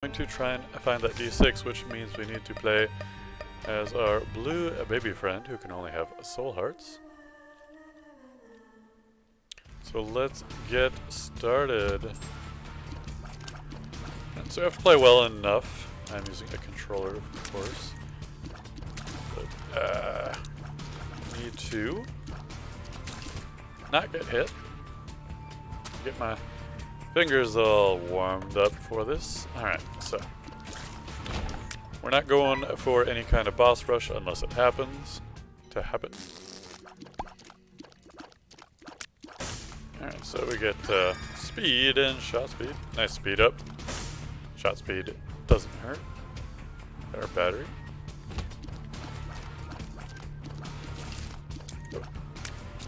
Going to try and find that D6, which means we need to play as our blue baby friend who can only have soul hearts. So let's get started. And so I have to play well enough. I'm using a controller, of course. But need to not get hit. Get my fingers all warmed up for this. Alright, so we're not going for any kind of boss rush unless it happens to happen. Alright, so we get speed and shot speed. Nice speed up. Shot speed doesn't hurt. Got our battery.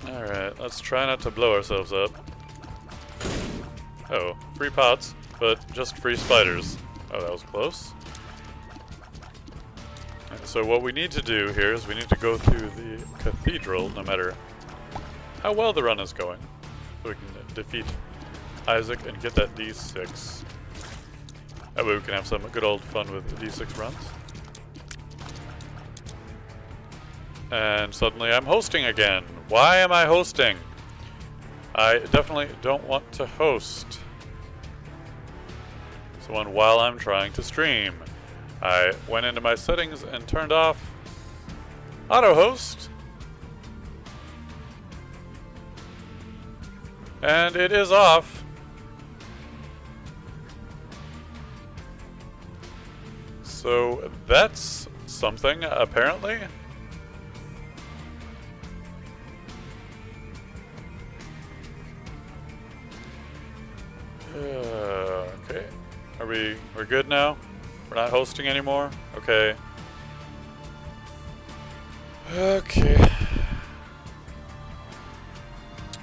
Alright, let's try not to blow ourselves up. Oh, free pots, but just free spiders. Oh, that was close. And so what we need to do here is we need to go through the cathedral, no matter how well the run is going. So we can defeat Isaac and get that D6. That way we can have some good old fun with D6 runs. And suddenly I'm hosting again. Why am I hosting? I definitely don't want to host someone while I'm trying to stream. I went into my settings and turned off auto host. And it is off. So that's something, apparently. Okay. We're good now? We're not hosting anymore? Okay. Okay.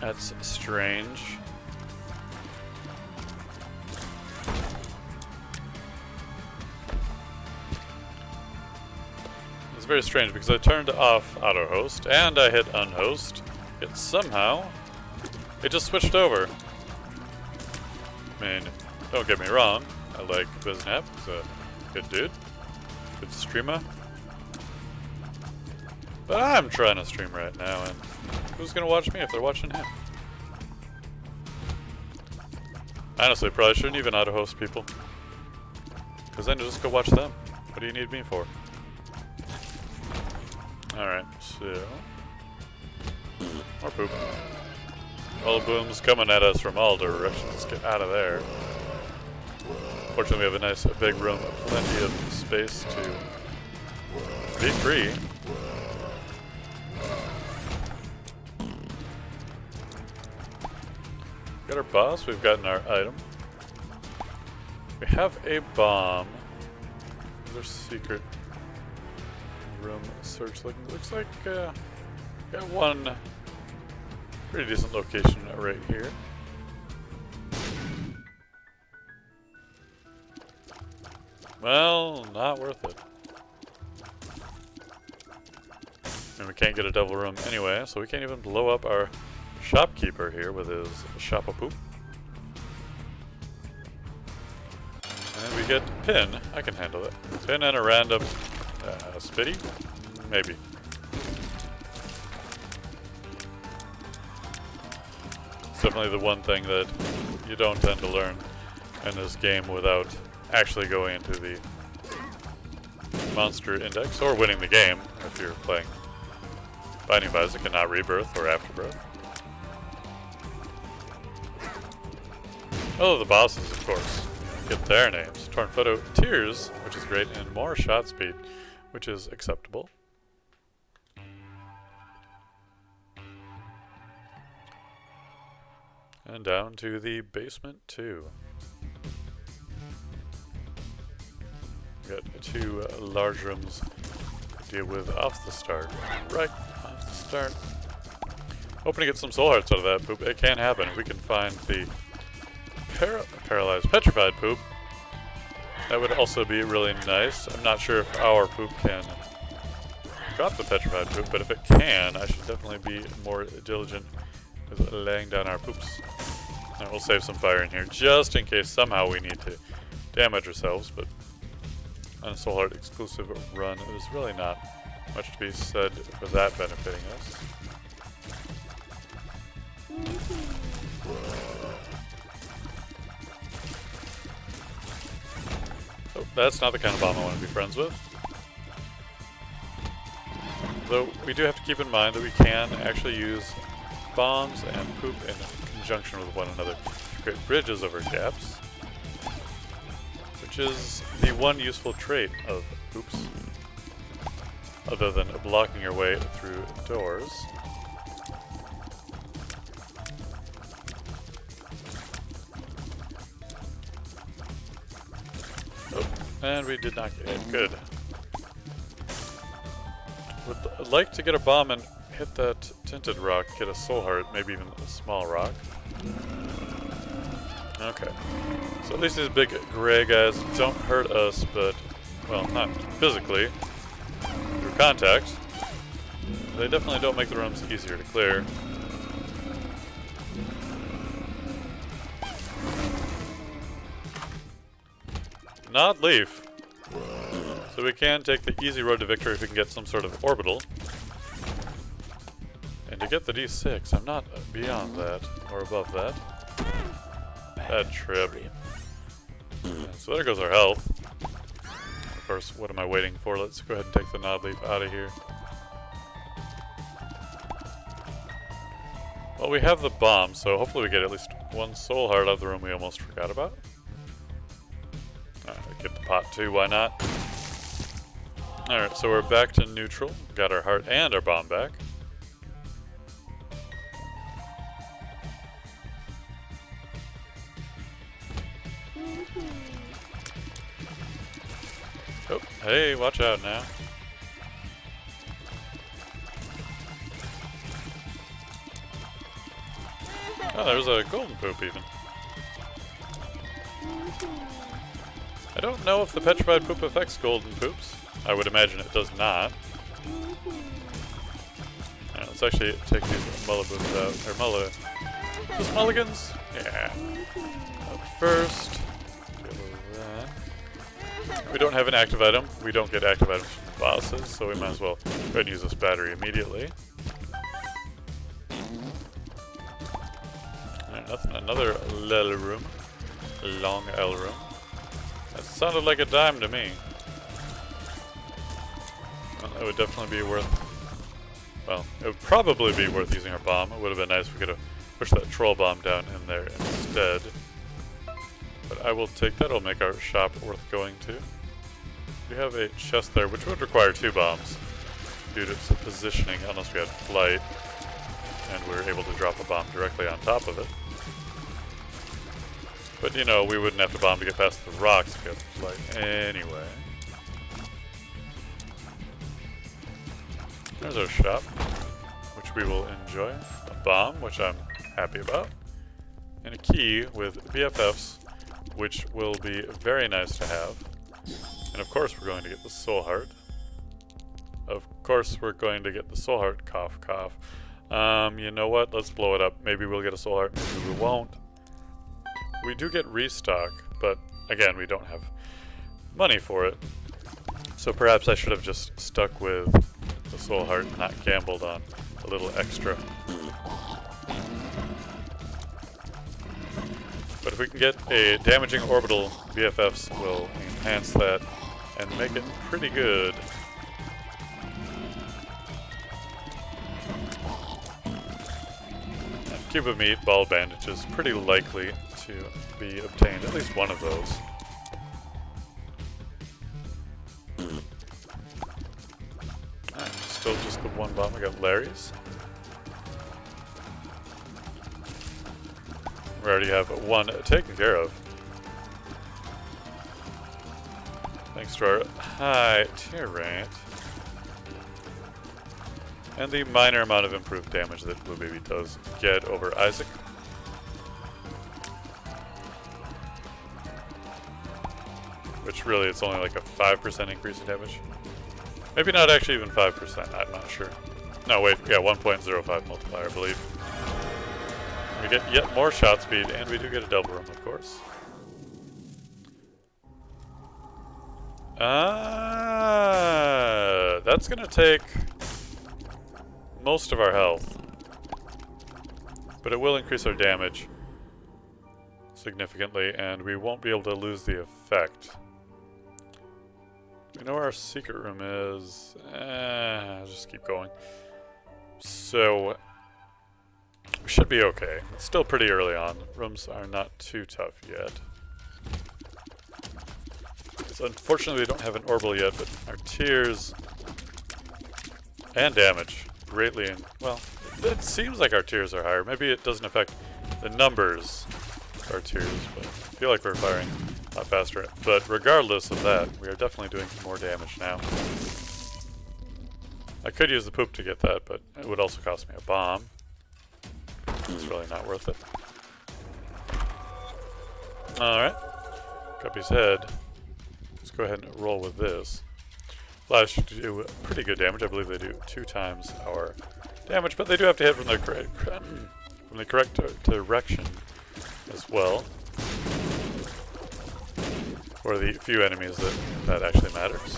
That's strange. It's very strange because I turned off auto host and I hit unhost, yet somehow it just switched over. I mean, don't get me wrong, I like Biznap, he's a good dude, good streamer. But I'm trying to stream right now, and who's gonna watch me if they're watching him? Honestly, probably shouldn't even auto-host people. Because then just go watch them. What do you need me for? Alright, so... more poop. All the booms coming at us from all directions. Let's get out of there. Fortunately, we have a nice big room, plenty of space to be free. Got our boss, we've gotten our item. We have a bomb. There's a secret room search looking. Looks like got one pretty decent location right here. Well, not worth it. And we can't get a double room anyway, so we can't even blow up our shopkeeper here with his shop-a-poop. And then we get pin. I can handle it. Pin and a random spitty? Maybe. It's definitely the one thing that you don't tend to learn in this game without actually going into the monster index or winning the game if you're playing Binding of Isaac and not Rebirth or Afterbirth. Oh, the bosses, of course. Get their names. Tornfeto Tears, which is great, and more shot speed, which is acceptable. And down to the basement 2. Got two large rooms to deal with off the start. Right off the start. Hoping to get some soul hearts out of that poop. It can happen. We can find the paralyzed petrified poop. That would also be really nice. I'm not sure if our poop can drop the petrified poop, but if it can, I should definitely be more diligent with laying down our poops. And we'll save some fire in here just in case somehow we need to damage ourselves, but on a Soul Heart exclusive run, there's really not much to be said for that benefiting us. Oh, that's not the kind of bomb I want to be friends with. Though we do have to keep in mind that we can actually use bombs and poop in conjunction with one another to create bridges over gaps, which is the one useful trait of poops, other than blocking your way through doors. Oh, and we did not get it. Good. Would like to get a bomb and hit that tinted rock, get a soul heart, maybe even a small rock. Okay. So at least these big gray guys don't hurt us, but, well, not physically, through contact. They definitely don't make the rooms easier to clear. Not leaf. So we can take the easy road to victory if we can get some sort of orbital. And to get the D6, I'm not beyond that, or above that. Bad trip. Yeah, so there goes our health. Of course, what am I waiting for? Let's go ahead and take the Nod Leaf out of here. Well, we have the bomb, so hopefully we get at least one soul heart out of the room we almost forgot about. Get the pot too, why not? Alright, so we're back to neutral. Got our heart and our bomb back. Oh, hey, watch out now. Oh, there's a golden poop even. I don't know if the petrified poop affects golden poops. I would imagine it does not. Alright, let's actually take these mullabooms out. Or just mulligans? Yeah. Up first. Get rid of that. We don't have an active item. We don't get active items from the bosses, so we might as well go ahead and use this battery immediately. Alright, nothing. Another L room. Long L room. That sounded like a dime to me. Well, it would definitely be worth... Well, it would probably be worth using our bomb. It would have been nice if we could have pushed that troll bomb down in there instead. But I will take that. It'll make our shop worth going to. We have a chest there, which would require 2 bombs due to its positioning, unless we had flight and we were able to drop a bomb directly on top of it. But, you know, we wouldn't have to bomb to get past the rocks if we had flight anyway. There's our shop, which we will enjoy. A bomb, which I'm happy about. And a key with BFFs, which will be very nice to have. And of course we're going to get the soul heart. Of course we're going to get the soul heart, cough cough. You know what? Let's blow it up. Maybe we'll get a soul heart, maybe we won't. We do get restock, but again, we don't have money for it. So perhaps I should have just stuck with the soul heart and not gambled on a little extra. But if we can get a damaging orbital, BFFs will enhance that and make it pretty good. And cube of meat, ball bandages, pretty likely to be obtained, at least one of those. Alright, still just the one bomb. We got Larry's. We already have one taken care of. Thanks to our high tier rate. And the minor amount of improved damage that Blue Baby does get over Isaac. Which really, it's only like a 5% increase in damage. Maybe not actually even 5%, I'm not sure. No, wait, yeah, 1.05 multiplier, I believe. We get yet more shot speed, and we do get a double room, of course. That's gonna take most of our health. But it will increase our damage significantly, and we won't be able to lose the effect. We know where our secret room is. I'll just keep going. So, we should be okay. It's still pretty early on. Rooms are not too tough yet. So unfortunately, we don't have an orbital yet, but our tears and damage greatly. Well, it seems like our tears are higher. Maybe it doesn't affect the numbers of our tears, but I feel like we're firing a lot faster. But regardless of that, we are definitely doing more damage now. I could use the poop to get that, but it would also cost me a bomb. It's really not worth it. Alright. Guppy's head. Let's go ahead and roll with this. Flash should do pretty good damage. I believe they do 2 times our damage, but they do have to hit from the correct direction as well. For the few enemies that actually matters.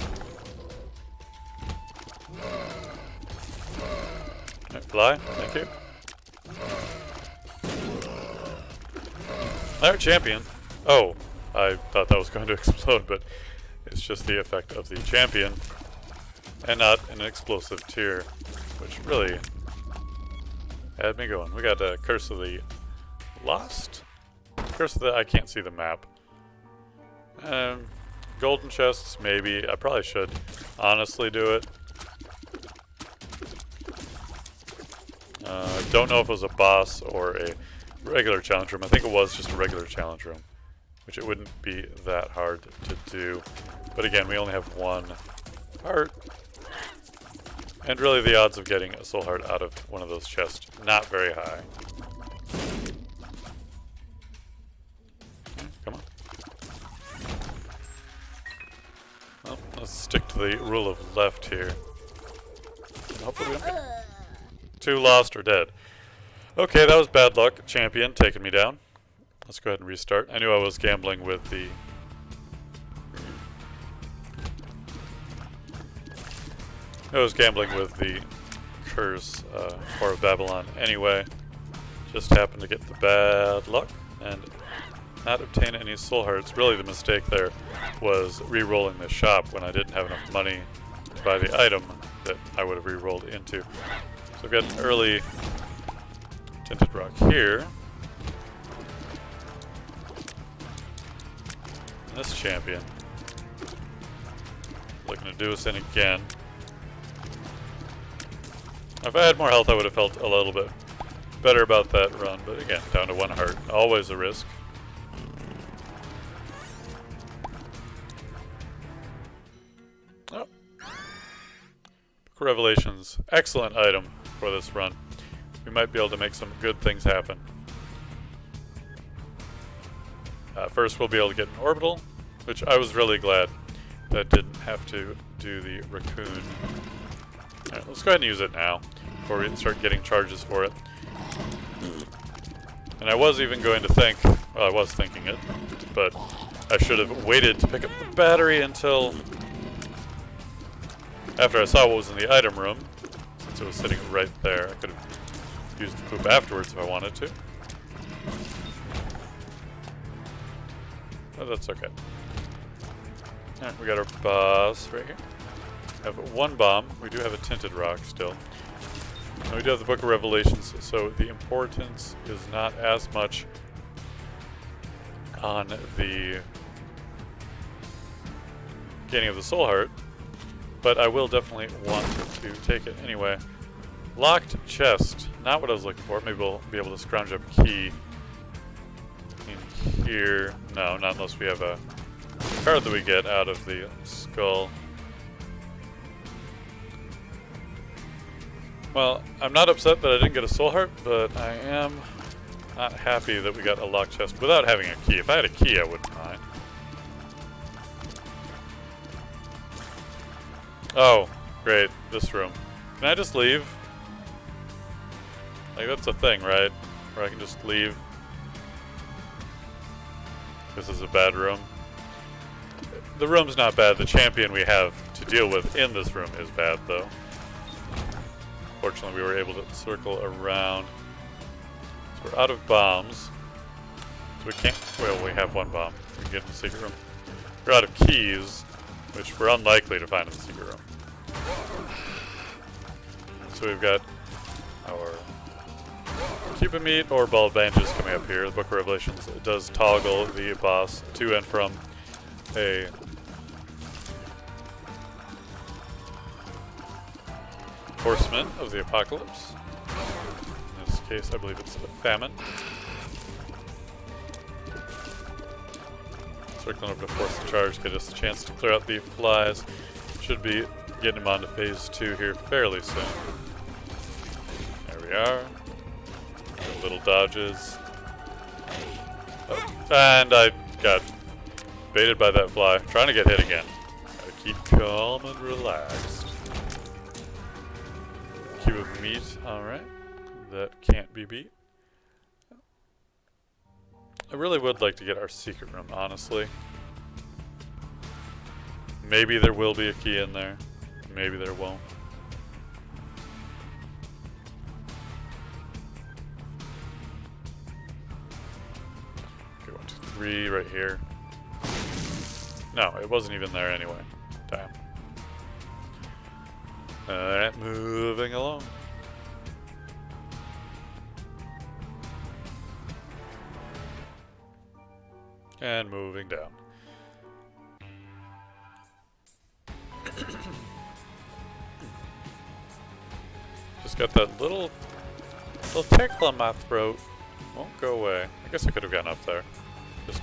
Right, fly, thank you. Alright, champion. Oh, I thought that was going to explode, but it's just the effect of the champion and not an explosive tier, which really had me going. We got Curse of the Lost? Curse of the... I can't see the map. Golden chests, maybe. I probably should honestly do it. I don't know if it was a boss or a regular challenge room. I think it was just a regular challenge room, which it wouldn't be that hard to do. But again, we only have 1 heart. And really the odds of getting a soul heart out of one of those chests, not very high. Okay, come on. Well, let's stick to the rule of left here. Hopefully we don't get too lost or dead. Okay, that was bad luck. Champion taking me down. Let's go ahead and restart. I knew I was gambling with the... Curse or Babylon anyway. Just happened to get the bad luck and not obtain any soul hearts. Really the mistake there was re-rolling the shop when I didn't have enough money to buy the item that I would have re-rolled into. So I've got an early tinted rock here. And this champion looking to do us in again. If I had more health, I would have felt a little bit better about that run, but again, down to 1 heart. Always a risk. Oh. Book of Revelations. Excellent item for this run. We might be able to make some good things happen. First, we'll be able to get an orbital, which I was really glad that didn't have to do the raccoon. Alright, let's go ahead and use it now before we start getting charges for it. And I was even going to think, well, I was thinking it, but I should have waited to pick up the battery until after I saw what was in the item room, since it was sitting right there. I could have used the poop afterwards if I wanted to. But that's okay. Alright, we got our boss right here. We have 1 bomb. We do have a tinted rock still. And we do have the Book of Revelations, so the importance is not as much on the gaining of the soul heart, but I will definitely want to take it anyway. Locked chest. Not what I was looking for. Maybe we'll be able to scrounge up a key in here. No, not unless we have a card that we get out of the skull. Well, I'm not upset that I didn't get a soul heart, but I am not happy that we got a locked chest without having a key. If I had a key, I wouldn't mind. Oh, great. This room. Can I just leave? Like, that's a thing, right? Where I can just leave. This is a bad room. The room's not bad. The champion we have to deal with in this room is bad, though. Fortunately, we were able to circle around. So we're out of bombs. So we can't... Well, we have one bomb. We can get in the secret room. We're out of keys, which we're unlikely to find in the secret room. So we've got our cube of meat or ball of bandages coming up here. The Book of Revelations does toggle the boss to and from a horseman of the apocalypse. In this case, I believe it's a famine. Circling over to force the charge, get us a chance to clear out the flies. Should be getting him onto phase 2 here fairly soon. There we are. Good little dodges. Oh, and I got baited by that fly. Trying to get hit again. Gotta keep calm and relaxed. Cube of meat, alright. That can't be beat. I really would like to get our secret room, honestly. Maybe there will be a key in there. Maybe there won't. Okay, 1, 2, 3 right here. No, it wasn't even there anyway. Damn. Alright, moving along. And moving down. Just got that little tickle on my throat. Won't go away. I guess I could have gotten up there. Just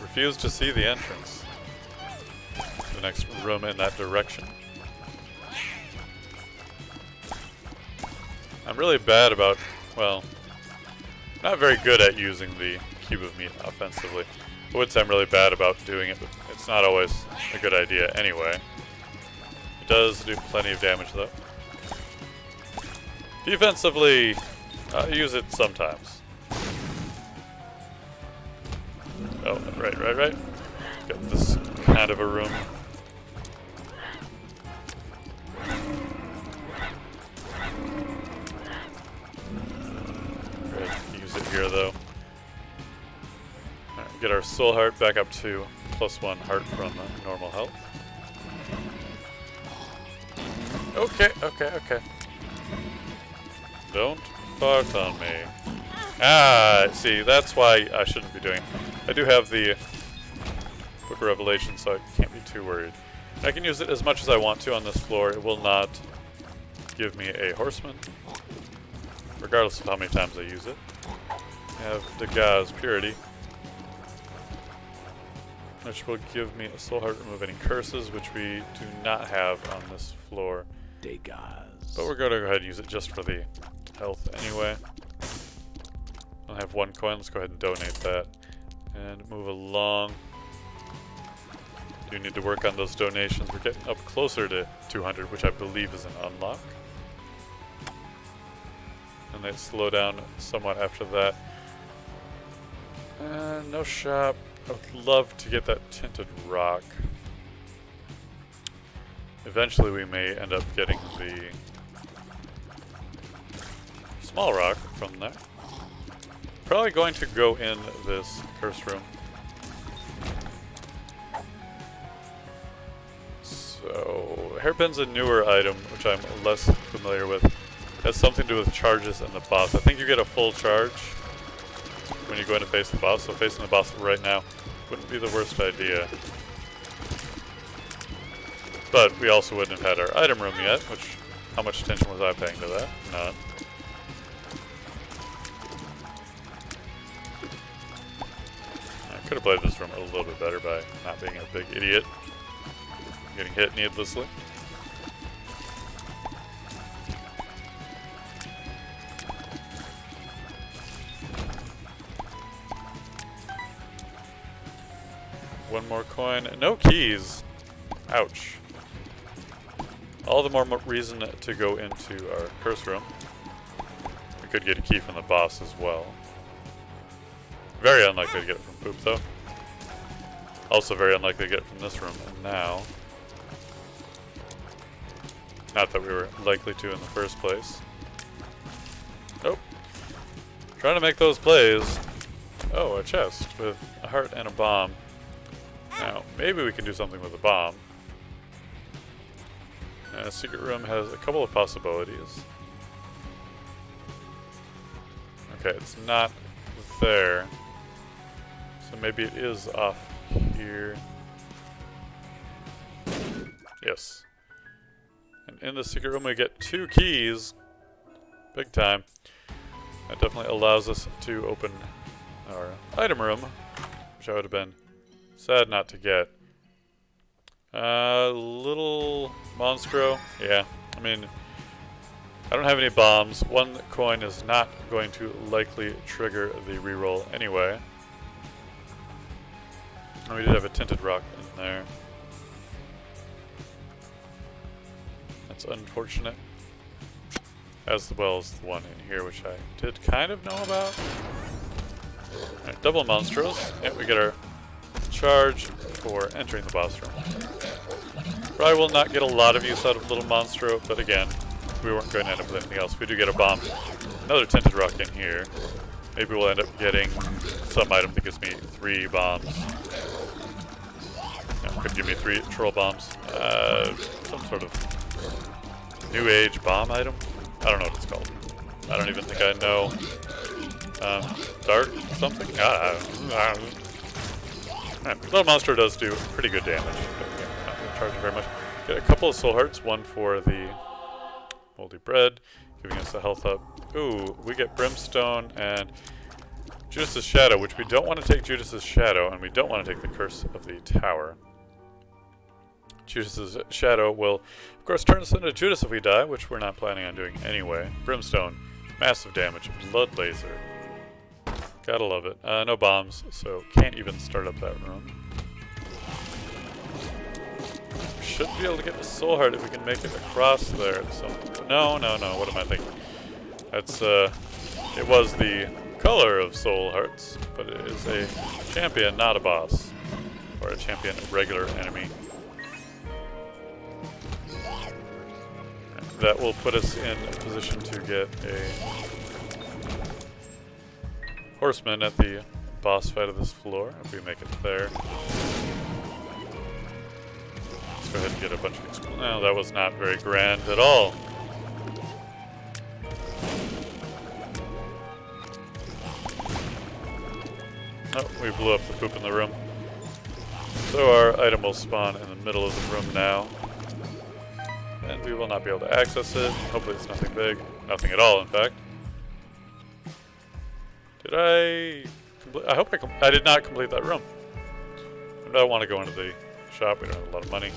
refused to see the entrance. The next room in that direction. I'm really bad about, well, not very good at using the cube of meat offensively. I would say I'm really bad about doing it, but it's not always a good idea anyway. It does do plenty of damage though. Defensively, I use it sometimes. Oh, right. Got this kind of a room. Use it here though. Get our soul heart back up to +1 heart from normal health. Okay. Don't fart on me. Ah, see, that's why I shouldn't be doing it. I do have the Book of Revelation, so I can't be too worried. I can use it as much as I want to on this floor. It will not give me a horseman, regardless of how many times I use it. I have Degas Purity, which will give me a soul heart, remove any curses, which we do not have on this floor. Degas. But we're going to go ahead and use it just for the health anyway. I have 1 coin, let's go ahead and donate that. And move along. Do need to work on those donations. We're getting up closer to 200, which I believe is an unlock. And they slow down somewhat after that. No shop. I would love to get that tinted rock. Eventually we may end up getting the small rock from there. Probably going to go in this curse room. So, hairpin's a newer item, which I'm less familiar with. It has something to do with charges and the boss. I think you get a full charge when you go in to face the boss, so facing the boss right now wouldn't be the worst idea. But we also wouldn't have had our item room yet, which, how much attention was I paying to that? None. I could have played this room a little bit better by not being a big idiot. Getting hit needlessly. One more coin. No keys. Ouch. All the more reason to go into our curse room. We could get a key from the boss as well. Very unlikely to get it from Poop though. Also very unlikely to get from this room now. Not that we were likely to in the first place. Nope. Trying to make those plays. Oh, a chest with a heart and a bomb. Now, maybe we can do something with a bomb. A secret room has a couple of possibilities. Okay, it's not there. So maybe it is off here. Yes. And in the secret room we get 2 keys. Big time. That definitely allows us to open our item room, which I would have been sad not to get. Little Monstro. Yeah, I mean, I don't have any bombs. 1 coin is not going to likely trigger the reroll anyway. And we did have a tinted rock in there. That's unfortunate. As well as the one in here, which I did kind of know about. Alright, double Monstros. And we get our charge for entering the boss room. Probably will not get a lot of use out of Little Monstro, but again, we weren't going to end up with anything else. We do get a bomb. Another tinted rock in here. Maybe we'll end up getting some item that gives me 3 bombs. No, could give me 3 troll bombs. Some sort of new age bomb item. I don't know what it's called. I don't even think I know. Dark something? Little Monstro does do pretty good damage. But yeah, not going to charge it very much. Get a couple of soul hearts. 1 for the moldy bread, giving us a health up. Ooh, we get Brimstone and Judas's Shadow, which we don't want to take Judas's Shadow, and we don't want to take the Curse of the Tower. Judas's Shadow will, of course, turn us into Judas if we die, which we're not planning on doing anyway. Brimstone, massive damage, Blood Laser. Gotta love it. No bombs, so can't even start up that room. We should be able to get the Soul Heart if we can make it across there. So, no, what am I thinking? That's, it was the color of Soul Hearts, but it is a champion, not a boss. Or a champion regular enemy. That will put us in a position to get a horseman at the boss fight of this floor, if we make it there. Let's go ahead and get a bunch of... No, that was not very grand at all. Oh, we blew up the poop in the room. So our item will spawn in the middle of the room now. And we will not be able to access it. Hopefully it's nothing big. Nothing at all, in fact. Did I complete? I hope I did not complete that room. I don't want to go into the shop. We don't have a lot of money.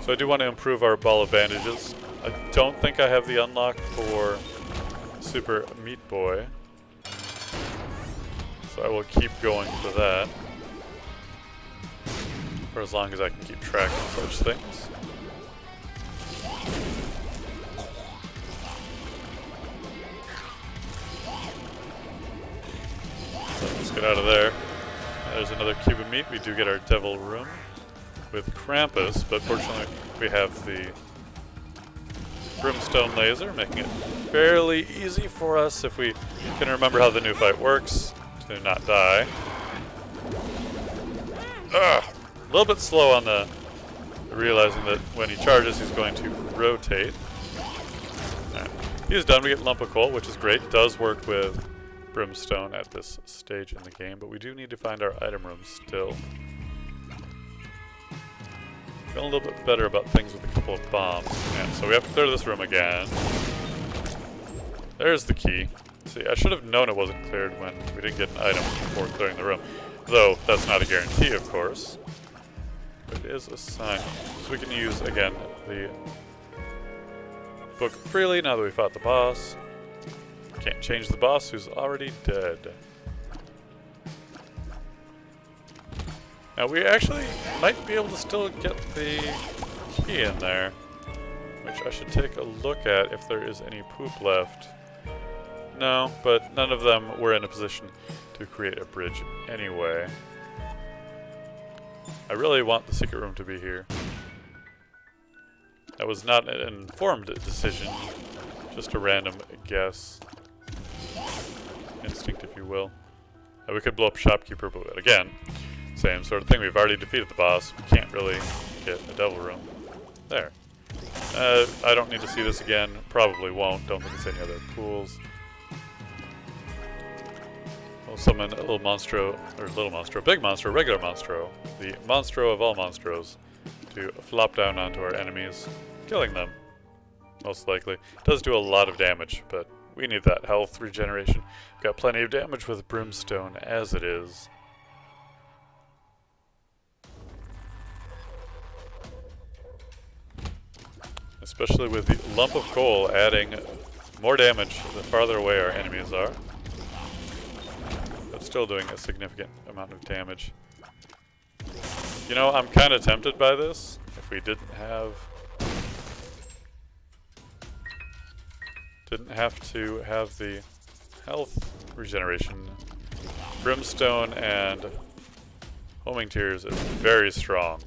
So I do want to improve our ball of bandages. I don't think I have the unlock for Super Meat Boy. So I will keep going for that. For as long as I can keep track of such things. Let's get out of there. There's another cube of meat. We do get our devil room with Krampus, but fortunately we have the Brimstone Laser, making it fairly easy for us if we can remember how the new fight works to not die. A little bit slow on the realizing that when he charges he's going to rotate. Right. He's done. We get Lump of Coal, which is great. Does work with Brimstone at this stage in the game, but we do need to find our item room still. Feeling a little bit better about things with a couple of bombs. And so we have to clear this room again. There's the key. See, I should have known it wasn't cleared when we didn't get an item before clearing the room. Though, that's not a guarantee, of course. But it is a sign. So we can use, again, the book freely now that we fought the boss. Can't change the boss who's already dead. Now we actually might be able to still get the key in there, which I should take a look at if there is any poop left. No, but none of them were in a position to create a bridge anyway. I really want the secret room to be here. That was not an informed decision, just a random guess. Instinct, if you will. We could blow up Shopkeeper, but again, same sort of thing. We've already defeated the boss. We can't really get a devil room. There. I don't need to see this again. Probably won't. Don't think it's any other pools. We'll summon a little monstro, or little monstro, big monstro, regular monstro, the monstro of all monstros, to flop down onto our enemies, killing them, most likely. It does do a lot of damage, but we need that health regeneration. We've got plenty of damage with Brimstone as it is. Especially with the lump of coal adding more damage the farther away our enemies are. But still doing a significant amount of damage. You know, I'm kind of tempted by this. If we didn't have to have the health regeneration. Brimstone and Homing Tears is very strong.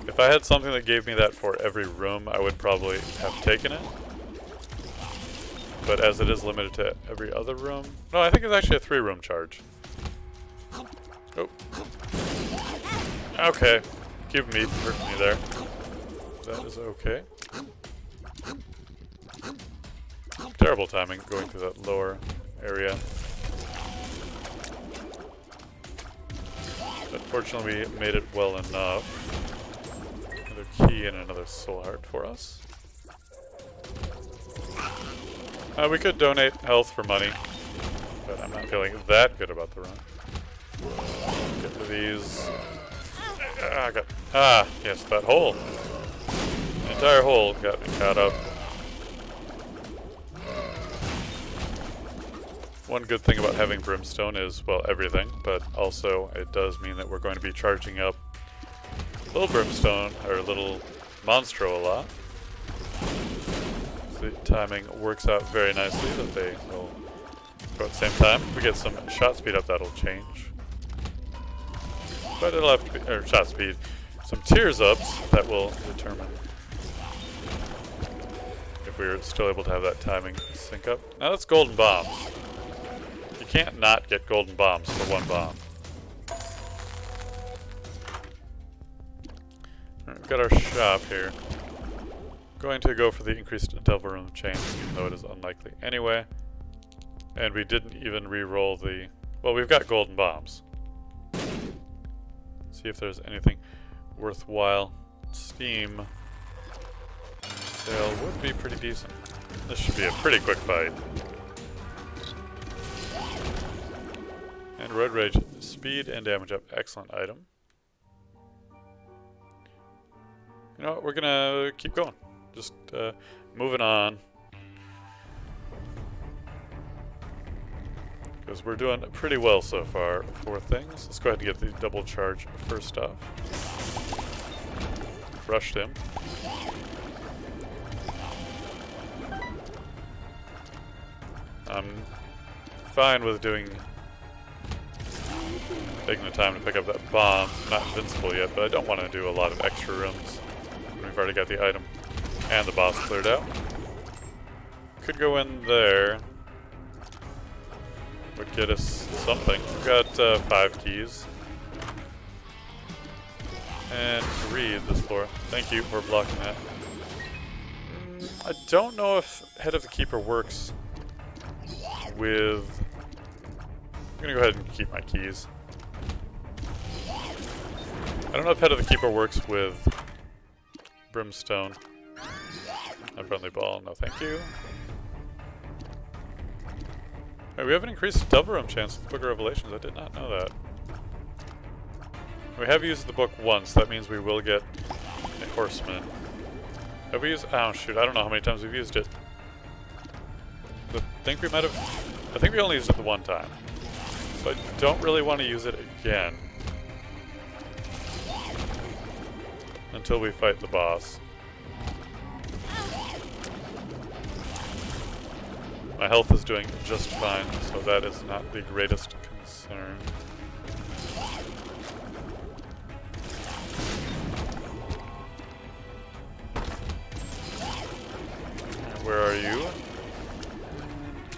If I had something that gave me that for every room, I would probably have taken it. But as it is limited to every other room... No, I think it's actually a 3-room charge. Oh. Okay. Keep me hurting me there. That is okay. Terrible timing going through that lower area. But fortunately we made it well enough. Another key and another soul heart for us. We could donate health for money, but I'm not feeling that good about the run. Get to these. Yes, that hole. The entire hole got me caught up. One good thing about having Brimstone is, well, everything, but also it does mean that we're going to be charging up Little Brimstone, or Little Monstro a lot. The timing works out very nicely that they will go at the same time. If we get some shot speed up, that'll change. But it'll have to be, or shot speed, some tears ups that will determine if we're still able to have that timing sync up. Now that's golden bombs. You can't not get golden bombs for one bomb. Alright, we've got our shop here. Going to go for the increased devil room chance, even though it is unlikely anyway. And we didn't even re-roll the... Well, we've got golden bombs. See if there's anything worthwhile. Steam sale would be pretty decent. This should be a pretty quick fight. And Road Rage, speed and damage up. Excellent item. You know what, we're gonna keep going. Just moving on. Because we're doing pretty well so far for things. Let's go ahead and get the double charge first off. Rushed him. I'm fine with taking the time to pick up that bomb. I'm not invincible yet, but I don't want to do a lot of extra rooms. We've already got the item and the boss cleared out. Could go in there. Would get us something. We've got 5 keys. And read this floor. Thank you for blocking that. I don't know if Head of the Keeper works with... I'm gonna go ahead and keep my keys. I don't know if Head of the Keeper works with Brimstone. A friendly ball, no thank you. Hey, we have an increased devil room chance with Book of Revelations. I did not know that. We have used the book once. That means we will get a horseman. Have we used... Oh shoot, I don't know how many times we've used it. I think we might have... I think we only used it the one time. So I don't really want to use it again. Until we fight the boss. My health is doing just fine, so that is not the greatest concern. concern. Where are you?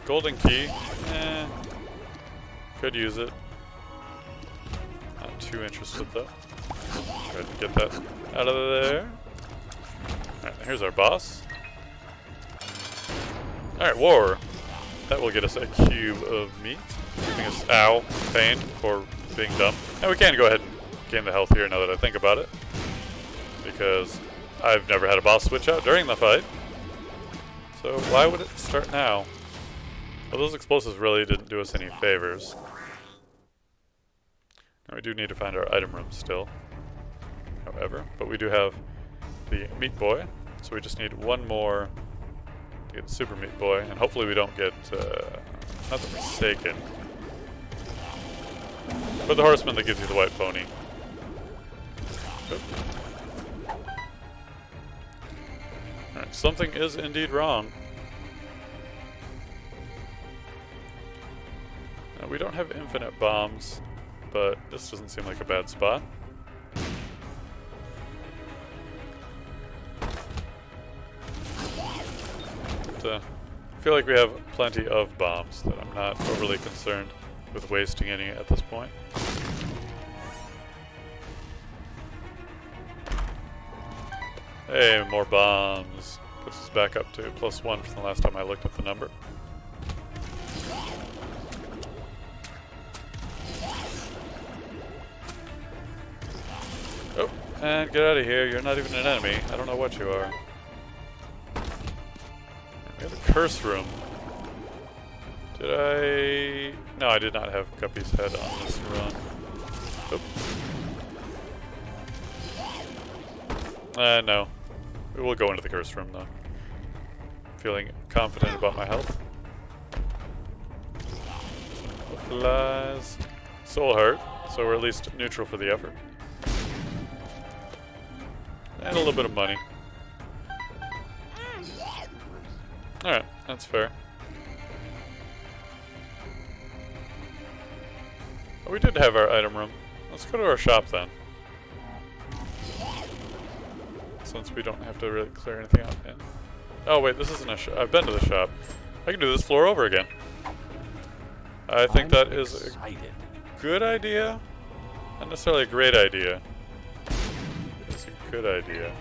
Golden key. Could use it. Not too interested though. Go ahead and get that out of there. Alright, here's our boss. Alright, war. That will get us a cube of meat. Giving us, ow, pain for being dumb. And we can go ahead and gain the health here now that I think about it. Because I've never had a boss switch out during the fight. So why would it start now? Well, those explosives really didn't do us any favors. Now we do need to find our item room still. However, but we do have the Meat Boy. So we just need one more to get Super Meat Boy. And hopefully we don't get, not the Forsaken. But the Horseman that gives you the white pony. Oop. Alright, something is indeed wrong. Now, we don't have infinite bombs, but this doesn't seem like a bad spot. But, I feel like we have plenty of bombs that I'm not overly concerned with wasting any at this point. Hey, more bombs. Puts us back up to +1 from the last time I looked at the number. Oh, and get out of here. You're not even an enemy. I don't know what you are. We have a curse room. Did I... No, I did not have Guppy's head on this run. Oop. No. We will go into the curse room, though. Feeling confident about my health. Flies. Soul Heart, so we're at least neutral for the effort. And a little bit of money. Alright, that's fair. Oh, we did have our item room. Let's go to our shop then. Since we don't have to really clear anything out. Oh wait, this isn't a shop. I've been to the shop. I can do this floor over again. I think that is a good idea. Not necessarily a great idea. It's a good idea.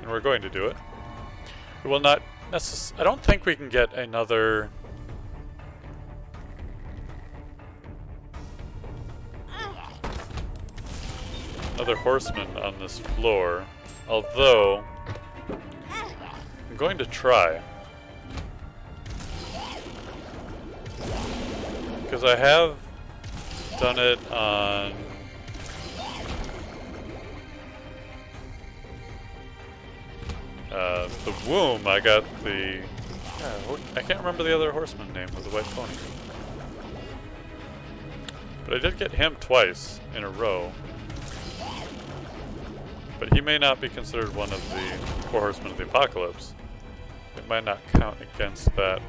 And we're going to do it. We will not I don't think we can get another... Another horseman on this floor, although I'm going to try, because I have done it on the womb. I got the I can't remember the other horseman name with the white pony, but I did get him twice in a row. But he may not be considered one of the 4 horsemen of the apocalypse. It might not count against that.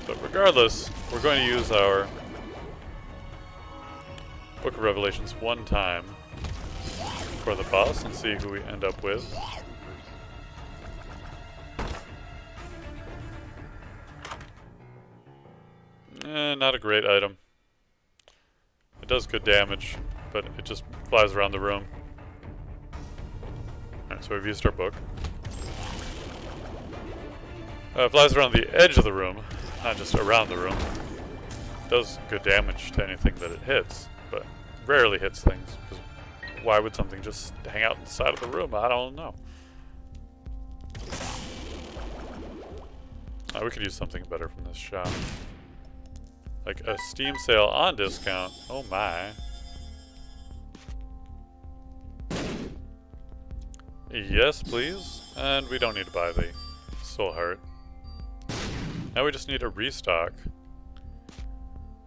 But regardless, we're going to use our Book of Revelations one time for the boss and see who we end up with. Not a great item. It does good damage, but it just flies around the room. Alright, so we've used our book. It flies around the edge of the room, not just around the room. It does good damage to anything that it hits, but rarely hits things. Because why would something just hang out inside of the room? I don't know. We could use something better from this shop. Like a Steam sale on discount. Oh my. Yes, please. And we don't need to buy the Soul Heart. Now we just need a restock.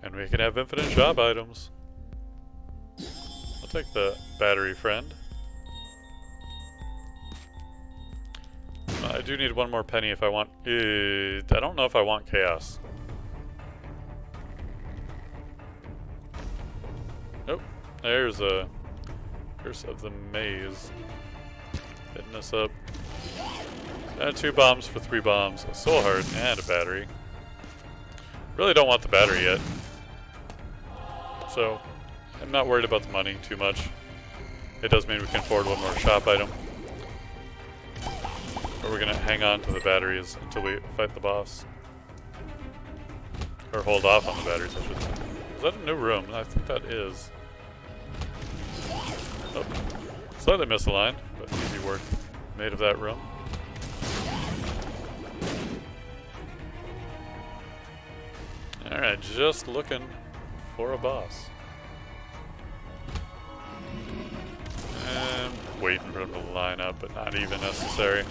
And we can have infinite shop items. I'll take the battery friend. I do need one more penny if I want... I don't know if I want chaos. Nope. There's a Curse of the Maze. Hitting us up. 2 bombs for 3 bombs, a soul heart, and a battery. Really don't want the battery yet. So, I'm not worried about the money too much. It does mean we can afford one more shop item. But we're gonna hang on to the batteries until we fight the boss. Or hold off on the batteries, I should say. Is that a new room? I think that is. Oh, slightly misaligned, but easy work made of that room. Alright, just looking for a boss. And waiting for them to line up, but not even necessary.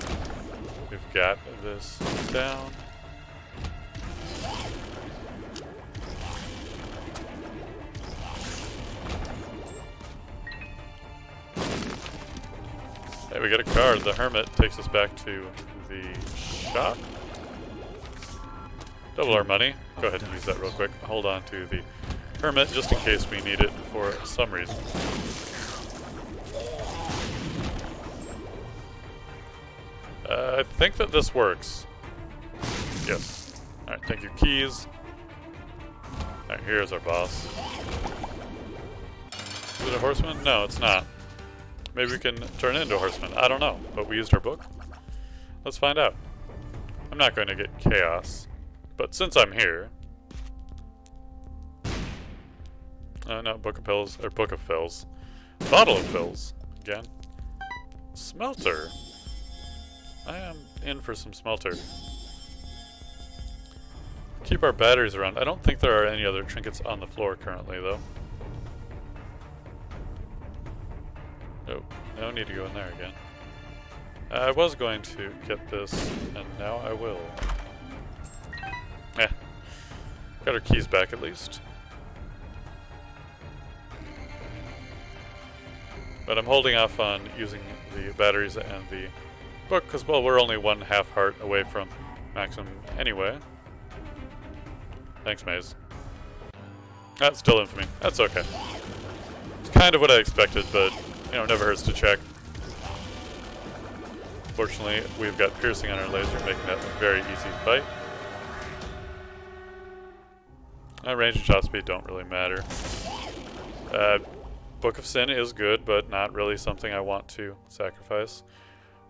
We've got this down. Hey, we got a card. The Hermit takes us back to the shop. Double our money. Go ahead and use that real quick. Hold on to the Hermit just in case we need it for some reason. I think that this works. Yes. Alright, thank you, keys. Alright, here's our boss. Is it a horseman? No, it's not. Maybe we can turn into a horseman. I don't know, but we used our book. Let's find out. I'm not going to get chaos, but since I'm here... no, book of pills, or book of pills. Bottle of pills, again. Smelter. I am in for some smelter. Keep our batteries around. I don't think there are any other trinkets on the floor currently, though. Oh, no need to go in there again. I was going to get this, and now I will. Eh. Got our keys back at least. But I'm holding off on using the batteries and the book, because, well, we're only 1/2 heart away from maximum anyway. Thanks, Maze. That's still in for me. That's okay. It's kind of what I expected, but, you know, never hurts to check. Fortunately, we've got piercing on our laser, making that a very easy fight. Range and shot speed don't really matter. Book of Sin is good, but not really something I want to sacrifice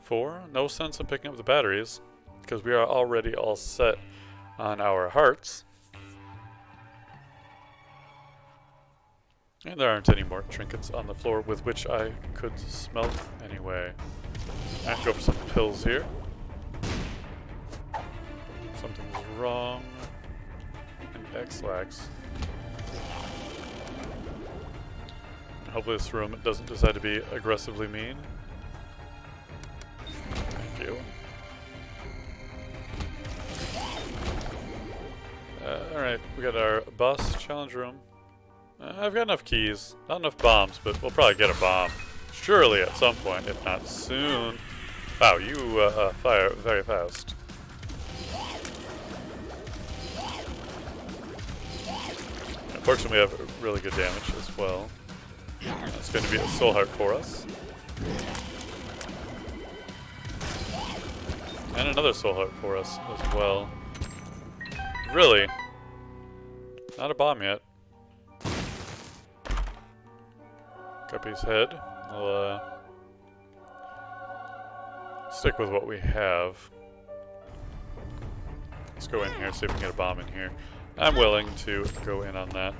for. No sense in picking up the batteries, because we are already all set on our hearts. And there aren't any more trinkets on the floor with which I could smelt anyway. I'll go for some pills here. Something's wrong. And X-Lax. Hopefully this room doesn't decide to be aggressively mean. Thank you. Alright, we got our boss challenge room. I've got enough keys. Not enough bombs, but we'll probably get a bomb. Surely at some point, if not soon. Wow, you fire very fast. Unfortunately, we have really good damage as well. That's going to be a soul heart for us. And another soul heart for us as well. Really? Not a bomb yet. Guppy's head. I'll stick with what we have. Let's go in here, see if we can get a bomb in here. I'm willing to go in on that.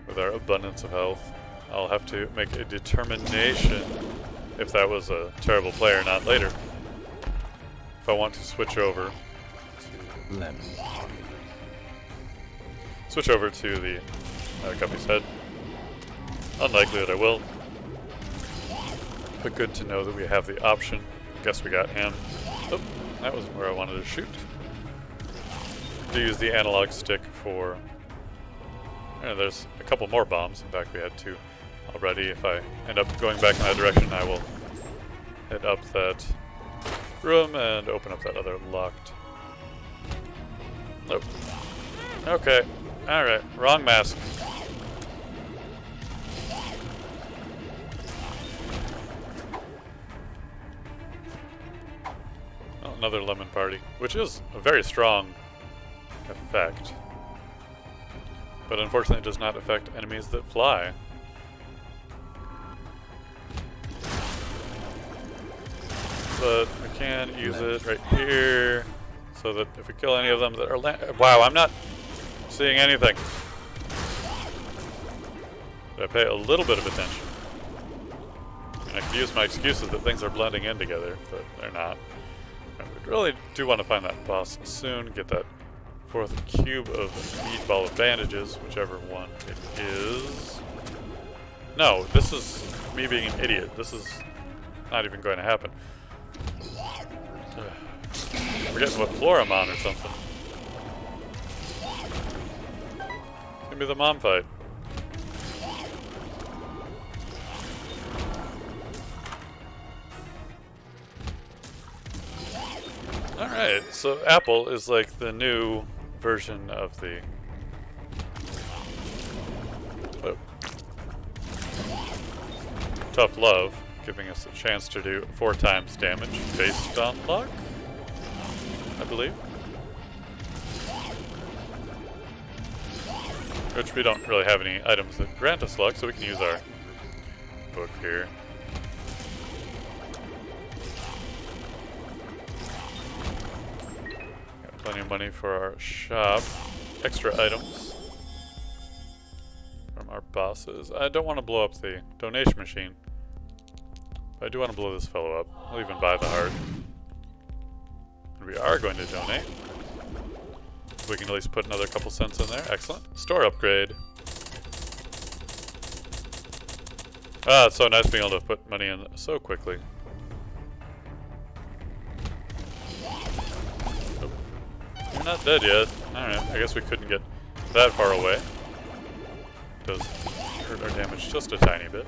With our abundance of health, I'll have to make a determination if that was a terrible play or not later. If I want to switch over to lemon. Switch over to the Guppy's head. Unlikely that I will. But good to know that we have the option. Guess we got him. Oh, that wasn't where I wanted to shoot. To use the analog stick for... there's a couple more bombs. In fact, we had 2 already. If I end up going back in that direction, I will hit up that room and open up that other locked. Nope. Okay. Alright. Wrong mask. Oh, another lemon party, which is a very strong effect. But unfortunately it does not affect enemies that fly. But we can use it right here, so that if we kill any of them that are wow, I'm not seeing anything. But I pay a little bit of attention. And I could use my excuses that things are blending in together, but they're not. And we really do want to find that boss soon, get that fourth cube of meatball of bandages, whichever one it is. No, this is me being an idiot. This is not even going to happen. Forgetting what floor I'm on or something. Give me the mom fight. Alright, so Apple is like the new version of the... Oh. Tough Love, giving us a chance to do 4 times damage based on luck, I believe. Which we don't really have any items that grant us luck, so we can use our book here. Got plenty of money for our shop. Extra items from our bosses. I don't want to blow up the donation machine, but I do want to blow this fellow up. I'll even buy the heart. And we are going to donate. We can at least put another couple cents in there. Excellent. Store upgrade. Ah, it's so nice being able to put money in so quickly. Oh. You're not dead yet. Alright, I guess we couldn't get that far away. Does hurt our damage just a tiny bit.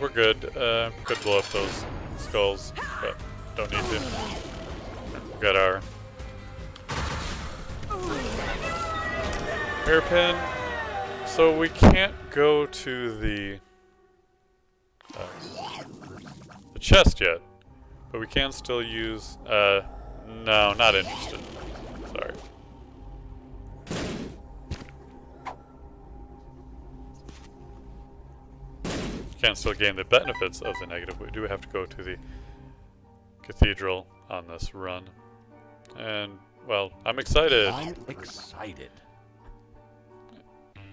We're good. Could blow up those skulls, but don't need to. We've got our hairpin. So we can't go to the chest yet, but we can still use... no, not interested. Sorry. Can still gain the benefits of the negative. We do have to go to the cathedral on this run. And, well, I'm excited. I'm excited.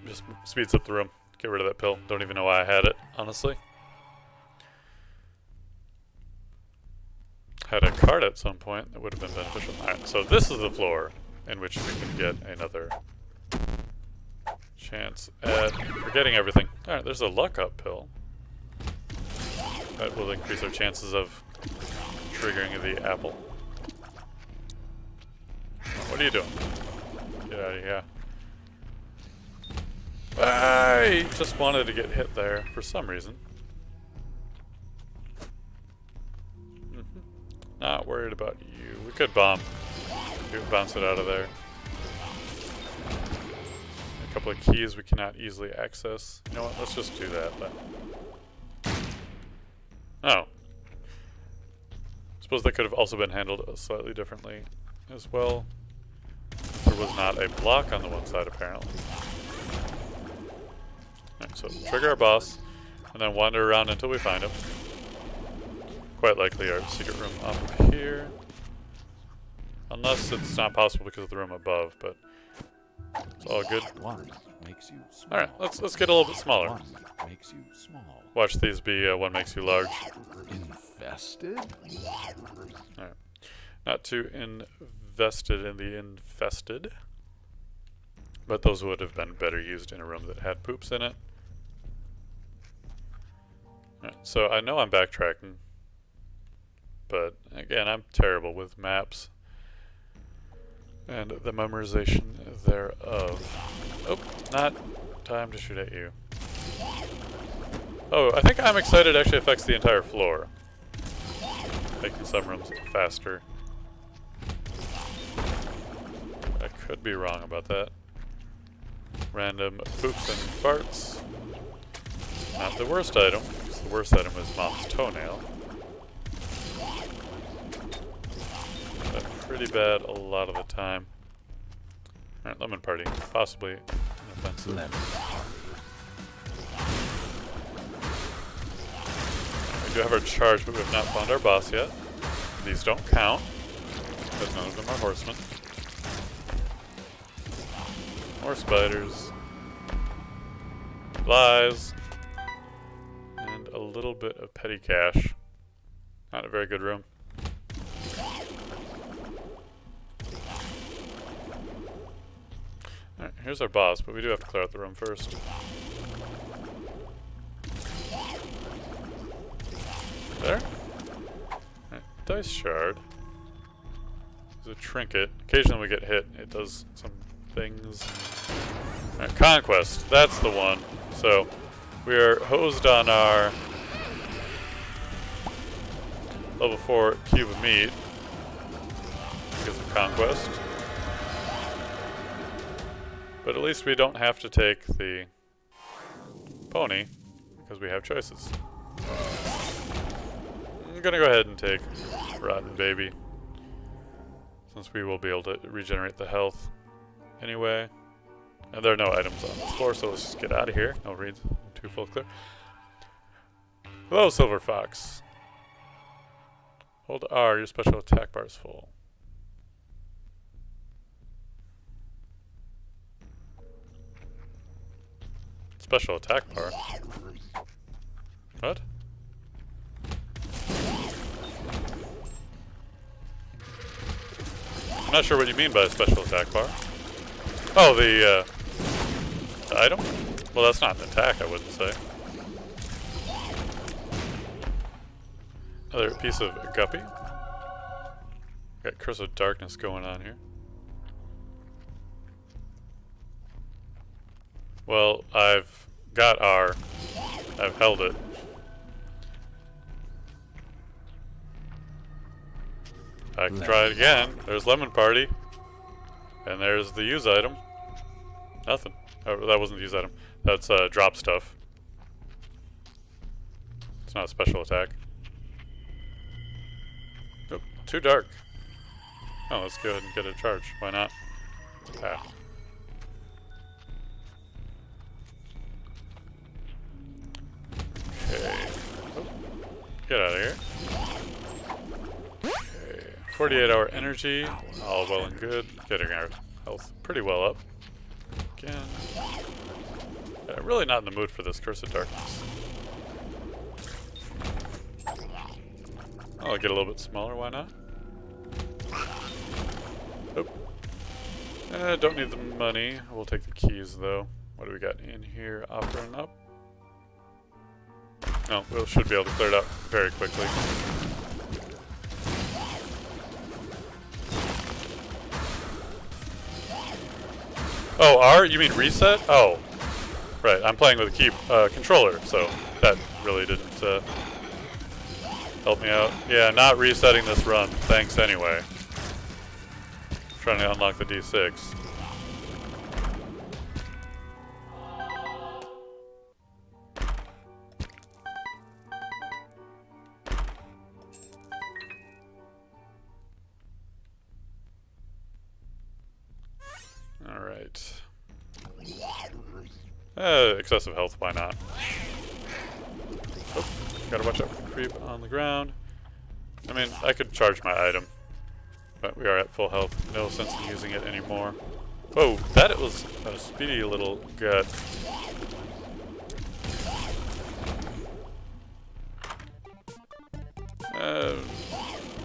Just speeds up the room. Get rid of that pill. Don't even know why I had it, honestly. Had a card at some point that would have been beneficial. Alright, so this is the floor in which we can get another chance at forgetting everything. Alright, there's a luck up pill. That will increase our chances of triggering the apple. What are you doing? Get out of here. I just wanted to get hit there for some reason. Not worried about you. We could bomb. We could bounce it out of there. A couple of keys we cannot easily access. You know what? Let's just do that then. Oh. Suppose that could have also been handled slightly differently as well. There was not a block on the one side, apparently. Alright, so trigger our boss, and then wander around until we find him. Quite likely our secret room up here. Unless it's not possible because of the room above, but it's all good. One makes you small. Alright, let's get a little bit smaller. One makes you small. Watch these be one makes you large. Infested? Alright. Not too invested in the infested. But those would have been better used in a room that had poops in it. Alright, so I know I'm backtracking. but again, I'm terrible with maps and the memorization thereof. Oh, not time to shoot at you. Oh, I think I'm excited actually affects the entire floor, making some rooms faster. I could be wrong about that. Random poops and farts. Not the worst item, because the worst item is Mom's toenail. But pretty bad a lot of the time. Alright, lemon party. Possibly inoffensive. Lemon. We do have our charge, but we have not found our boss yet. These don't count, because none of them are horsemen. More spiders. Flies. And a little bit of petty cash. Not a very good room. Alright, here's our boss, but we do have to clear out the room first. There? Alright, dice shard. There's a trinket. Occasionally we get hit. It does some things. Alright, conquest. That's the one. So, we are hosed on our level 4 cube of meat because of conquest. But at least we don't have to take the pony because we have choices. I'm gonna go ahead and take Rotten Baby, since we will be able to regenerate the health anyway. And there are no items on this floor, so let's just get out of here. No reads. Too full clear. Hello, Silver Fox. Hold R, your special attack bar is full. Special attack bar? What? I'm not sure what you mean by a special attack bar. Oh, the item? Well, that's not an attack, I wouldn't say. Another piece of guppy. Got Curse of Darkness going on here. Well, I've got R. I've held it. I can try it again. There's Lemon Party. And there's the use item. Nothing. Oh, that wasn't the use item. That's drop stuff. It's not a special attack. Nope, too dark. Oh, let's go ahead and get a charge. Why not? Ah. Okay. Oh, get out of here. Okay. 48-hour energy. All well and good. Getting our health pretty well up. Again. Yeah, really not in the mood for this Curse of Darkness. I'll get a little bit smaller, why not? Oop. Don't need the money. We'll take the keys though. What do we got in here offering up? No, we should be able to clear it up very quickly. Oh, R? You mean reset? Oh. Right, I'm playing with a key controller, so that really didn't help me out. Yeah, not resetting this run. Thanks anyway. Trying to unlock the D6. Alright. Excessive health, why not? Oh, gotta watch out for the creep on the ground. I mean, I could charge my item, but we are at full health. No sense in using it anymore. Whoa, that was a speedy little gut.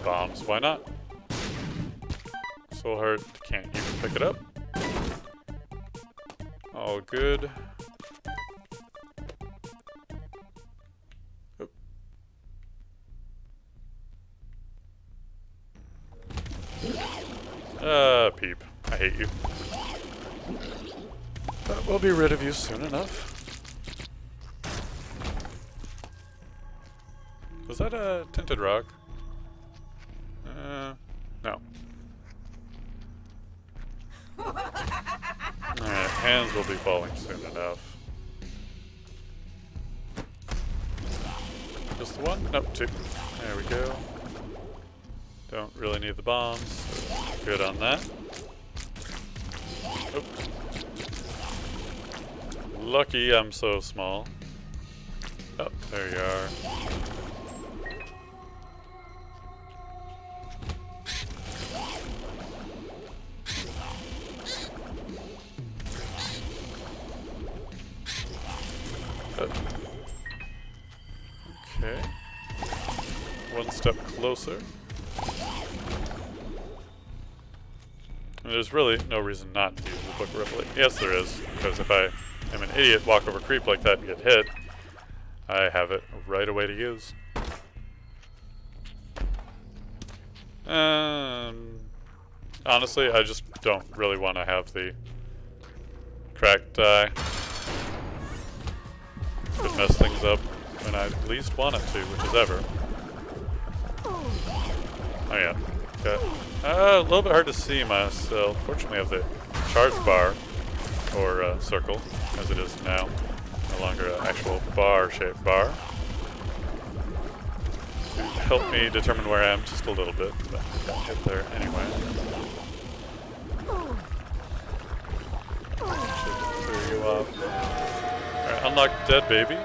Bombs, why not? Soul Heart, can't even pick it up. All good. Oop. you. But we'll be rid of you soon enough. Was that a tinted rock? No. Alright, hands will be falling soon enough. Just the one? Nope, two. There we go. Don't really need the bombs. So good on that. Oop. Lucky I'm so small. Oh, there you are. Okay. One step closer. And there's really no reason not to use the Book of Revelation. Yes, there is, because if I am an idiot, walk over creep like that and get hit, I have it right away to use. Honestly, I just don't really want to have the cracked die. Could mess things up when I least want it to, which is ever. Oh yeah. Okay. A little bit hard to see myself. Fortunately I have the charge bar, or circle, as it is now. No longer an actual bar-shaped bar. To help me determine where I am just a little bit, but I got hit there anyway. Should clear you off. Alright, unlock dead baby.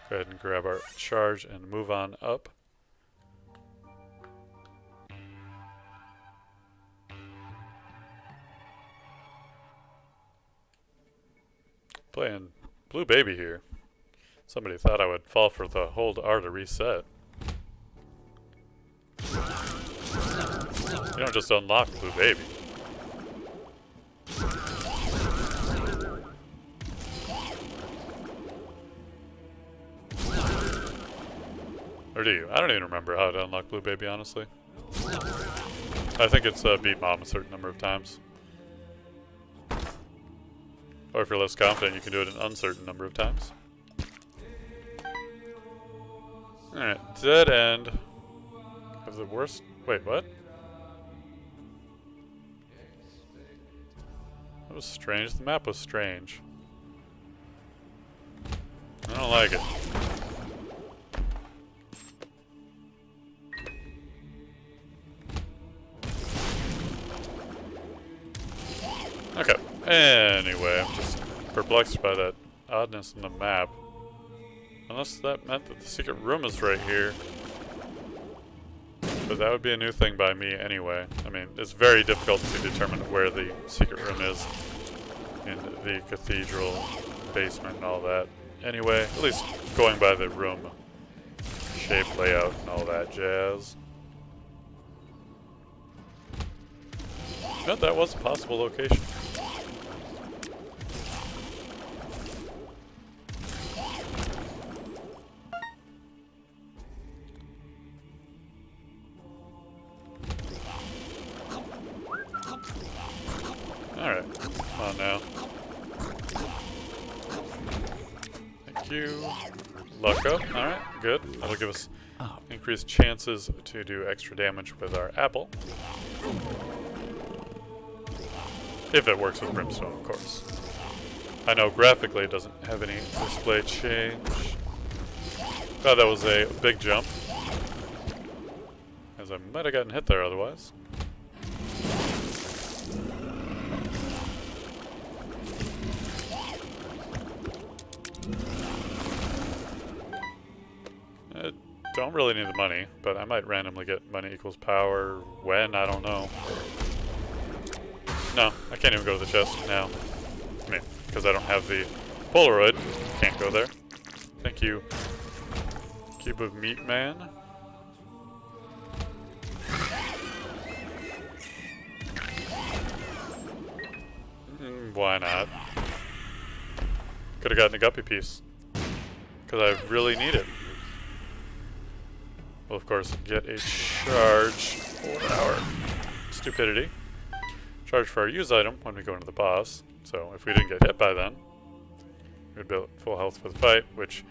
Go ahead and grab our charge and move on up. Playing Blue Baby here. Somebody thought I would fall for the hold R to reset. You don't just unlock Blue Baby. Or do you? I don't even remember how to unlock Blue Baby, honestly. I think it's beat Mom a certain number of times. Or if you're less confident, you can do it an uncertain number of times. Alright, dead end. Have the worst... Wait, what? That was strange. The map was strange. I don't like it. Okay. Anyway, I'm just perplexed by that oddness in the map. Unless that meant that the secret room is right here. But that would be a new thing by me anyway. I mean, it's very difficult to determine where the secret room is in the cathedral basement and all that. Anyway, at least going by the room shape, layout, and all that jazz. But that was a possible location. Alright, come on now. Thank you. Luck up. Alright, good. That'll give us increased chances to do extra damage with our apple. If it works with Brimstone, of course. I know graphically it doesn't have any display change. Thought that was a big jump. As I might have gotten hit there otherwise. Don't really need the money, but I might randomly get money equals power when, I don't know. No, I can't even go to the chest now. I mean, because I don't have the Polaroid. Can't go there. Thank you. Cube of Meat Man. Why not? Could have gotten a guppy piece. Because I really need it. We'll of course get a charge for our stupidity. charge for our use item when we go into the boss. So if we didn't get hit by then, we'd be at full health for the fight, which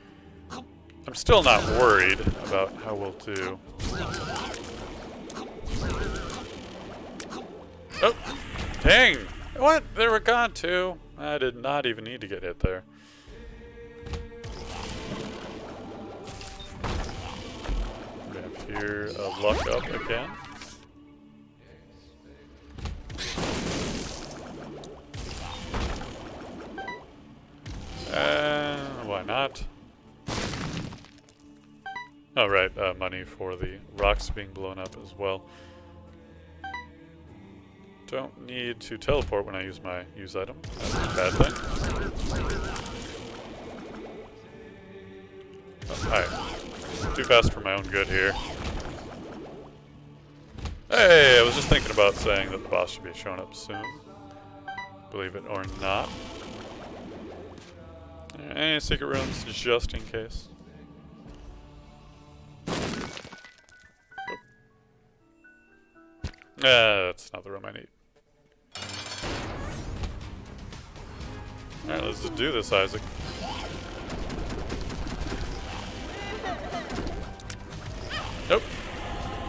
I'm still not worried about how we'll do. Oh, dang! What? They were gone too. I did not even need to get hit there. We have here a luck up again. Why not? Oh, right, money for the rocks being blown up as well. Don't need to teleport when I use my use item. That's a bad thing. Oh, hi. Too fast for my own good here. Hey, I was just thinking about saying that the boss should be showing up soon. Believe it or not. Any secret rooms, just in case. That's not the room I need. Alright, let's just do this, Isaac. Nope.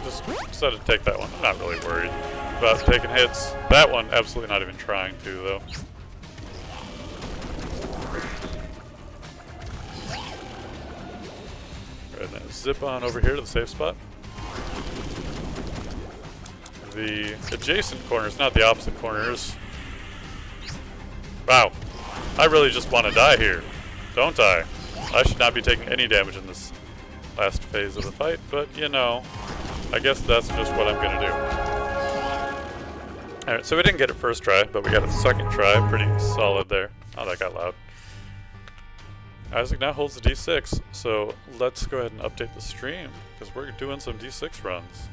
Just decided to take that one. I'm not really worried about taking hits. That one, absolutely not even trying to, though. And then zip on over here to the safe spot. The adjacent corners, not the opposite corners. Wow. I really just want to die here, don't I? I should not be taking any damage in this last phase of the fight, but you know, I guess that's just what I'm going to do. Alright, so we didn't get it first try, but we got it second try. Pretty solid there. Oh, that got loud. Isaac now holds the D6, so let's go ahead and update the stream, because we're doing some D6 runs.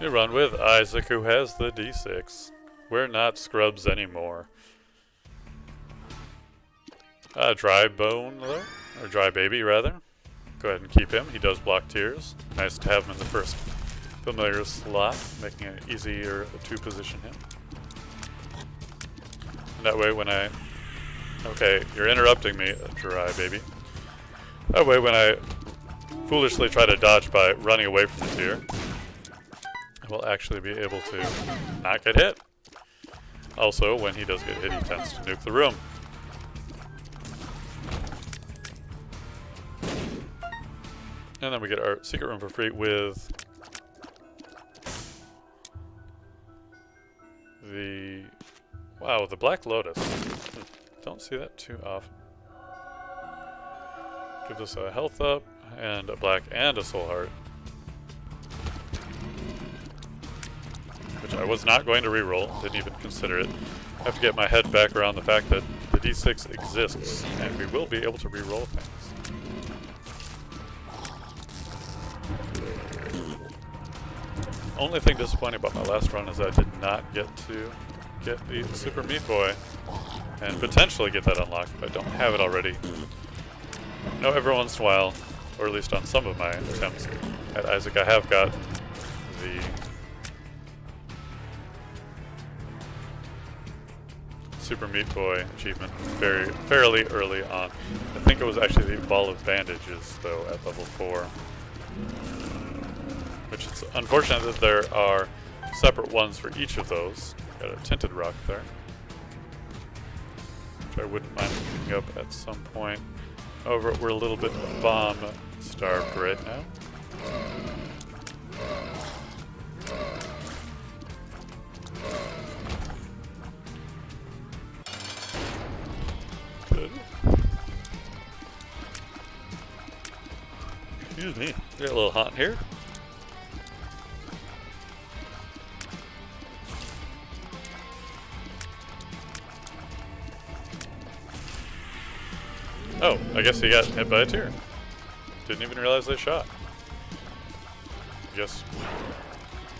You run with Isaac, who has the D6. We're not scrubs anymore. Dry bone, though. Or dry baby, rather. Go ahead and keep him. He does block tears. Nice to have him in the first familiar slot, making it easier to position him. And that way when I... Okay, you're interrupting me, dry baby. That way when I foolishly try to dodge by running away from the tear, I will actually be able to not get hit. Also, when he does get hit, he tends to nuke the room. And then we get our secret room for free with the... Wow, the Black Lotus. Don't see that too often. Gives us a health up, and a black and a soul heart. Which I was not going to reroll, didn't even consider it. I have to get my head back around the fact that the D6 exists, and we will be able to reroll things. Only thing disappointing about my last run is I did not get to get the Super Meat Boy and potentially get that unlocked if I don't have it already. I know every once in a while, or at least on some of my attempts at Isaac, I have got the Super Meat Boy achievement fairly early on. I think it was actually the Ball of Bandages, though, at level 4. Which is unfortunate that there are separate ones for each of those. Got a tinted rock there, which I wouldn't mind picking up at some point. However, we're a little bit bomb starved right now. Good. Excuse me. Get a little hot in here. Oh, I guess he got hit by a tear. Didn't even realize they shot. Guess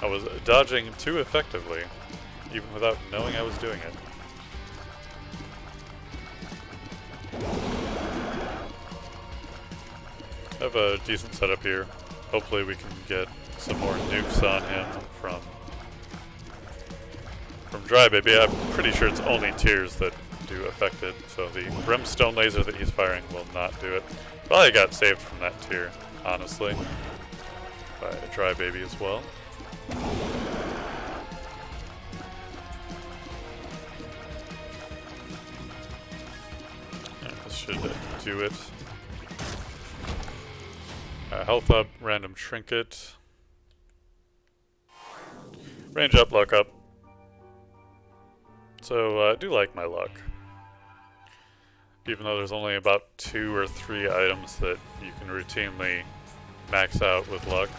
I was dodging too effectively. even without knowing I was doing it. I have a decent setup here. Hopefully we can get some more nukes on him from Dry Baby. I'm pretty sure it's only tears that do affect it, so the brimstone laser that he's firing will not do it. Probably got saved from that tier, honestly, by a Dry Baby as well. Alright, this should do it. Health up, random trinket. Range up, luck up. So I do like my luck. Even though there's only about 2 or 3 items that you can routinely max out with luck.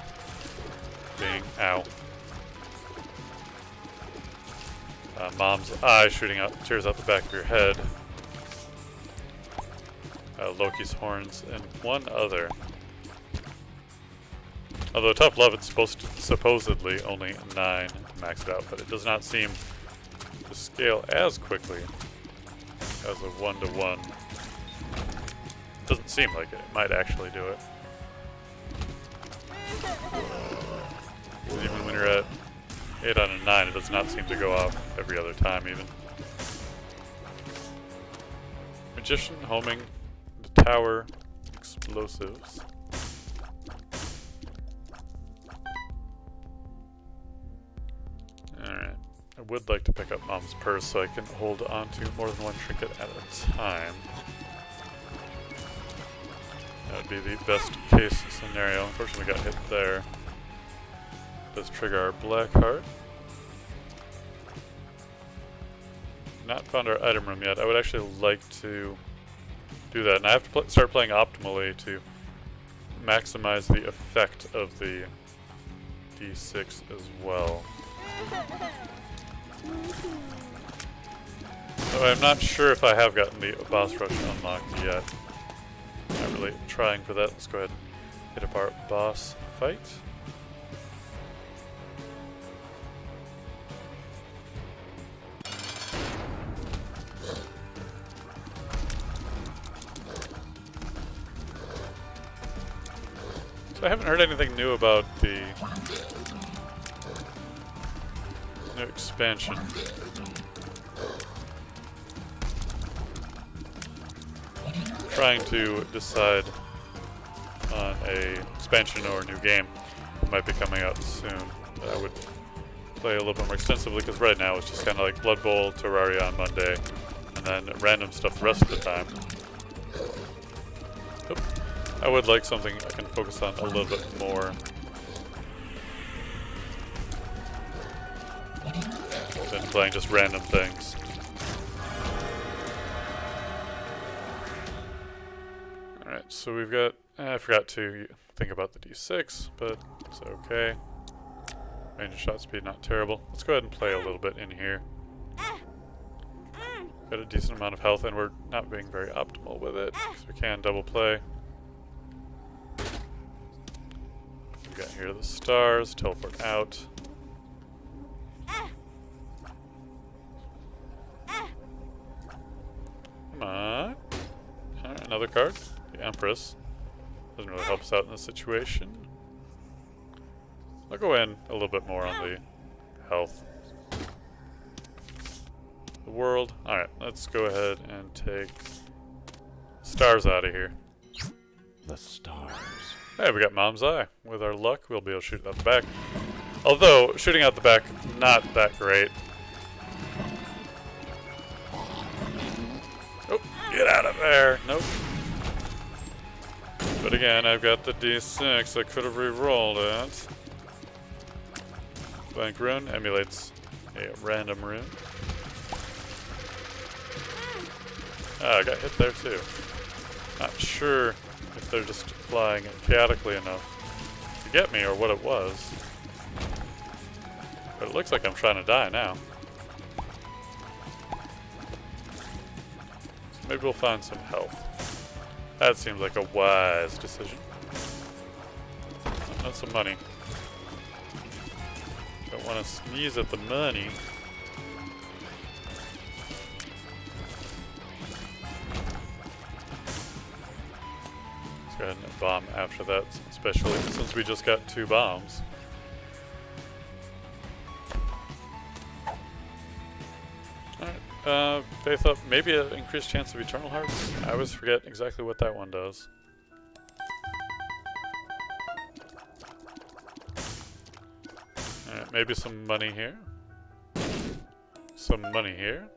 Being, ow. Mom's eye shooting out tears out the back of your head. Loki's horns, and one other. Although Tough Love, it's supposedly only 9 to max it out, but it does not seem to scale as quickly as a 1-to-1. Doesn't seem like it. It might actually do it. Even when you're at 8 out of 9, it does not seem to go off every other time even. Magician homing the tower explosives. Alright. I would like to pick up Mom's purse so I can hold on to more than one trinket at a time. That would be the best case scenario. Unfortunately, we got hit there. Does trigger our black heart. Not found our item room yet. I would actually like to do that, and I have to start playing optimally to maximize the effect of the D6 as well. So I'm not sure if I have gotten the boss rush unlocked yet. Not really trying for that. Let's go ahead and hit up our boss fight. So I haven't heard anything new about the new expansion. Trying to decide on a expansion or a new game that might be coming out soon that I would play a little bit more extensively, because right now it's just kind of like Blood Bowl, Terraria on Monday, and then random stuff the rest of the time. Oop. I would like something I can focus on a little bit more than playing just random things. Alright, so we've got, I forgot to think about the D6, but it's okay. Range of shot speed, not terrible. Let's go ahead and play a little bit in here. Got a decent amount of health, and we're not being very optimal with it, because we can double play. We got here the stars, teleport out. Come on. Alright, another card. The Empress. Doesn't really help us out in this situation. I'll go in a little bit more on the health. The world. Alright, let's go ahead and take stars out of here. The stars. Hey, we got Mom's Eye. With our luck, we'll be able to shoot out the back. Although, shooting out the back, not that great. Oh, get out of there. Nope. But again, I've got the D6. I could have re-rolled it. Blank rune emulates a random rune. Ah, I got hit there too. Not sure if they're just flying chaotically enough to get me or what it was. But it looks like I'm trying to die now. So maybe we'll find some health. That seems like a wise decision. Not some money. Don't want to sneeze at the money. Let's go ahead and bomb after that, especially since we just got 2 bombs. Alright, Faith Up, maybe an increased chance of Eternal Hearts? I always forget exactly what that one does. Alright, maybe some money here. Some money here.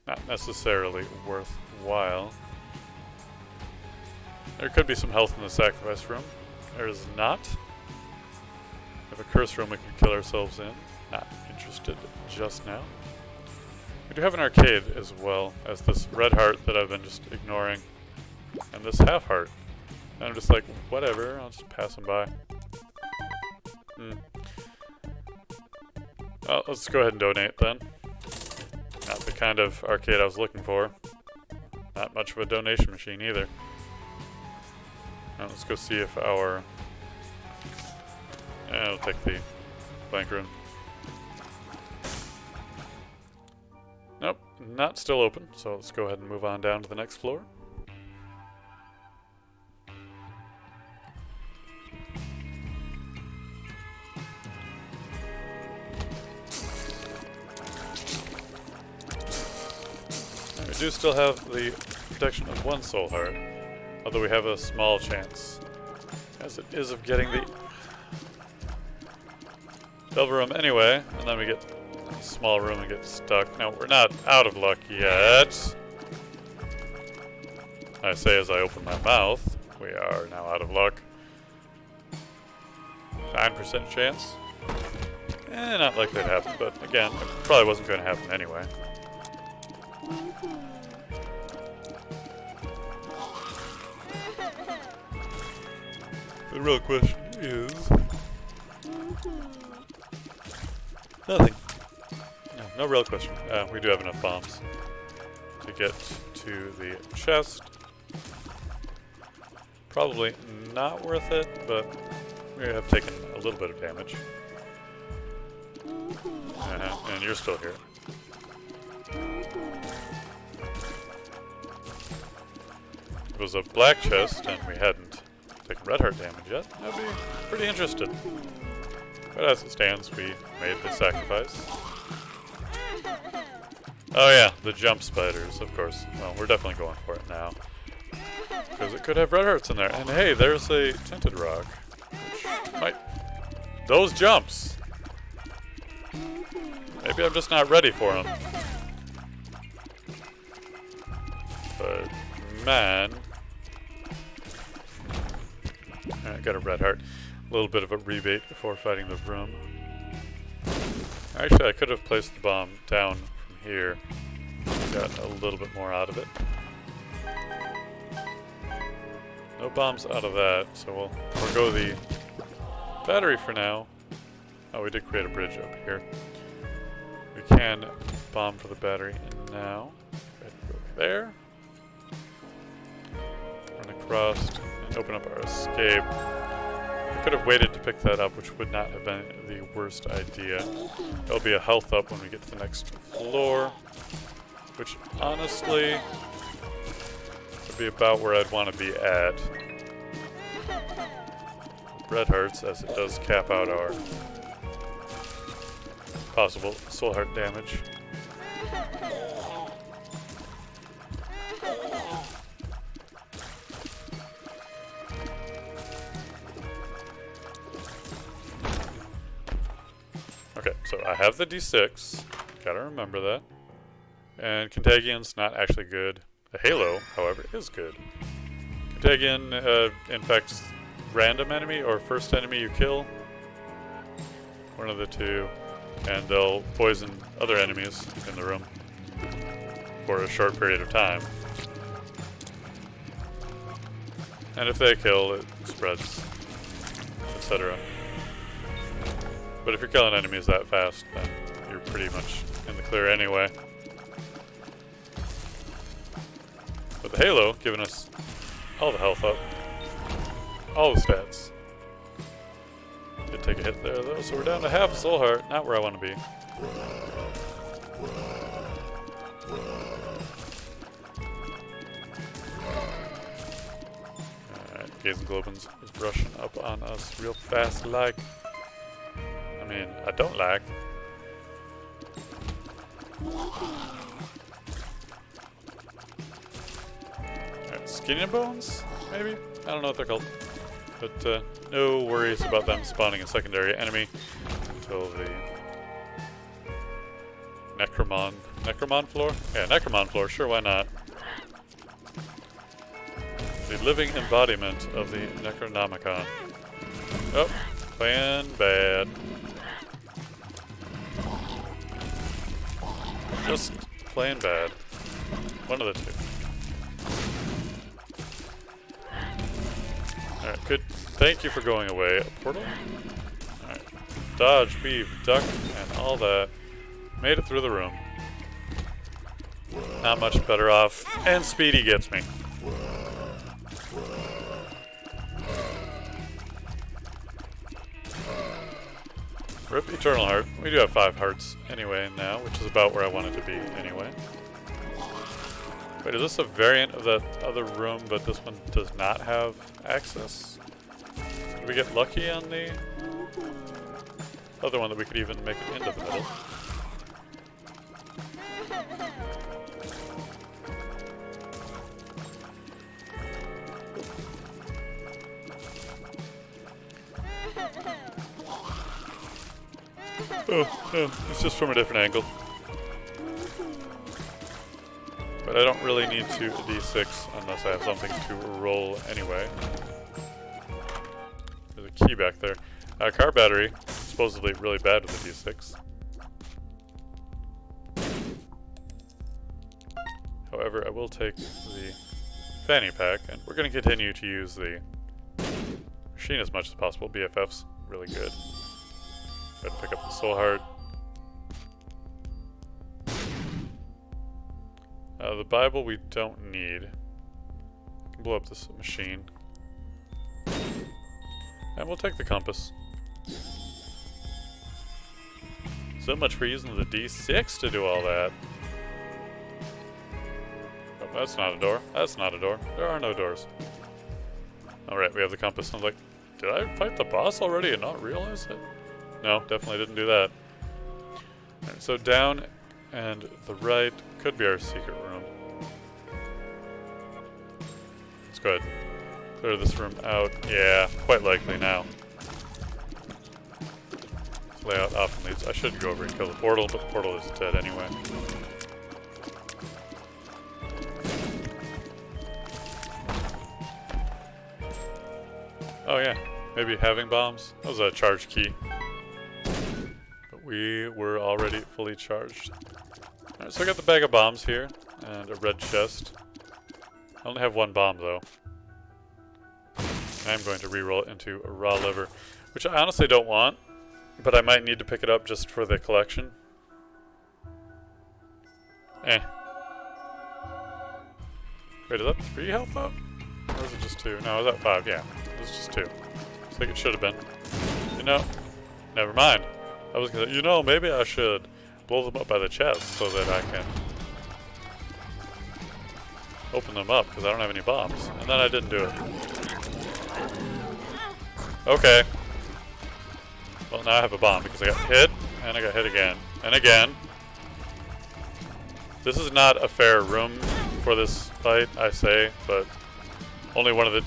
Not necessarily worthwhile. There could be some health in the sacrifice room. There is not. We have a curse room we could kill ourselves in. Not interested just now. We do have an arcade as well as this red heart that I've been just ignoring. And this half heart. And I'm just like, whatever, I'll just pass them by. Well, let's go ahead and donate then. Not the kind of arcade I was looking for. Not much of a donation machine either. Now let's go see if our... I'll take the blank room. Nope, not still open, so let's go ahead and move on down to the next floor. And we do still have the protection of 1 soul heart. Although we have a small chance, as it is, of getting the Delver Room anyway, and then we get a small room and get stuck. Now, we're not out of luck yet. I say as I open my mouth, we are now out of luck. 9% chance. Not likely to happen, but again, it probably wasn't going to happen anyway. The real question is... Nothing. No real question. We do have enough bombs to get to the chest. Probably not worth it, but we have taken a little bit of damage. And you're still here. If it was a black chest and we hadn't taken red heart damage yet, I'd be pretty interested. But as it stands, we made the sacrifice. Oh yeah, the jump spiders, of course. Well, we're definitely going for it now. Because it could have red hearts in there. And hey, there's a tinted rock. Which might... Those jumps! Maybe I'm just not ready for them. But, man... Alright, got a red heart. A little bit of a rebate before fighting the room. Actually, I could have placed the bomb down from here. Got a little bit more out of it. No bombs out of that, so we'll forego the battery for now. Oh, we did create a bridge up here. We can bomb for the battery now. Go ahead and go there. Run across and open up our escape. We could have waited to pick that up, which would not have been the worst idea. There'll be a health up when we get to the next floor, which honestly would be about where I'd want to be at. Red hearts, as it does cap out our possible soul heart damage. Okay, so I have the D6. Gotta remember that. And Contagion's not actually good. The Halo, however, is good. Contagion infects random enemy or first enemy you kill. One of the two. And they'll poison other enemies in the room for a short period of time. And if they kill, it spreads, etc. But if you're killing enemies that fast, then you're pretty much in the clear anyway. But the Halo, giving us all the health up, all the stats. Did take a hit there though, so we're down to half a soul heart, not where I want to be. Gazenglobins is rushing up on us real fast like. I mean, I don't like. Alright, Skinny Bones, maybe? I don't know what they're called. But no worries about them spawning a secondary enemy until the Necromon floor? Yeah, Necromon floor, sure, why not? The living embodiment of the Necronomicon. Oh, playing bad. Just plain bad. One of the two. Alright, good. Thank you for going away. A portal? Alright. Dodge, weave, duck, and all that. Made it through the room. Not much better off. And Speedy gets me. Rip Eternal Heart. We do have 5 hearts anyway now, which is about where I wanted to be anyway. Wait, is this a variant of that other room, but this one does not have access? Did we get lucky on the other one that we could even make it into the middle? Oh, it's just from a different angle. But I don't really need to D6 unless I have something to roll anyway. There's a key back there. Car battery, supposedly really bad with the D6. However, I will take the fanny pack, and we're going to continue to use the machine as much as possible. BFF's really good. Go ahead and pick up the soul heart. The Bible we don't need. I can blow up this machine. And we'll take the compass. So much for using the D6 to do all that. Oh, that's not a door. That's not a door. There are no doors. Alright, we have the compass. I'm like, did I fight the boss already and not realize it? No, definitely didn't do that. Alright, so down and the right could be our secret room. Let's go ahead. Clear this room out. Yeah, quite likely now. This layout often leads. I should go over and kill the portal, but the portal is dead anyway. Oh yeah, maybe having bombs. That was a charge key. But we were already fully charged. Alright, so I got the bag of bombs here, and a red chest. I only have 1 bomb though. I'm going to re-roll it into a raw liver, which I honestly don't want, but I might need to pick it up just for the collection. Eh. Wait, is that 3 health up? Or is it just 2? No, it was at 5, yeah. It was just 2. It's like it should have been. You know, never mind. I was gonna, you know, maybe I should blow them up by the chest so that I can open them up, because I don't have any bombs. And then I didn't do it. Okay. Well, now I have a bomb because I got hit, and I got hit again, and again. This is not a fair room for this fight, I say, but only one of the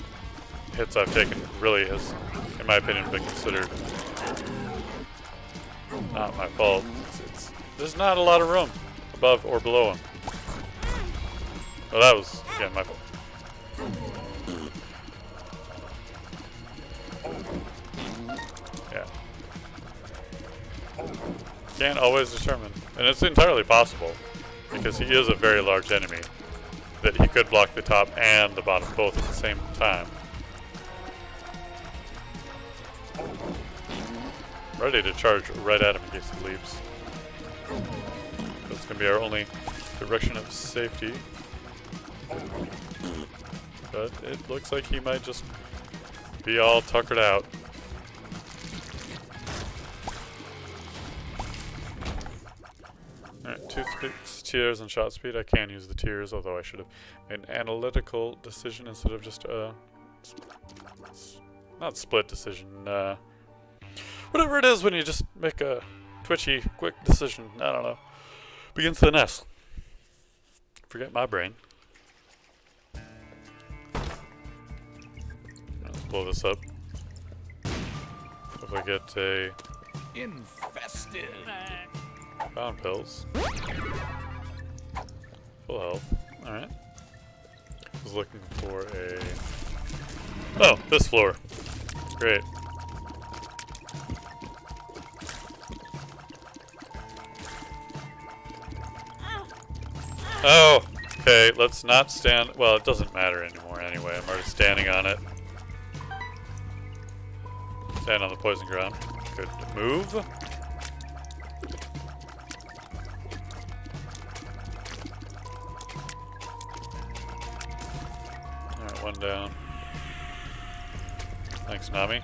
hits I've taken really has, in my opinion, been considered not my fault. There's not a lot of room above or below him. Well, that was, again, my fault. Yeah. Can't always determine. And it's entirely possible, because he is a very large enemy, that he could block the top and the bottom both at the same time. Ready to charge right at him in case he leaps. That's going to be our only direction of safety. But it looks like he might just be all tuckered out. Alright, toothpicks, tears, and shot speed. I can use the tears, although I should have made an analytical decision instead of just not split decision. Whatever it is when you just make a twitchy, quick decision. I don't know. Begins with an S. Forget my brain. Let's blow this up. If I get a Infested. pound pills. Full health. Alright. Was looking for a... Oh, this floor. Great. Oh, okay, let's not stand... Well, it doesn't matter anymore anyway. I'm already standing on it. Stand on the poison ground. Good move. Alright, one down. Thanks, Nami.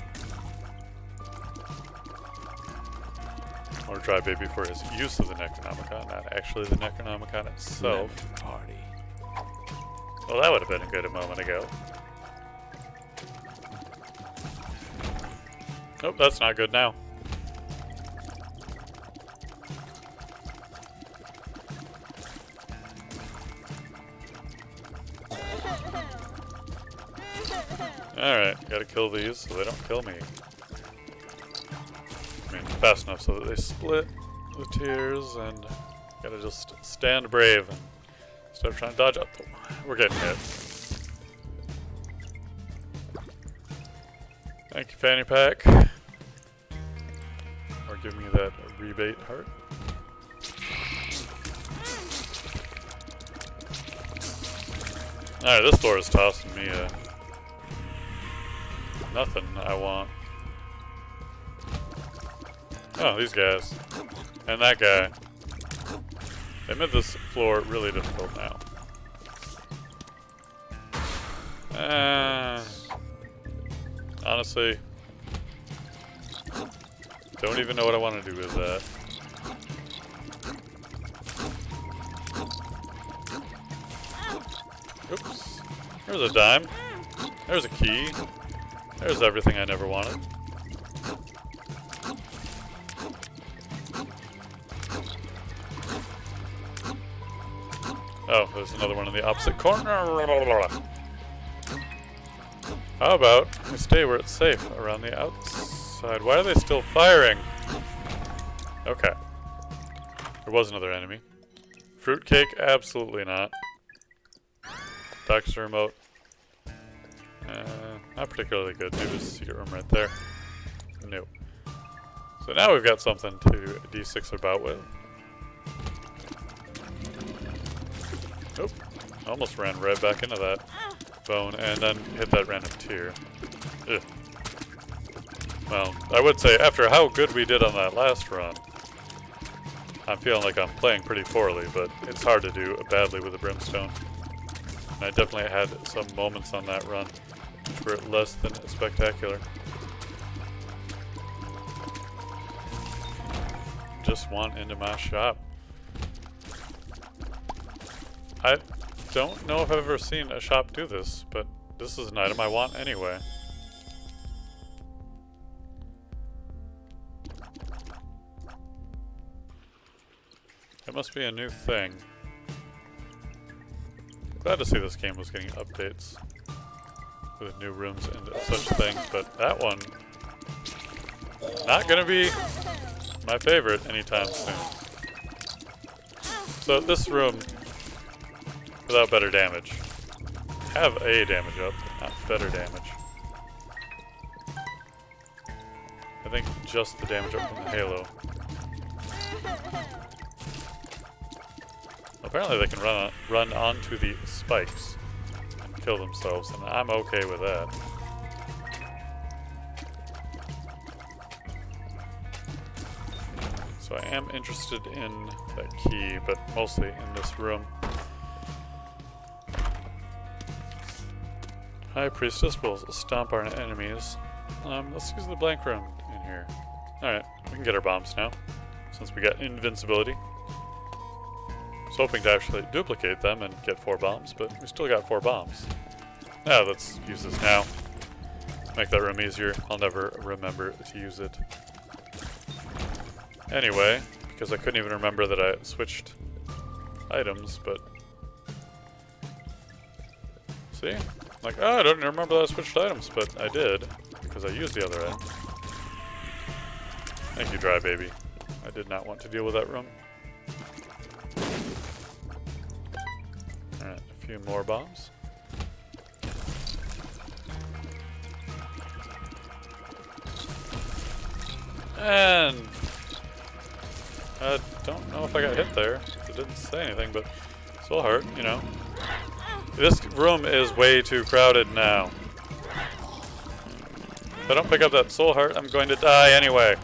Or Dry Baby for his use of the Necronomicon, not actually the Necronomicon itself. Party. Well, that would have been good a moment ago. Nope, that's not good now. Alright, gotta kill these so they don't kill me. I mean, fast enough so that they split the tears, and gotta just stand brave and instead of trying to dodge up. We're getting hit. Thank you, Fanny Pack. Or give me that rebate heart. Alright, this floor is tossing me nothing I want. Oh, these guys. And that guy. They made this floor really difficult now. Honestly, don't even know what I want to do with that. Oops. There's a dime. There's a key. There's everything I never wanted. Oh, there's another one in the opposite corner. How about we stay where it's safe, around the outside? Why are they still firing? Okay. There was another enemy. Fruitcake? Absolutely not. Doctor's remote. Not particularly good. Maybe there's a secret room right there. No. So now we've got something to D6 about with. Nope. Almost ran right back into that bone and then hit that random tier. Ugh. Well, I would say after how good we did on that last run, I'm feeling like I'm playing pretty poorly, but it's hard to do badly with a brimstone. And I definitely had some moments on that run which were less than spectacular. Just want into my shop. I don't know if I've ever seen a shop do this, but this is an item I want anyway. It must be a new thing. Glad to see this game was getting updates with new rooms and such things, but that one not gonna be my favorite anytime soon. So this room, without better damage, have a damage up, but not better damage. I think just the damage up from the halo. Apparently they can run onto the spikes and kill themselves, and I'm okay with that. So I am interested in that key, but mostly in this room. High Priestess will stomp our enemies. Let's use the blank room in here. Alright, we can get our bombs now, since we got invincibility. I was hoping to actually duplicate them and get 4 bombs, but we still got 4 bombs. Now let's use this now. Make that room easier. I'll never remember to use it. Anyway, because I couldn't even remember that I switched items, but... See? Like, oh, I don't remember that I switched items, but I did, because I used the other item. Thank you, Dry Baby. I did not want to deal with that room. Alright, a few more bombs. And I don't know if I got hit there. It didn't say anything, but still hurt, you know. This room is way too crowded now. If I don't pick up that soul heart, I'm going to die anyway.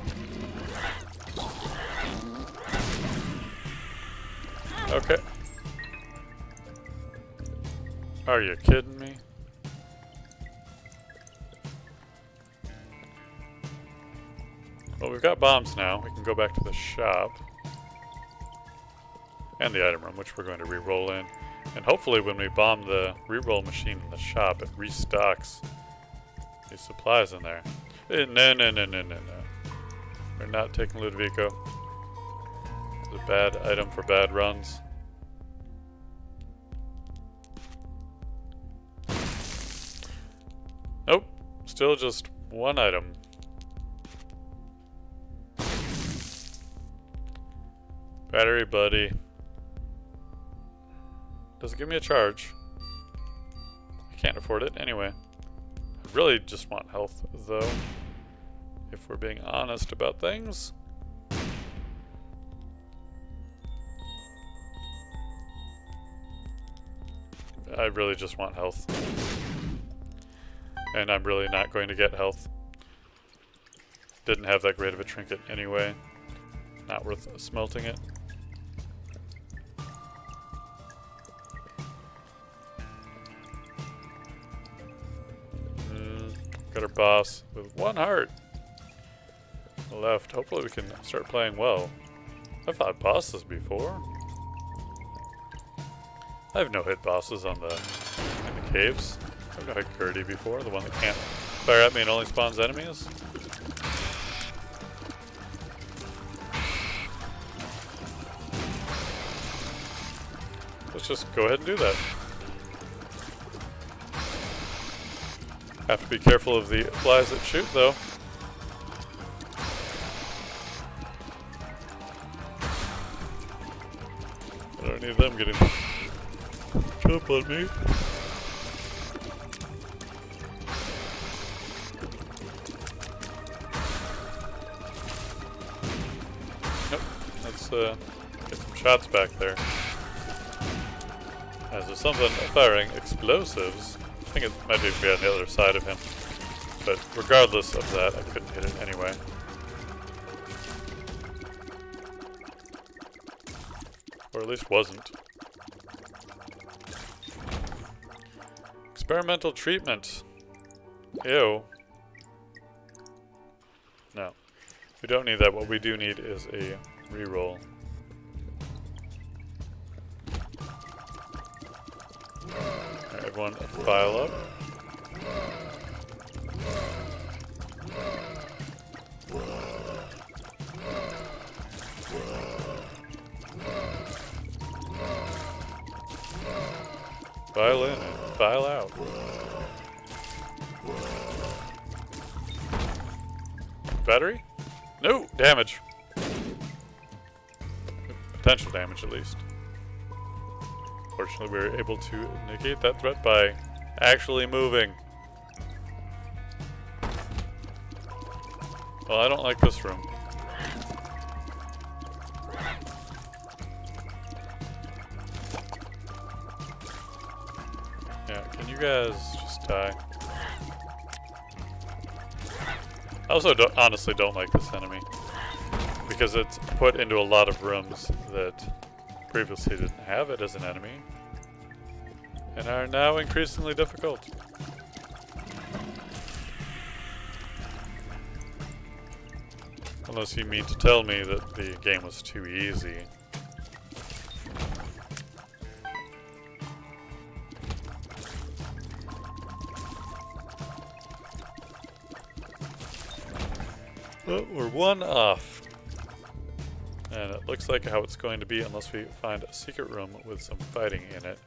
Okay. Are you kidding me? Well, we've got bombs now. We can go back to the shop. And the item room, which we're going to re-roll in. And hopefully when we bomb the re-roll machine in the shop, it restocks these supplies in there. No. We're not taking Ludovico. It's a bad item for bad runs. Nope. Still just one item. Battery buddy. Does it give me a charge? I can't afford it anyway. I really just want health though, if we're being honest about things. I really just want health. And I'm really not going to get health. Didn't have that great of a trinket anyway. Not worth smelting it. Got our boss with one heart left. Hopefully we can start playing well. I've fought bosses before. I've no hit bosses on in the caves. I've no hit Gertie before, the one that can't fire at me and only spawns enemies. Let's just go ahead and do that. Have to be careful of the flies that shoot, though. I don't need them getting jump on me. Nope. Let's get some shots back there. As there's something firing explosives. I think it might be on the other side of him. But regardless of that, I couldn't hit it anyway. Or at least wasn't. Experimental treatment. Ew. No. We don't need that. What we do need is a reroll. Alright, everyone file up. File in and file out. Battery? No! Damage. Potential damage, at least. Fortunately, we were able to negate that threat by actually moving. Well, I don't like this room. Yeah, can you guys just die? I also honestly don't like this enemy, because it's put into a lot of rooms that previously didn't have it as an enemy, and are now increasingly difficult. Unless you mean to tell me that the game was too easy. Oh, we're one off. And it looks like how it's going to be unless we find a secret room with some fighting in it.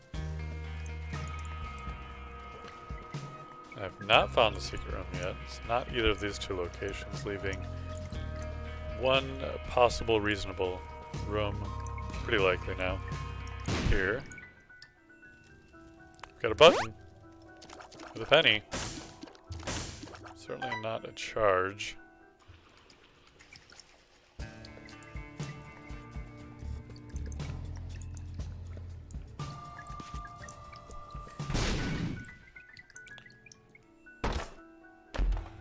I have not found the secret room yet. It's not either of these two locations, leaving one possible reasonable room, pretty likely now, here. Got a button with a penny. Certainly not a charge.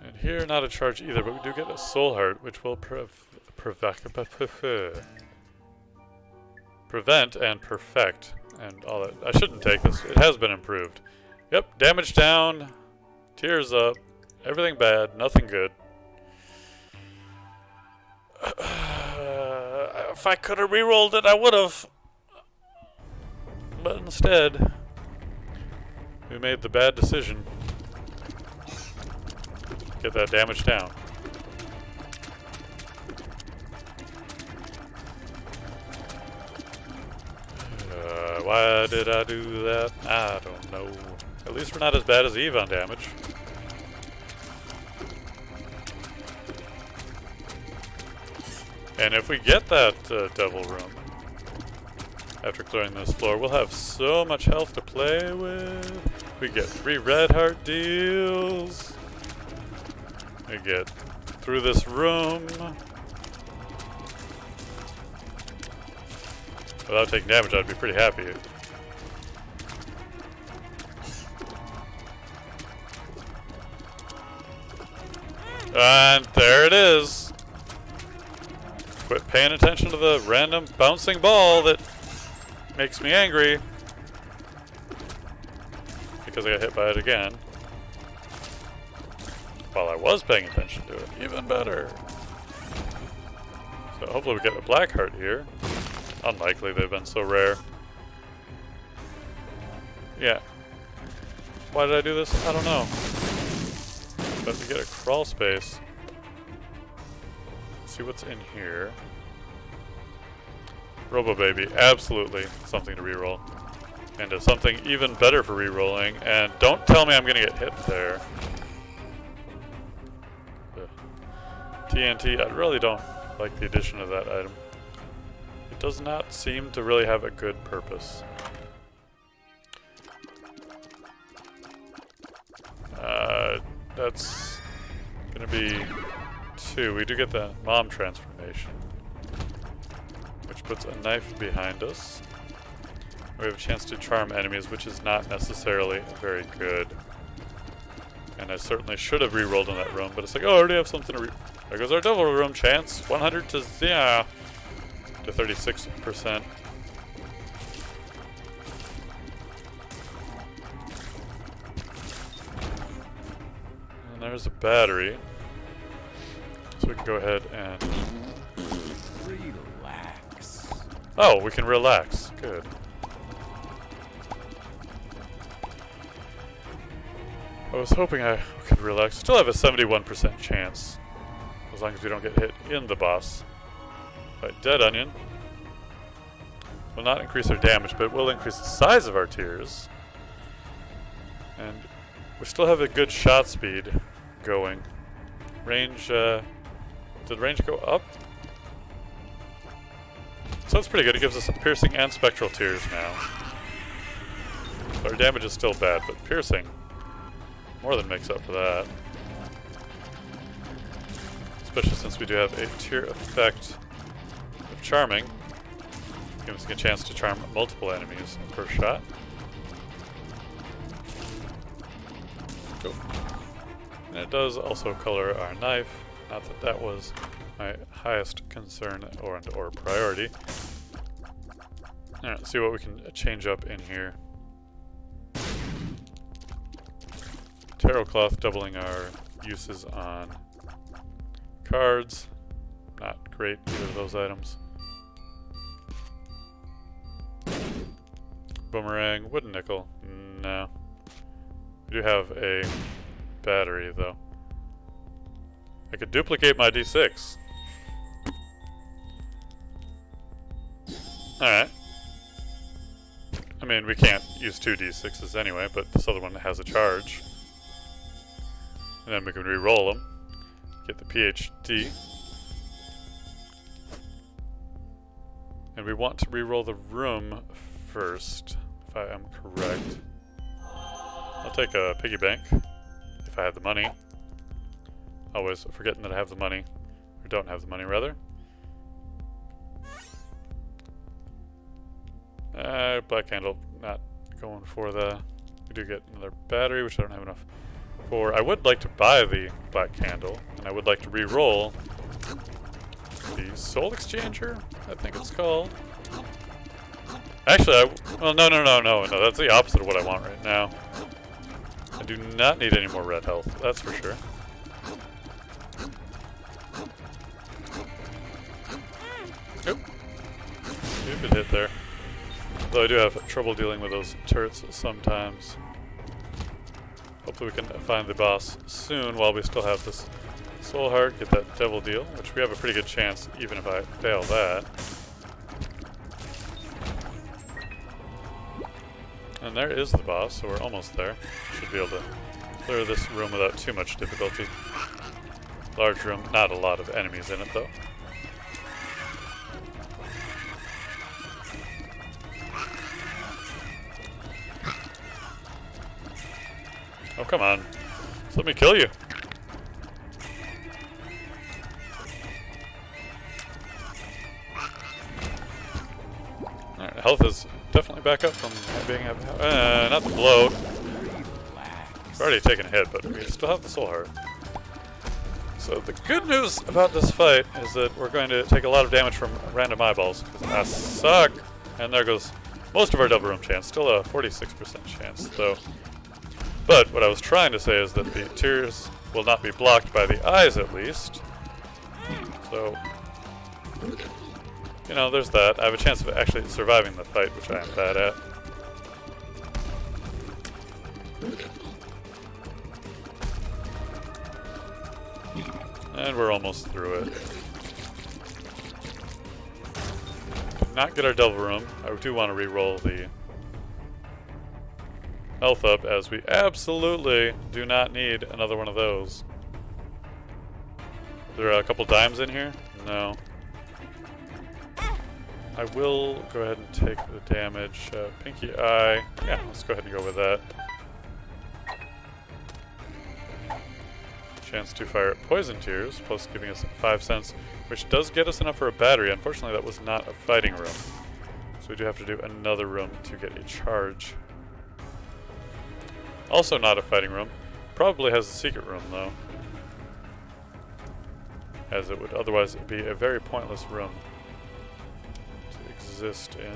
And here, not a charge either, but we do get a soul heart, which will prevent and perfect and all that. I shouldn't take this. It has been improved. Yep, damage down, tears up, everything bad, nothing good. If I could have re-rolled it, I would have. But instead, we made the bad decision. Get that damage down. Why did I do that? I don't know. At least we're not as bad as Eve on damage. And if we get that devil room after clearing this floor, we'll have so much health to play with. We get 3 red heart deals. We get through this room without taking damage. I'd be pretty happy. And there it is. Quit paying attention to the random bouncing ball that makes me angry because I got hit by it again. While I was paying attention to it, even better. So hopefully we get a black heart here. Unlikely, they've been so rare. Yeah. Why did I do this? I don't know. But we get a crawl space. Let's see what's in here. Robo Baby, absolutely something to reroll. And something even better for rerolling. And don't tell me I'm gonna get hit there. TNT, I really don't like the addition of that item. It does not seem to really have a good purpose. That's gonna be 2. We do get the mom transformation, which puts a knife behind us. We have a chance to charm enemies, which is not necessarily very good. And I certainly should have re-rolled in that room, but it's like, oh, I already have something to There goes our devil room chance. 100 to 36%. And there's a battery. So we can go ahead and relax. Oh, we can relax. Good. I was hoping I could relax. Still have a 71% chance. As long as we don't get hit in the boss. But Dead Onion will not increase our damage, but it will increase the size of our tears. And we still have a good shot speed going. Range, did range go up? So that's pretty good. It gives us piercing and spectral tears now. Our damage is still bad, but piercing more than makes up for that. Especially since we do have a tier effect of charming. Gives us a chance to charm multiple enemies per shot. Cool. And it does also color our knife. Not that that was my highest concern or priority. Alright, let's see what we can change up in here. Tarot Cloth doubling our uses on cards. Not great, either of those items. Boomerang, wooden nickel. No. We do have a battery though. I could duplicate my D6. Alright. I mean, we can't use 2 D6s anyway, but this other one has a charge. And then we can re-roll them. Get the PhD. And we want to re-roll the room first, if I am correct. I'll take a piggy bank, if I had the money. Always forgetting that I have the money, or don't have the money, rather. Black candle, not going for the... We do get another battery, which I don't have enough for. I would like to buy the black candle, and I would like to re-roll the soul exchanger, I think it's called. Actually, well, no, that's the opposite of what I want right now. I do not need any more red health, that's for sure. Oop. Stupid hit there. Though I do have trouble dealing with those turrets sometimes. Hopefully we can find the boss soon while we still have this soul heart, get that devil deal, which we have a pretty good chance even if I fail that. And there is the boss, so we're almost there. Should be able to clear this room without too much difficulty. Large room, not a lot of enemies in it though. Oh, come on. Just let me kill you. Alright, health is definitely back up from being not the bloat. We've already taken a hit, but we still have the soul heart. So the good news about this fight is that we're going to take a lot of damage from random eyeballs, because I suck. And there goes most of our double room chance. Still a 46% chance, though. But what I was trying to say is that the tears will not be blocked by the eyes, at least. So, you know, there's that. I have a chance of actually surviving the fight, which I am bad at. And we're almost through it. Did not get our devil room. I do want to re-roll the health up, as we absolutely do not need another one of those. There are a couple dimes in here? No. I will go ahead and take the damage. Pinky eye. Yeah, let's go ahead and go with that. Chance to fire poison tears, plus giving us 5 cents, which does get us enough for a battery. Unfortunately, that was not a fighting room. So we do have to do another room to get a charge. Also not a fighting room. Probably has a secret room, though. As it would otherwise be a very pointless room to exist in.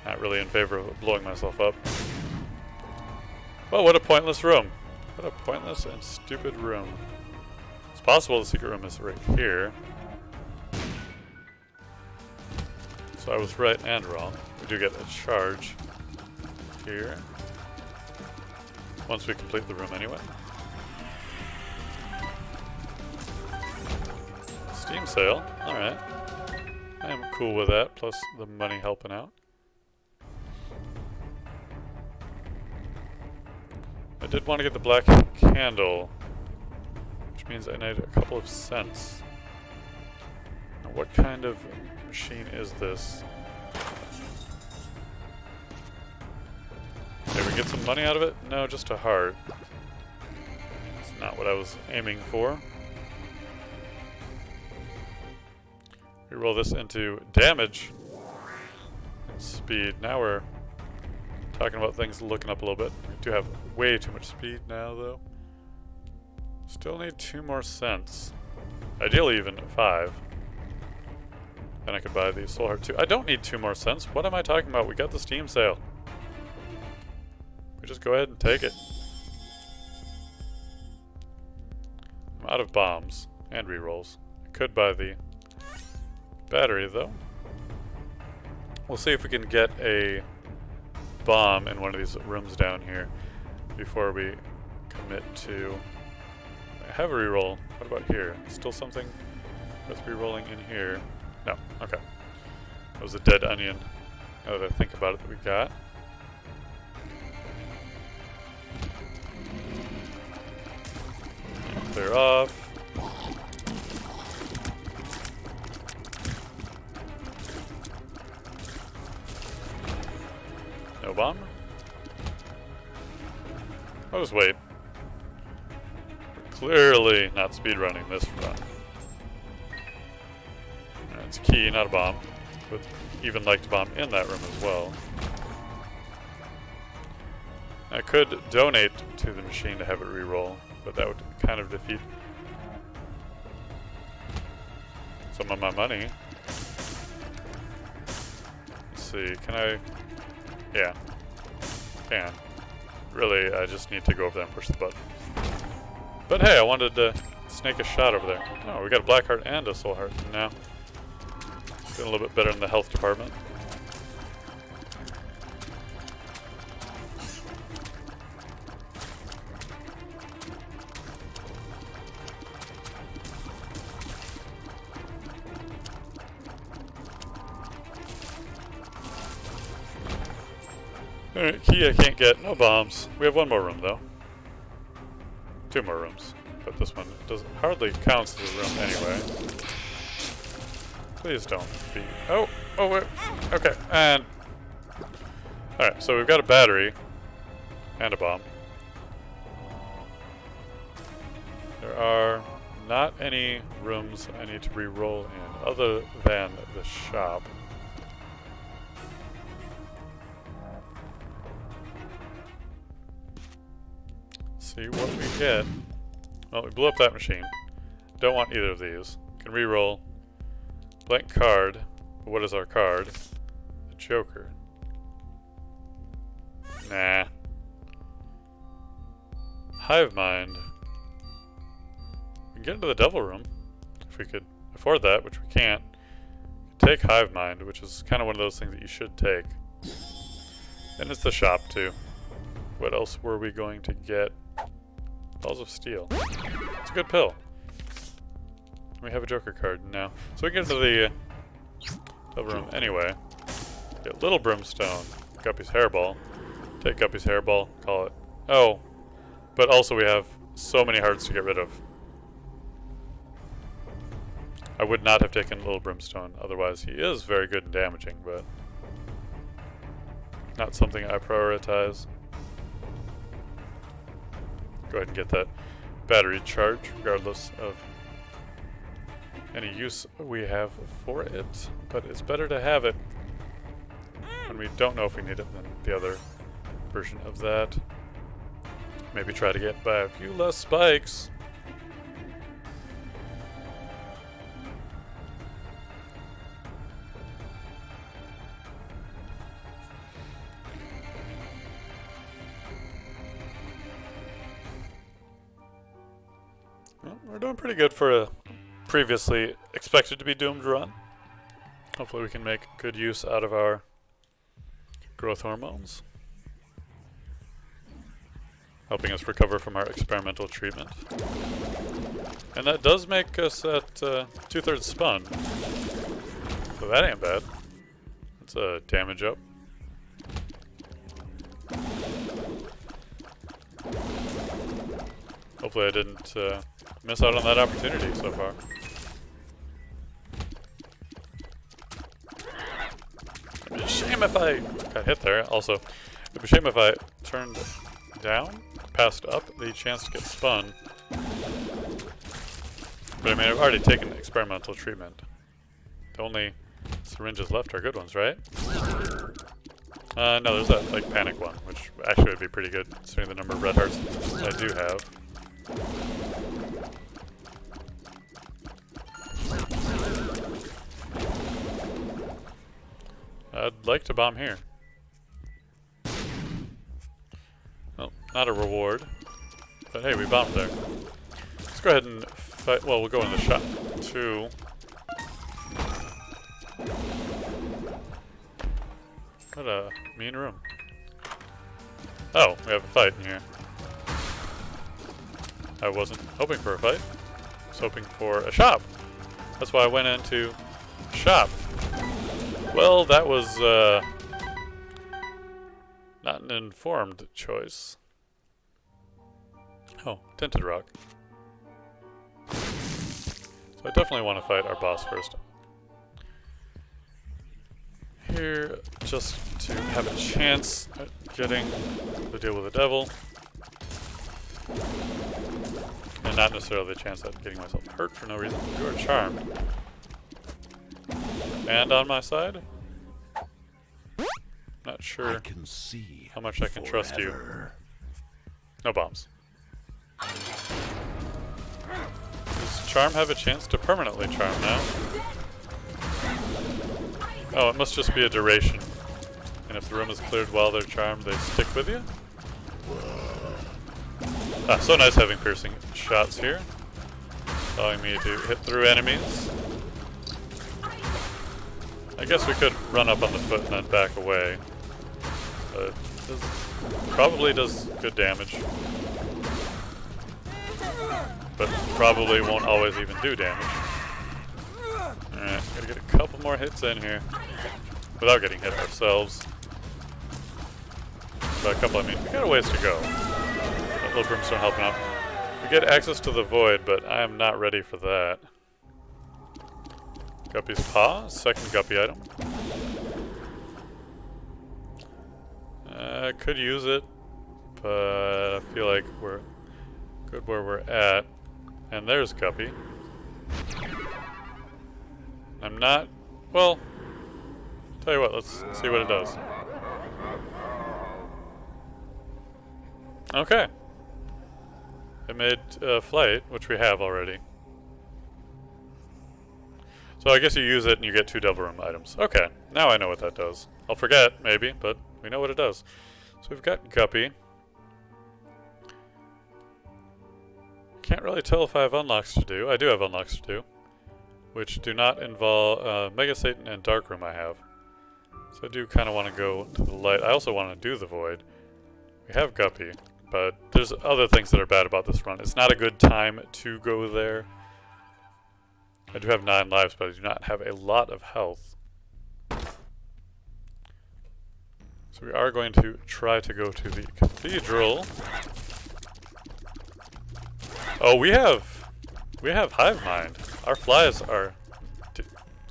Not really in favor of blowing myself up. Well, what a pointless room. What a pointless and stupid room. It's possible the secret room is right here. So I was right and wrong. We do get a charge here. Once we complete the room anyway. Steam sale. Alright. I am cool with that, plus the money helping out. I did want to get the black candle, which means I need a couple of cents. Now, what kind of machine is this? Did we get some money out of it? No, just a heart. It's not what I was aiming for. We roll this into damage and speed. Now we're talking about things looking up a little bit. We do have way too much speed now, though. Still need 2 more cents. Ideally, even 5. Then I could buy the soul heart too. I don't need 2 more cents. What am I talking about? We got the Steam sale. We just go ahead and take it. I'm out of bombs and rerolls. I could buy the battery, though. We'll see if we can get a bomb in one of these rooms down here before we commit to have a reroll. What about here? Still something with rerolling in here? No. Okay. That was a dead onion. Now that I think about it, that we got. Clear off. No bomb? I'll just wait. We're clearly not speedrunning this run. It's a key, not a bomb. But even like to bomb in that room as well. I could donate to the machine to have it reroll, but that would kind of defeat some of my money. Let's see, can I? Yeah, can. Really, I just need to go over there and push the button. But hey, I wanted to snake a shot over there. Oh, we got a black heart and a soul heart now. Doing a little bit better in the health department. Alright, key I can't get. No bombs. We have one more room though. Two more rooms. But this one doesn't hardly counts as a room anyway. Please don't be. Oh, wait. Okay, and. Alright, so we've got a battery and a bomb. There are not any rooms I need to re-roll in other than the shop. See what we get. Well, we blew up that machine. Don't want either of these. Can re-roll. Blank card. But what is our card? The Joker. Nah. Hive Mind. We can get into the Devil Room. If we could afford that, which we can't. Take Hive Mind, which is kind of one of those things that you should take. And it's the shop, too. What else were we going to get? Balls of Steel. It's a good pill. We have a Joker card now. So we get into the Devil Room anyway. Get Little Brimstone. Guppy's Hairball. Take Guppy's Hairball. Call it. Oh. But also we have so many hearts to get rid of. I would not have taken Little Brimstone. Otherwise he is very good and damaging, but not something I prioritize. Go ahead and get that battery charge, regardless of any use we have for it. But it's better to have it when we don't know if we need it than the other version of that. Maybe try to get by a few less spikes. Well, we're doing pretty good for a previously expected to be doomed run. Hopefully we can make good use out of our growth hormones, helping us recover from our experimental treatment. And that does make us at 2/3 spun, so that ain't bad. That's a damage up. Hopefully I didn't miss out on that opportunity so far. It'd be a shame if I got hit there. Also, it'd be a shame if I turned down, passed up the chance to get spun. But I mean, I've already taken experimental treatment. The only syringes left are good ones, right? No, there's that like panic one, which actually would be pretty good considering the number of red hearts I do have. I'd like to bomb here. Well, not a reward. But hey, we bombed there. Let's go ahead and fight. Well, we'll go in the shop too. What a mean room. Oh, we have a fight in here. I wasn't hoping for a fight. I was hoping for a shop. That's why I went into shop. Well, that was not an informed choice. Oh, tinted rock. So I definitely want to fight our boss first. Here, just to have a chance at getting to deal with the devil. And not necessarily a chance at getting myself hurt for no reason. You are charmed. And on my side? Not sure how much I can trust you. No bombs. Does charm have a chance to permanently charm now? Oh, it must just be a duration. And if the room is cleared while they're charmed, they stick with you? Ah, so nice having piercing shots here. Allowing me to hit through enemies. I guess we could run up on the foot and then back away. But this probably does good damage. But probably won't always even do damage. Alright, gotta get a couple more hits in here. Without getting hit ourselves. By a couple, I mean, we got a ways to go. That little brimstone helping out. We get access to the void, but I am not ready for that. Guppy's Paw, second Guppy item. I could use it, but I feel like we're good where we're at. And there's Guppy. I'm not, well, tell you what, let's see what it does. Okay. It made flight, which we have already. So I guess you use it and you get 2 Devil Room items. Okay, now I know what that does. I'll forget, maybe, but we know what it does. So we've got Guppy. Can't really tell if I have unlocks to do. I do have unlocks to do, which do not involve Mega Satan and Dark Room I have. So I do kind of want to go to the light. I also want to do the void. We have Guppy, but there's other things that are bad about this run. It's not a good time to go there. I do have 9 lives, but I do not have a lot of health. So we are going to try to go to the cathedral. Oh, we have Hive Mind. Our flies are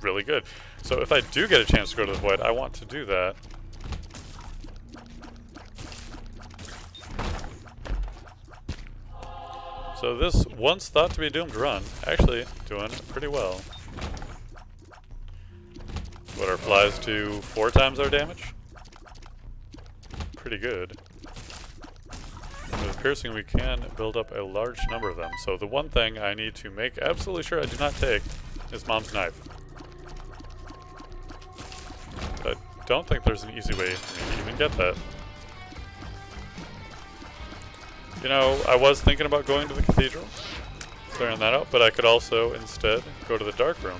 really good. So if I do get a chance to go to the void, I want to do that. So this once thought to be doomed run, actually doing pretty well. What, our flies do 4 times our damage? Pretty good. With piercing, we can build up a large number of them. So the one thing I need to make absolutely sure I do not take is Mom's Knife. But I don't think there's an easy way for me to even get that. You know, I was thinking about going to the cathedral, clearing that out, but I could also instead go to the dark room,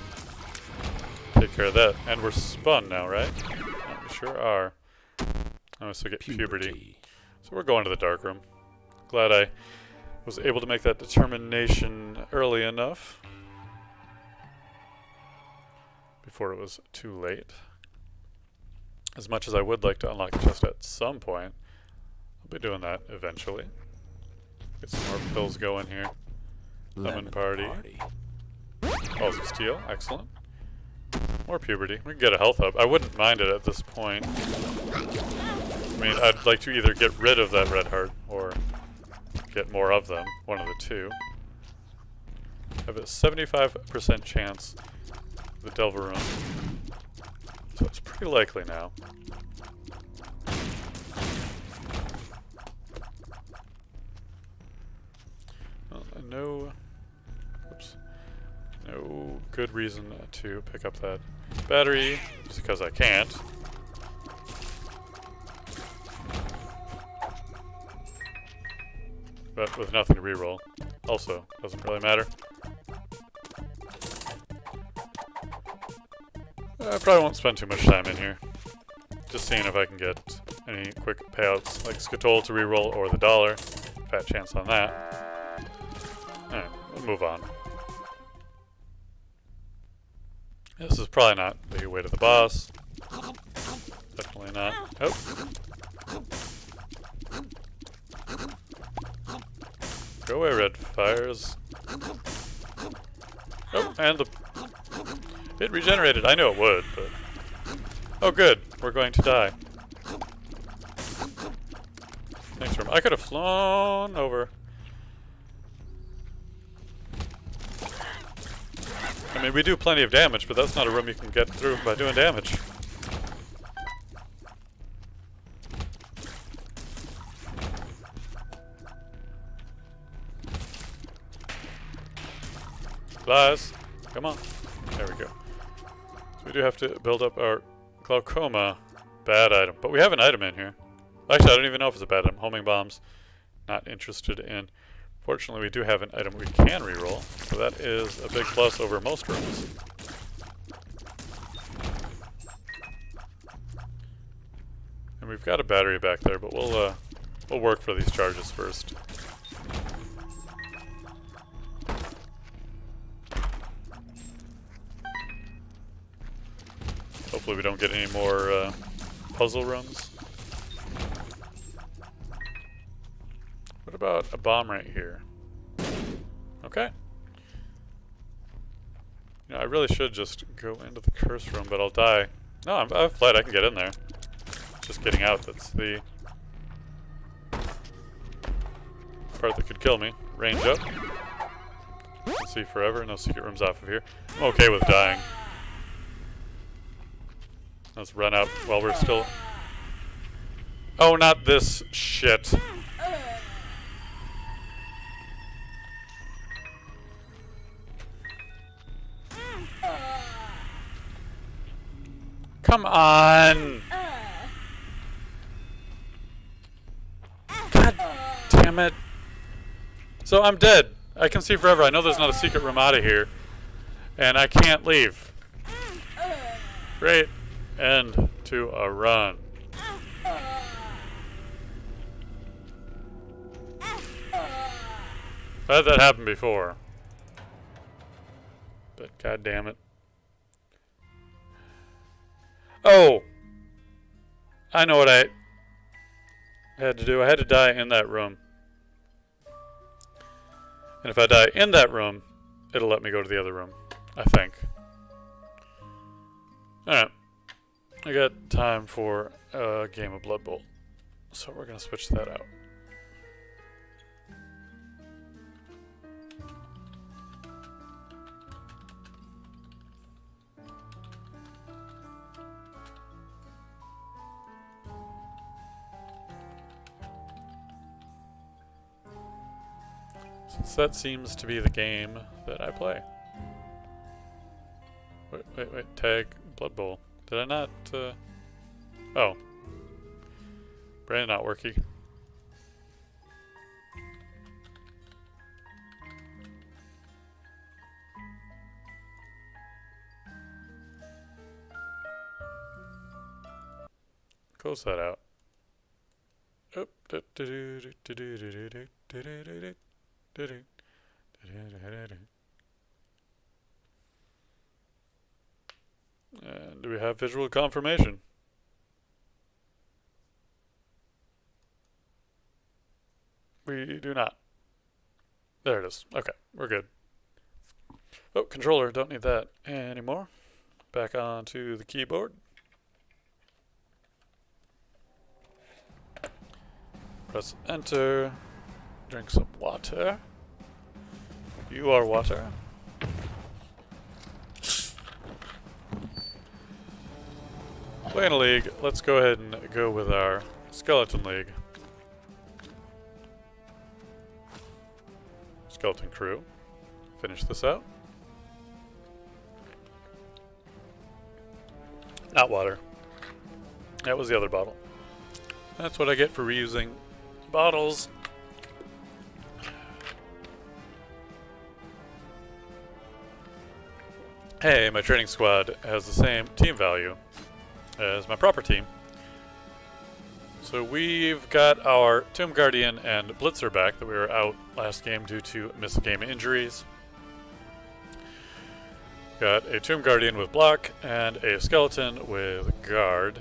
take care of that. And we're spun now, right? Yeah, we sure are. I also get puberty. So we're going to the dark room. Glad I was able to make that determination early enough before it was too late. As much as I would like to unlock the chest at some point, I'll be doing that eventually. Get some more pills going here. Lemon party. Balls of steel, excellent. More puberty. We can get a health up. I wouldn't mind it at this point. I mean, I'd like to either get rid of that red heart or get more of them. One of the two. I have a 75% chance of the Delver Room. So it's pretty likely now. Well, no good reason to pick up that battery, just because I can't. But with nothing to reroll, also doesn't really matter. I probably won't spend too much time in here. Just seeing if I can get any quick payouts like Skatol to reroll or the dollar. Fat chance on that. move on. This is probably not the way to the boss. Definitely not. Oh. Go away, red fires. Oh, and it regenerated. I knew it would, but... Oh, good. We're going to die. Thanks, room. I could have flown over. I mean, we do plenty of damage, but that's not a room you can get through by doing damage. Flies. Come on. There we go. So we do have to build up our glaucoma. Bad item. But we have an item in here. Actually, I don't even know if it's a bad item. Homing bombs. Not interested in. Fortunately, we do have an item we can reroll. So that is a big plus over most rooms. And we've got a battery back there, but we'll work for these charges first. Hopefully we don't get any more puzzle rooms. What about a bomb right here? Okay. You know, I really should just go into the curse room, but I'll die. No, I've fled. I can get in there. Just getting out, that's the part that could kill me. Range up. Can see forever. No secret rooms off of here. I'm okay with dying. Let's run out while we're still... Oh, not this shit. Come on! God damn it. So I'm dead. I can see forever. I know there's not a secret room out of here. And I can't leave. Great. End to a run. I've had that happen before. But god damn it. Oh! I know what I had to do. I had to die in that room. And if I die in that room, it'll let me go to the other room. I think. Alright. I got time for a game of Blood Bowl. So we're going to switch that out. Since that seems to be the game that I play. Wait. Tag Blood Bowl. Did I not, oh. Brain not working. Close that out. Oh. And do we have visual confirmation? We do not. There it is. Okay, we're good. Oh, controller, don't need that anymore. Back onto the keyboard. Press enter. Drink some water. You are water. Playing a league, let's go ahead and go with our Skeleton League. Skeleton Crew. Finish this out. Not water. That was the other bottle. That's what I get for reusing bottles. Hey, my training squad has the same team value as my proper team. So we've got our Tomb Guardian and Blitzer back that we were out last game due to missed game injuries. Got a Tomb Guardian with block and a skeleton with guard.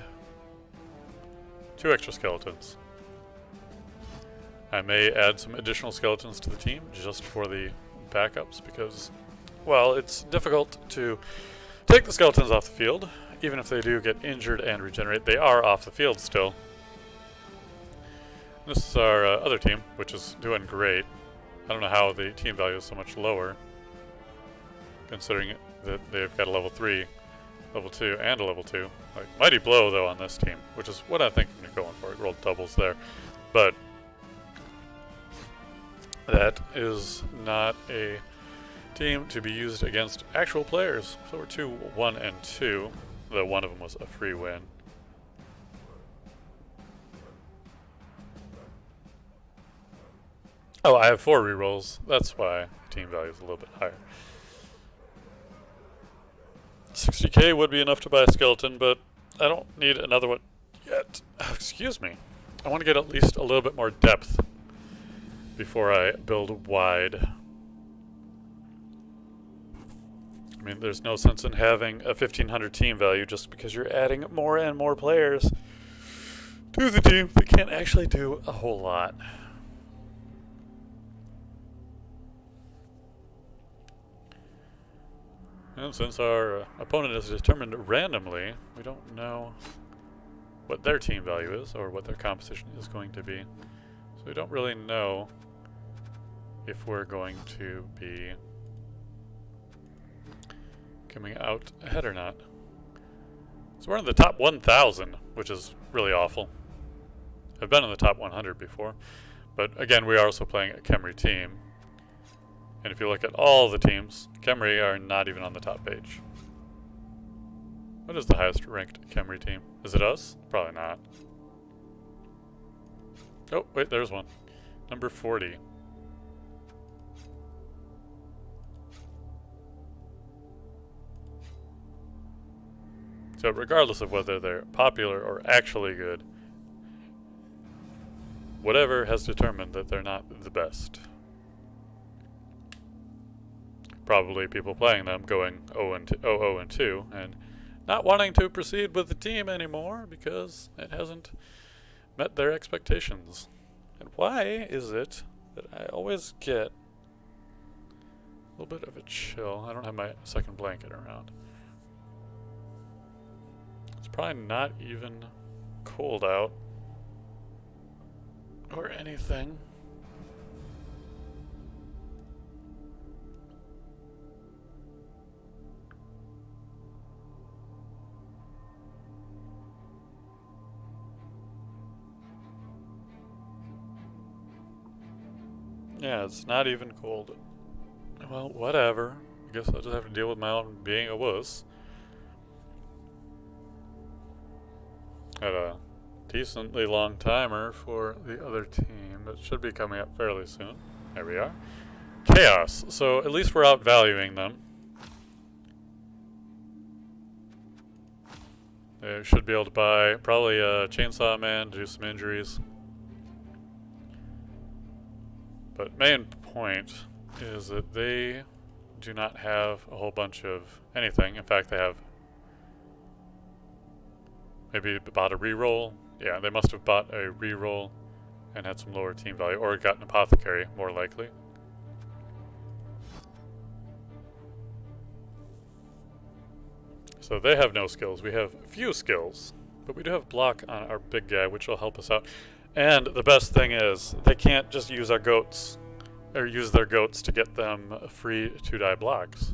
2 extra skeletons. I may add some additional skeletons to the team just for the backups because, well, it's difficult to take the skeletons off the field. Even if they do get injured and regenerate, they are off the field still. This is our other team, which is doing great. I don't know how the team value is so much lower, considering that they've got a level 3, level 2, and a level 2. Like, Mighty Blow, though, on this team, which is what I think I'm going for. It rolled doubles there. But that is not a team to be used against actual players. So we're 2-1 and 2, though one of them was a free win. Oh, I have 4 rerolls. That's why the team value is a little bit higher. 60k would be enough to buy a skeleton, but I don't need another one yet. Excuse me. I want to get at least a little bit more depth before I build wide. I mean, there's no sense in having a 1500 team value just because you're adding more and more players to the team that can't actually do a whole lot. And since our opponent is determined randomly, we don't know what their team value is or what their composition is going to be. So we don't really know if we're going to be coming out ahead or not. So we're in the top 1,000, which is really awful. I've been in the top 100 before, but again, we are also playing a Khemri team. And if you look at all the teams, Khemri are not even on the top page. What is the highest ranked Khemri team? Is it us? Probably not. Oh, wait, there's one. Number 40. So regardless of whether they're popular or actually good, whatever has determined that they're not the best. Probably people playing them going 0-2 and not wanting to proceed with the team anymore because it hasn't met their expectations. And why is it that I always get a little bit of a chill? I don't have my second blanket around. It's probably not even cold out or anything. Yeah, it's not even cold. Well, whatever. I guess I'll just have to deal with my own being a wuss. Had a decently long timer for the other team that should be coming up fairly soon. There we are. Chaos. So at least we're outvaluing them. They should be able to buy probably a Chainsaw Man to do some injuries. But main point is that they do not have a whole bunch of anything. In fact, they have maybe bought a reroll. Yeah, they must have bought a reroll and had some lower team value, or got an apothecary, more likely. So they have no skills. We have few skills, but we do have block on our big guy, which will help us out. And the best thing is, they can't just use our goats, or use their goats to get them free 2-die blocks.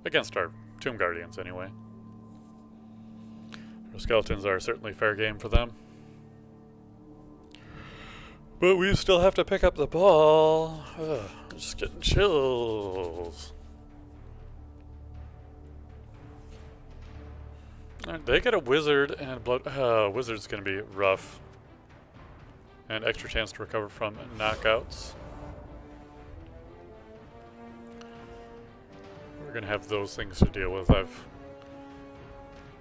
Against our Tomb Guardians, anyway. Our skeletons are certainly fair game for them. But we still have to pick up the ball. Ugh, just getting chills. Alright, they get a wizard and blood. Wizard's gonna be rough. And extra chance to recover from knockouts. We're going to have those things to deal with. I've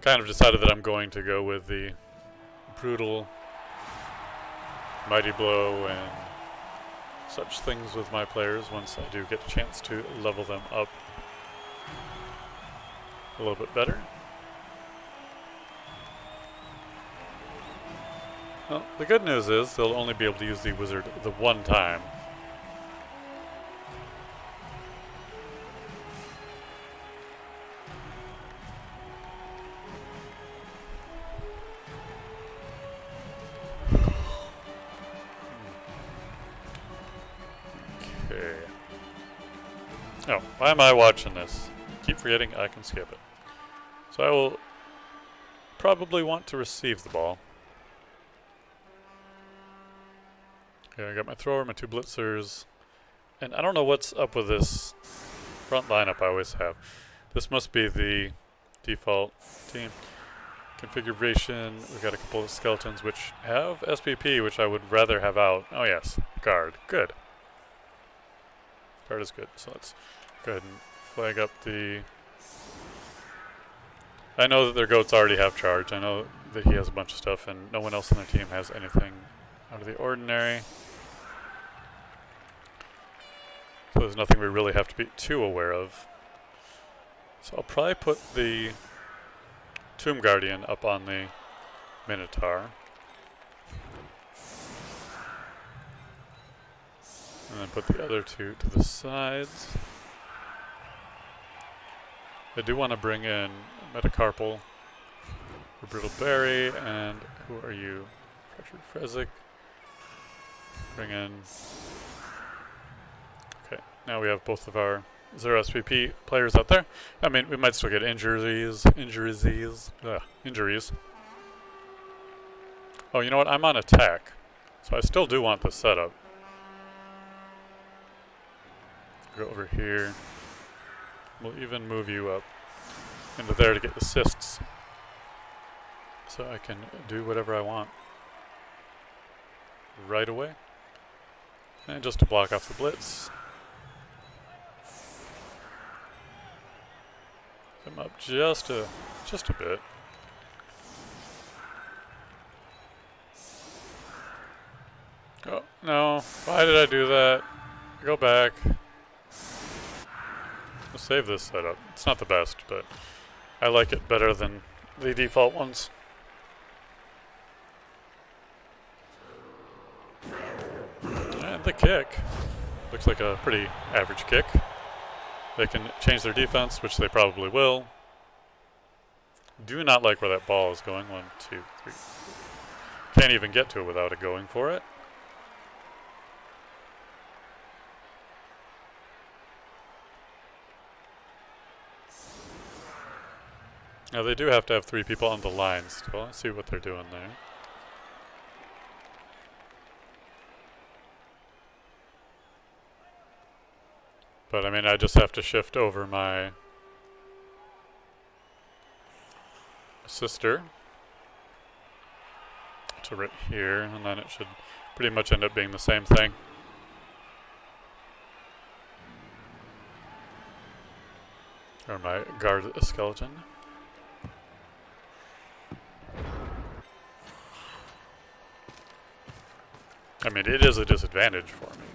kind of decided that I'm going to go with the brutal Mighty Blow and such things with my players once I do get a chance to level them up. a little bit better. Well, the good news is they'll only be able to use the wizard the one time. Okay. Oh, why am I watching this? Keep forgetting I can skip it. So I will probably want to receive the ball. Okay, I got my thrower, my 2 blitzers, and I don't know what's up with this front lineup I always have. This must be the default team configuration. We've got a couple of skeletons which have SPP, which I would rather have out. Oh yes, guard. Good. Guard is good. So let's go ahead and flag up the... I know that their goats already have charge. I know that he has a bunch of stuff, and no one else on their team has anything out of the ordinary. So there's nothing we really have to be too aware of. So I'll probably put the Tomb Guardian up on the Minotaur. And then put the other 2 to the sides. I do want to bring in Metacarpal, or Brittle Berry, and who are you? Fractured Frezik. Bring in... Okay, now we have both of our 0 SPP players out there. I mean, we might still get injuries. Oh, you know what? I'm on attack, so I still do want the setup. Go over here. We'll even move you up into there to get assists, so I can do whatever I want right away. And just to block off the blitz. Come up just a bit. Oh, no. Why did I do that? Go back. We'll save this setup. It's not the best, but I like it better than the default ones. And the kick. Looks like a pretty average kick. They can change their defense, which they probably will. Do not like where that ball is going. 1, 2, 3. Can't even get to it without it going for it. Now they do have to have 3 people on the line still. Let's see what they're doing there. But I mean, I just have to shift over my sister to right here, and then it should pretty much end up being the same thing. Or my guard skeleton. I mean, it is a disadvantage for me.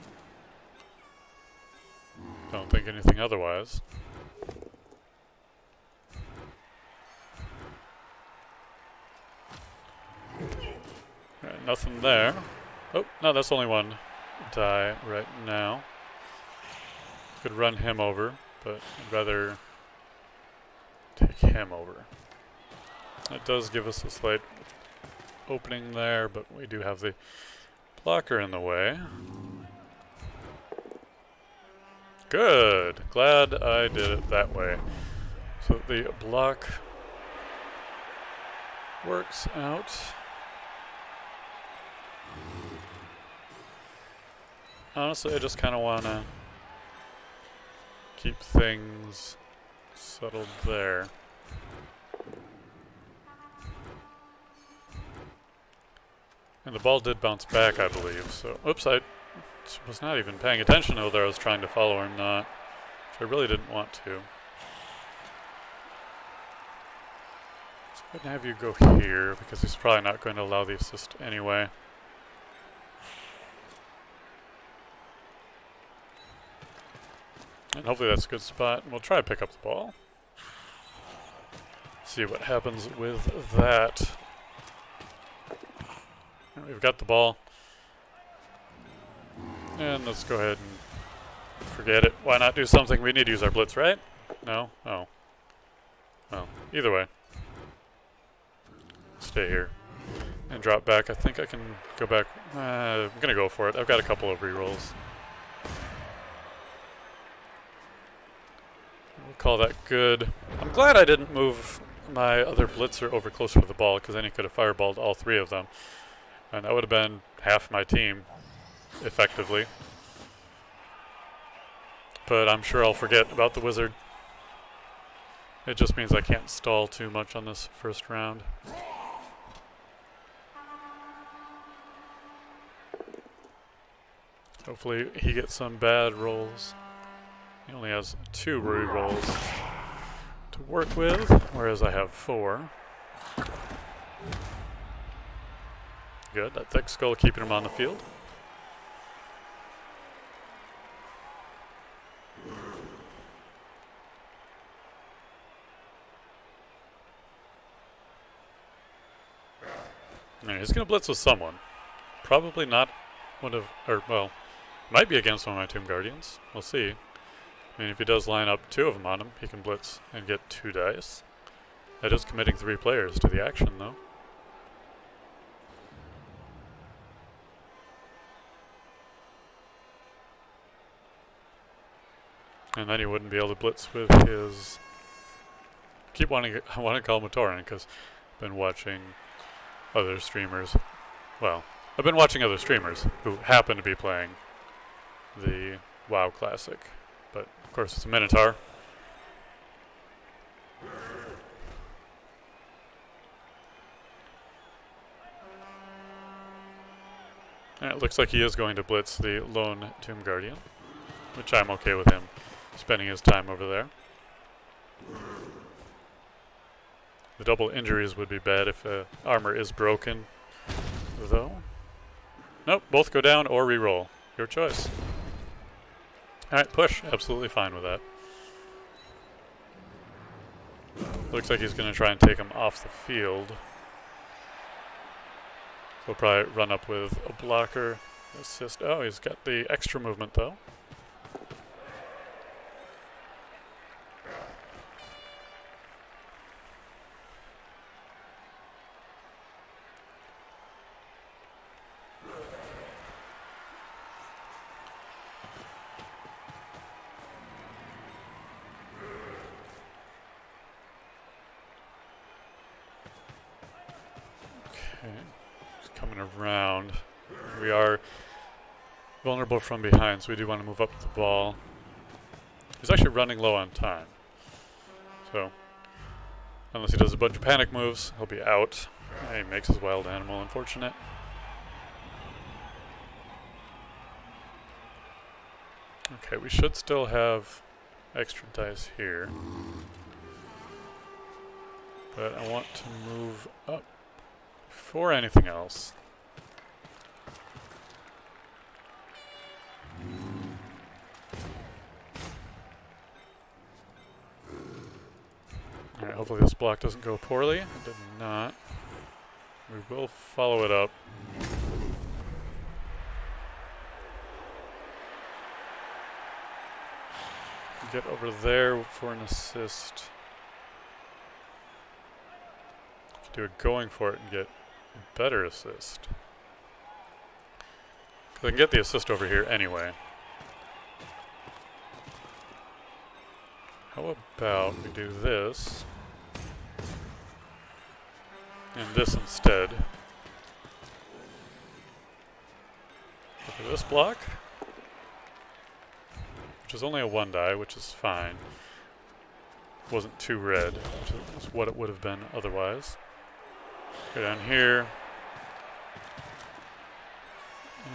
Don't think anything otherwise. Right, nothing there. Oh, no, that's only one die right now. Could run him over, but I'd rather take him over. That does give us a slight opening there, but we do have the blocker in the way. Good. Glad I did it that way. So the block works out. Honestly, I just kind of want to keep things settled there. And the ball did bounce back, I believe. So, oops, I was not even paying attention to whether I was trying to follow or not, which I really didn't want to. So I'm going to have you go here, because he's probably not going to allow the assist anyway. And hopefully that's a good spot. And we'll try to pick up the ball. see what happens with that. We've got the ball. And let's go ahead and forget it. Why not do something? We need to use our blitz, right? No? Oh. Well, either way. Stay here. And drop back. I think I can go back. I'm going to go for it. I've got a couple of rerolls. We'll call that good. I'm glad I didn't move my other blitzer over closer to the ball, because then he could have fireballed all three of them. And that would have been half my team, effectively. But I'm sure I'll forget about the wizard. It just means I can't stall too much on this first round. Hopefully he gets some bad rolls. He only has 2 re-rolls to work with, whereas I have 4. Good, that thick skull keeping him on the field. Alright, he's going to blitz with someone. Probably not one of, or well, might be against one of my Tomb Guardians. We'll see. I mean, if he does line up 2 of them on him, he can blitz and get 2 dice. That is committing 3 players to the action, though. And then he wouldn't be able to blitz with his... I want to call him a Tauren, because I've been watching other streamers. Well, I've been watching other streamers who happen to be playing the WoW Classic. But, of course, it's a Minotaur. And it looks like he is going to blitz the lone Tomb Guardian, which I'm okay with him spending his time over there. The double injuries would be bad if armor is broken, though. Nope, both go down or re-roll. Your choice. Alright, push. Absolutely fine with that. Looks like he's going to try and take him off the field. He'll probably run up with a blocker. Assist. Oh, he's got the extra movement, though. Coming around. We are vulnerable from behind, so we do want to move up the ball. He's actually running low on time. So, unless he does a bunch of panic moves, he'll be out. He makes his wild animal unfortunate. Okay, we should still have extra dice here. But I want to move up before anything else. Alright, hopefully this block doesn't go poorly. It did not. We will follow it up. Get over there for an assist. Do a going for it and get a better assist. Because I can get the assist over here anyway. How about we do this and this instead? Look at this block, which is only a 1 die, which is fine. Wasn't too red, which is what it would have been otherwise. Go down here,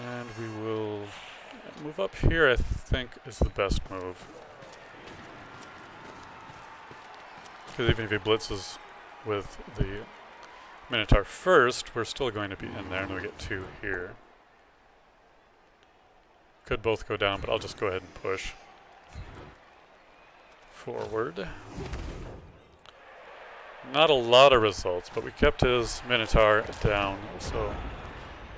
and we will move up here. I think is the best move, because even if he blitzes with the Minotaur first, we're still going to be in there, and we get 2 here. Could both go down, but I'll just go ahead and push forward. Not a lot of results, but we kept his Minotaur down, so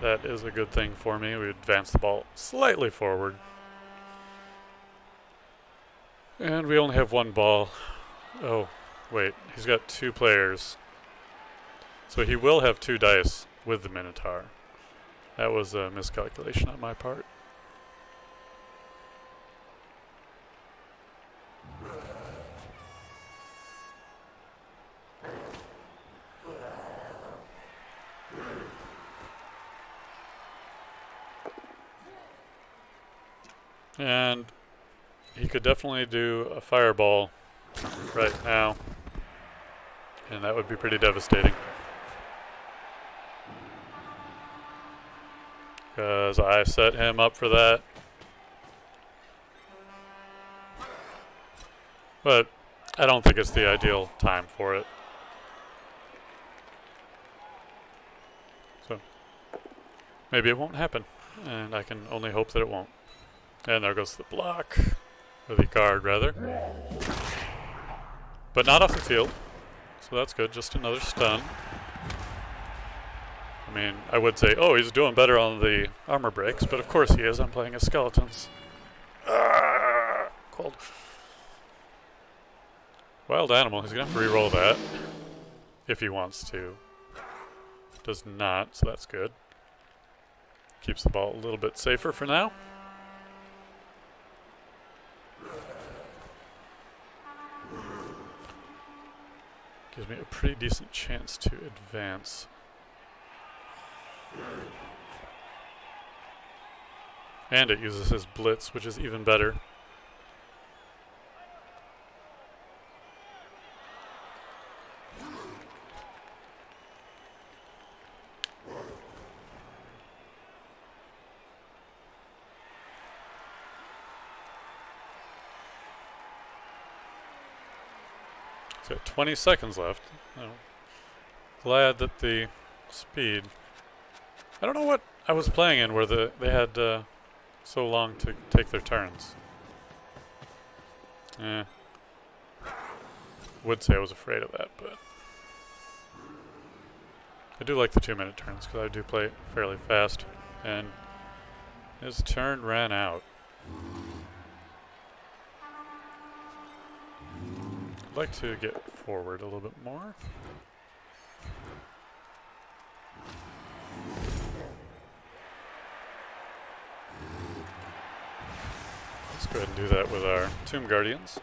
that is a good thing for me. We advanced the ball slightly forward. And we only have one ball. Oh, wait, he's got 2 players. So he will have 2 dice with the Minotaur. That was a miscalculation on my part. And he could definitely do a fireball right now, and that would be pretty devastating. Because I set him up for that. But I don't think it's the ideal time for it. So maybe it won't happen, and I can only hope that it won't. And there goes the block, or the guard rather. But not off the field, so that's good, just another stun. I mean, I would say, oh, he's doing better on the armor breaks, but of course he is. I'm playing as skeletons. Cold. Wild animal, he's going to have to re-roll that. If he wants to. Does not, so that's good. Keeps the ball a little bit safer for now. Gives me a pretty decent chance to advance. And it uses his blitz, which is even better. So 20 seconds left. Oh. Glad that the speed. I don't know what I was playing in where they had so long to take their turns. Would say I was afraid of that, but I do like the 2-minute turns because I do play fairly fast. And his turn ran out. I'd like to get forward a little bit more. Let's go ahead and do that with our Tomb Guardians.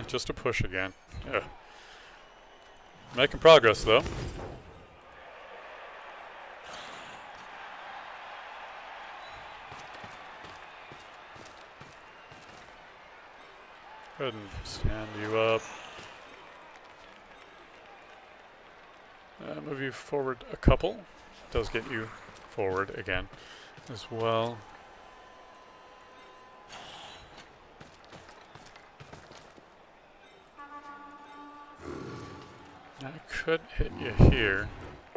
Just a push again. Yeah. Making progress though. Go ahead and stand you up. Move you forward a couple. Does get you forward again as well. I could hit you here,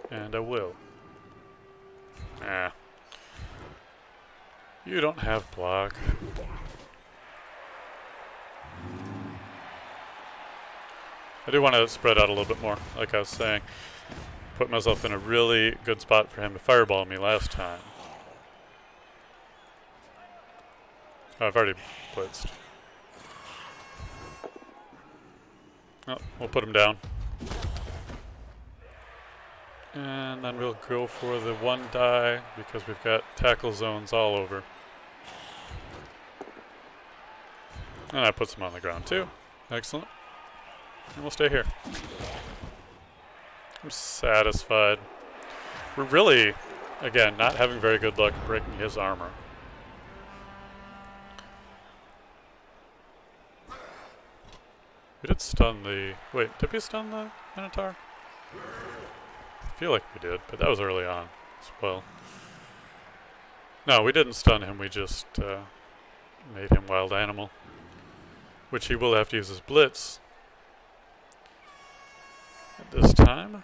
and I will. You don't have block. I do want to spread out a little bit more, like I was saying. Put myself in a really good spot for him to fireball me last time. Oh, I've already blitzed. Oh, we'll put him down. And then we'll go for the 1 die because we've got tackle zones all over. And that puts him on the ground too. Excellent. And we'll stay here. I'm satisfied. We're really, again, not having very good luck breaking his armor. We did stun the... Wait, did we stun the Minotaur? I feel like we did, but that was early on as well. No, we didn't stun him, we just made him wild animal. Which he will have to use his blitz at this time.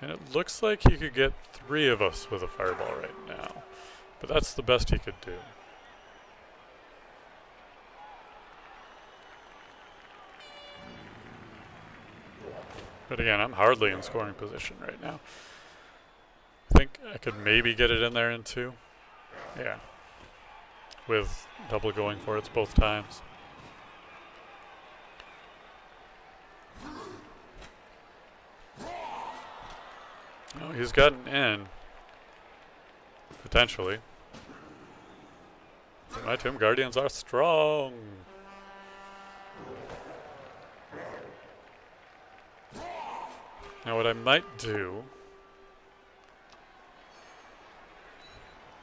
And it looks like he could get 3 of us with a fireball right now. But that's the best he could do. But again, I'm hardly in scoring position right now. I think I could maybe get it in there in 2. Yeah. With double going for it both times. Oh, he's gotten in. Potentially. My Tomb Guardians are strong. Now what I might do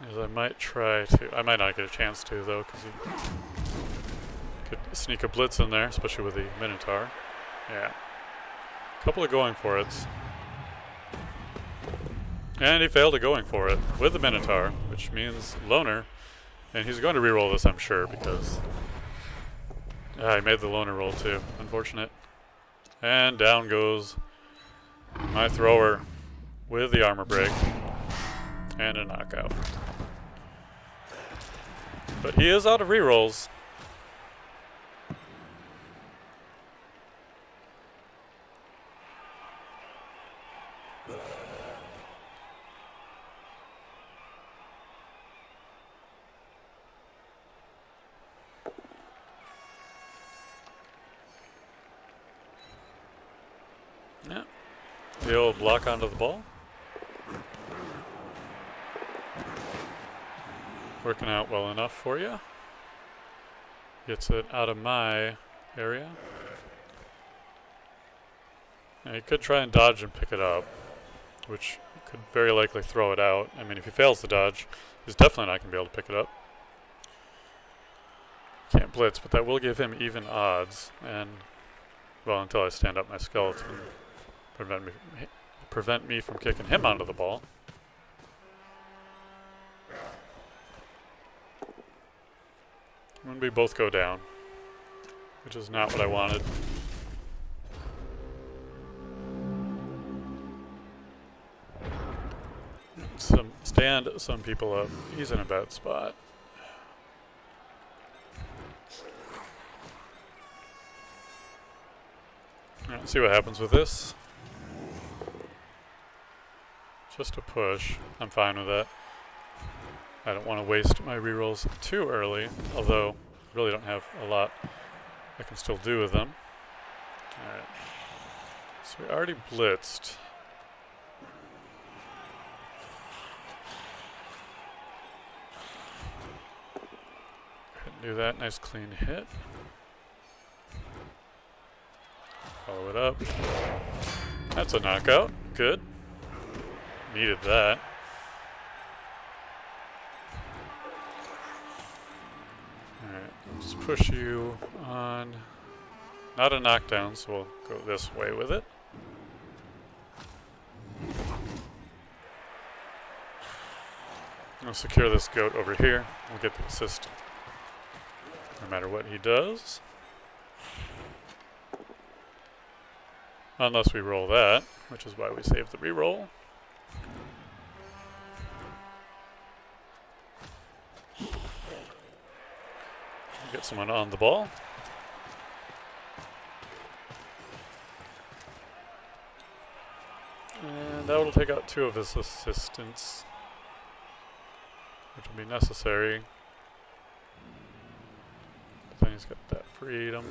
is I might try to... I might not get a chance to, though, because he could sneak a blitz in there, especially with the Minotaur. Yeah. A couple of going for it. And he failed at going for it with the Minotaur, which means Loner. And he's going to reroll this, I'm sure, because... he made the Loner roll, too. Unfortunate. And down goes my thrower with the armor break. And a knockout. But he is out of rerolls. Yeah. The old block onto the ball. Working out well enough for you. Gets it out of my area. Now, he could try and dodge and pick it up, which could very likely throw it out. I mean, if he fails the dodge, he's definitely not going to be able to pick it up. Can't blitz, but that will give him even odds. And, well, until I stand up my skeleton, prevent me from kicking him onto the ball. And we both go down, which is not what I wanted. Stand some people up. He's in a bad spot. Alright, let's see what happens with this. Just a push. I'm fine with that. I don't want to waste my rerolls too early, although I really don't have a lot I can still do with them. Alright. So we already blitzed. Couldn't do that. Nice clean hit. Follow it up. That's a knockout. Good. Needed that. Just push you on. Not a knockdown, so we'll go this way with it. I'll secure this goat over here. We'll get the assist no matter what he does. Unless we roll that, which is why we save the reroll. Get someone on the ball. And that will take out 2 of his assistants, which will be necessary. But then he's got that freedom.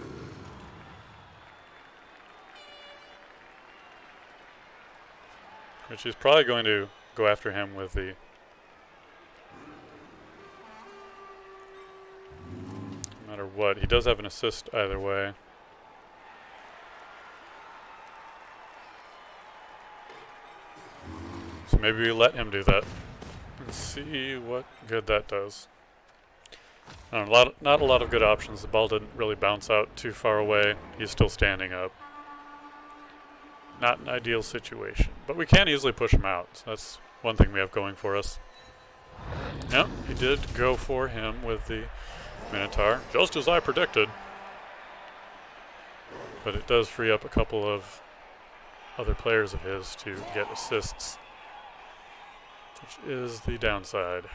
Which he's probably going to go after him with the... No matter what, he does have an assist either way. So maybe we let him do that and see what good that does. Not a lot of good options. The ball didn't really bounce out too far away. He's still standing up. Not an ideal situation, but we can easily push him out. So that's one thing we have going for us. Yep, he did go for him with the Minotaur, just as I predicted. But it does free up a couple of other players of his to get assists, which is the downside.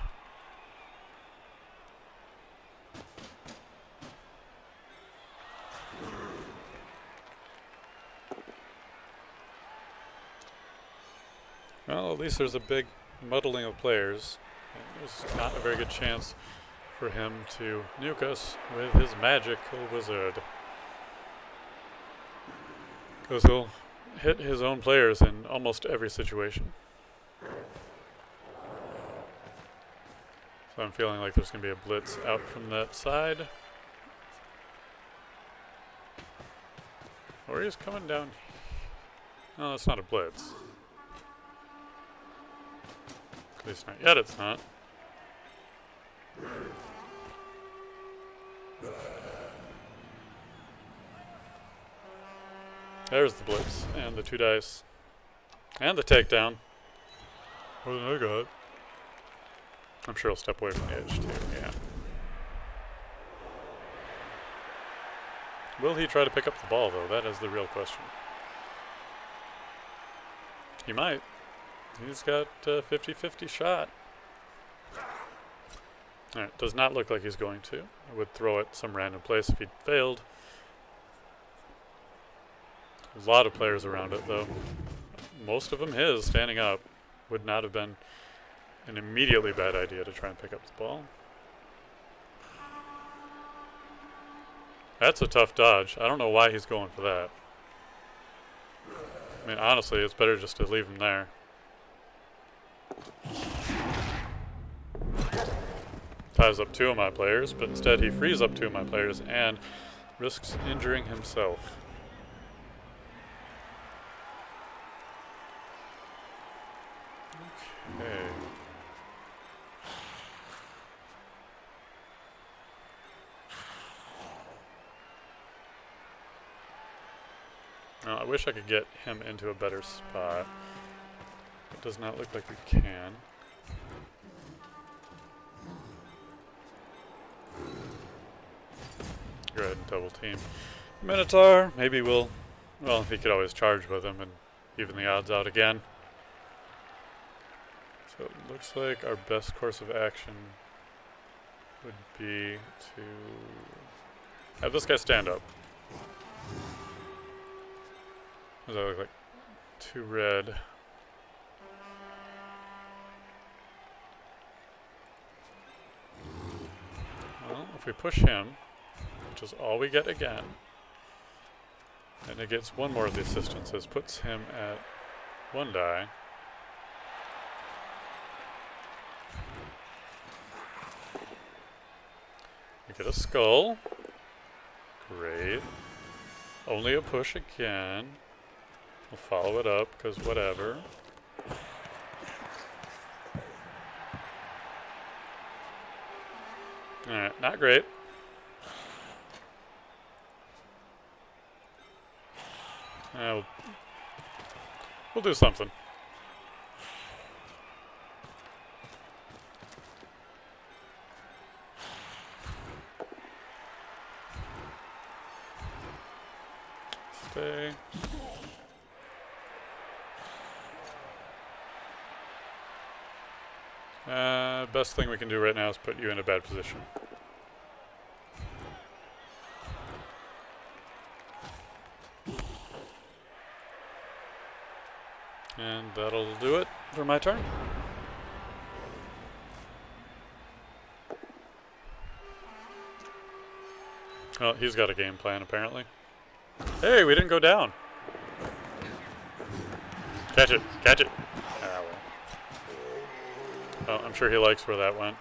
Well, at least there's a big muddling of players. And there's not a very good chance for him to nuke us with his magical wizard. Because he'll hit his own players in almost every situation. So I'm feeling like there's going to be a blitz out from that side. Or he's coming down. No, that's not a blitz. At least not yet, it's not. There's the blitz, and the 2 dice. And the takedown. What did I got? I'm sure he'll step away from the edge too, yeah. Will he try to pick up the ball though? That is the real question. He might. He's got a 50-50 shot. Alright, does not look like he's going to. I would throw it some random place if he'd failed. A lot of players around it though. Most of them his, standing up. Would not have been an immediately bad idea to try and pick up the ball. That's a tough dodge. I don't know why he's going for that. I mean, honestly, it's better just to leave him there. Ties up 2 of my players, but instead he frees up 2 of my players and risks injuring himself. Okay. I wish I could get him into a better spot. It does not look like we can. Go ahead and double team Minotaur. Maybe we'll... Well, he could always charge with him and even the odds out again. So it looks like our best course of action would be to have this guy stand up. Does that look like 2 red? Well, if we push him, which is all we get again, and it gets 1 more of the assistances, puts him at 1 die. We get a skull. Great. Only a push again. We'll follow it up, because whatever. Alright, not great. We'll do something. Stay. Best thing we can do right now is put you in a bad position. And that'll do it for my turn. Oh, he's got a game plan apparently. Hey, we didn't go down. Catch it, catch it. Ah, well. Oh, I'm sure he likes where that went.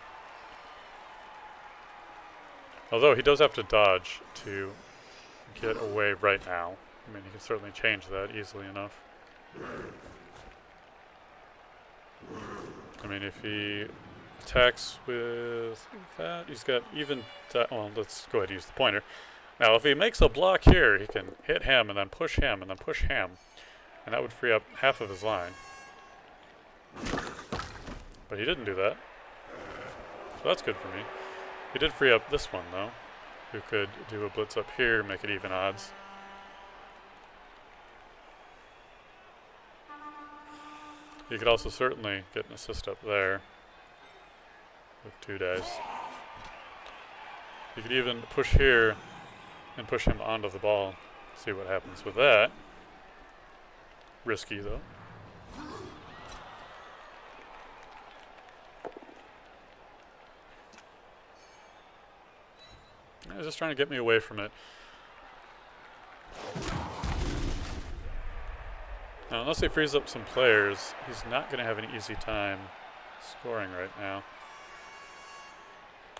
Although he does have to dodge to get away right now. I mean, he can certainly change that easily enough. I mean, if he attacks with that, he's got even... well, let's go ahead and use the pointer. Now, if he makes a block here, he can hit him and then push him and then push him. And that would free up half of his line. But he didn't do that. So that's good for me. He did free up this one, though, who could do a blitz up here, make it even odds. He could also certainly get an assist up there with 2 dice. You could even push here and push him onto the ball. See what happens with that. Risky, though. He's just trying to get me away from it. Now, unless he frees up some players, he's not going to have an easy time scoring right now.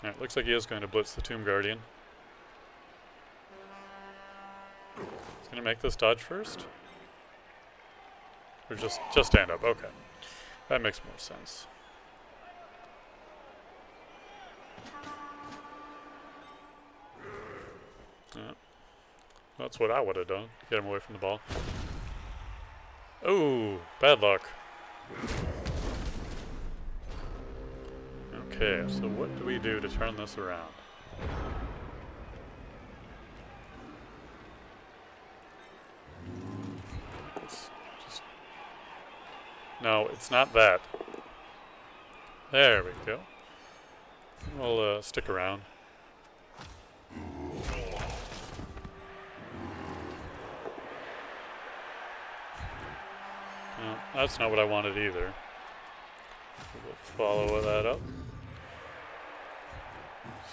Alright, looks like he is going to blitz the Tomb Guardian. He's going to make this dodge first. Or just stand up. Okay. That makes more sense. Yeah. That's what I would have done. Get him away from the ball. Oh, bad luck. Okay, so what do we do to turn this around? No, it's not that. There we go. We'll stick around. No, that's not what I wanted either. We'll follow that up.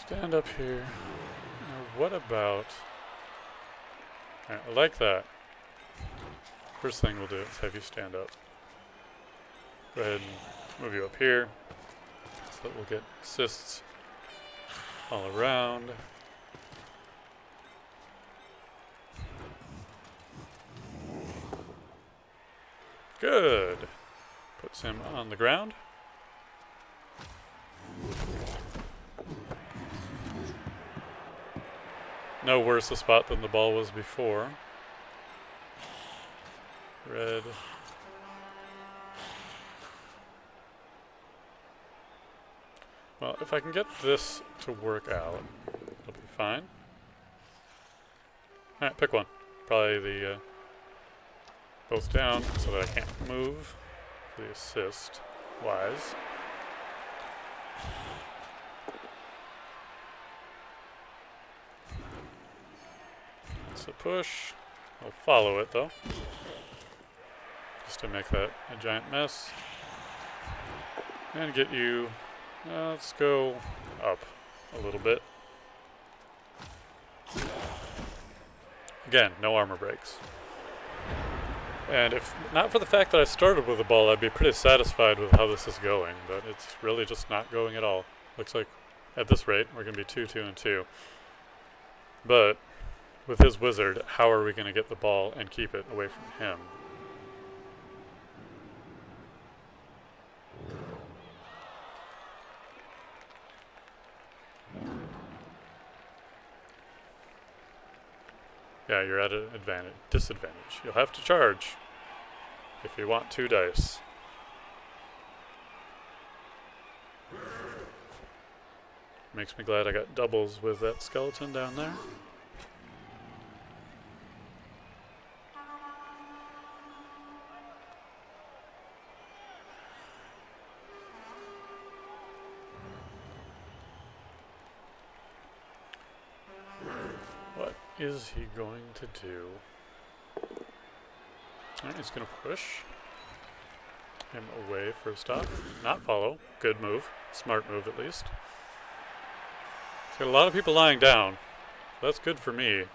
Stand up here. Now what about... Alright, I like that. First thing we'll do is have you stand up. Go ahead and move you up here so that we'll get assists all around. Good. Puts him on the ground. No worse a spot than the ball was before. Red. Well, if I can get this to work out, it'll be fine. Alright, pick one. Probably the both down so that I can't move for the assist wise. It's a push. I'll follow it though, just to make that a giant mess. And get you, let's go up a little bit. Again, no armor breaks. And if not for the fact that I started with the ball, I'd be pretty satisfied with how this is going, but it's really just not going at all. Looks like at this rate, we're going to be 2, 2, and 2. But with his wizard, how are we going to get the ball and keep it away from him? Yeah, you're at an disadvantage. You'll have to charge if you want 2 dice. Makes me glad I got doubles with that skeleton down there. What is he going to do? Alright, he's going to push him away first off. Not follow. Good move. Smart move at least. He's got a lot of people lying down. That's good for me.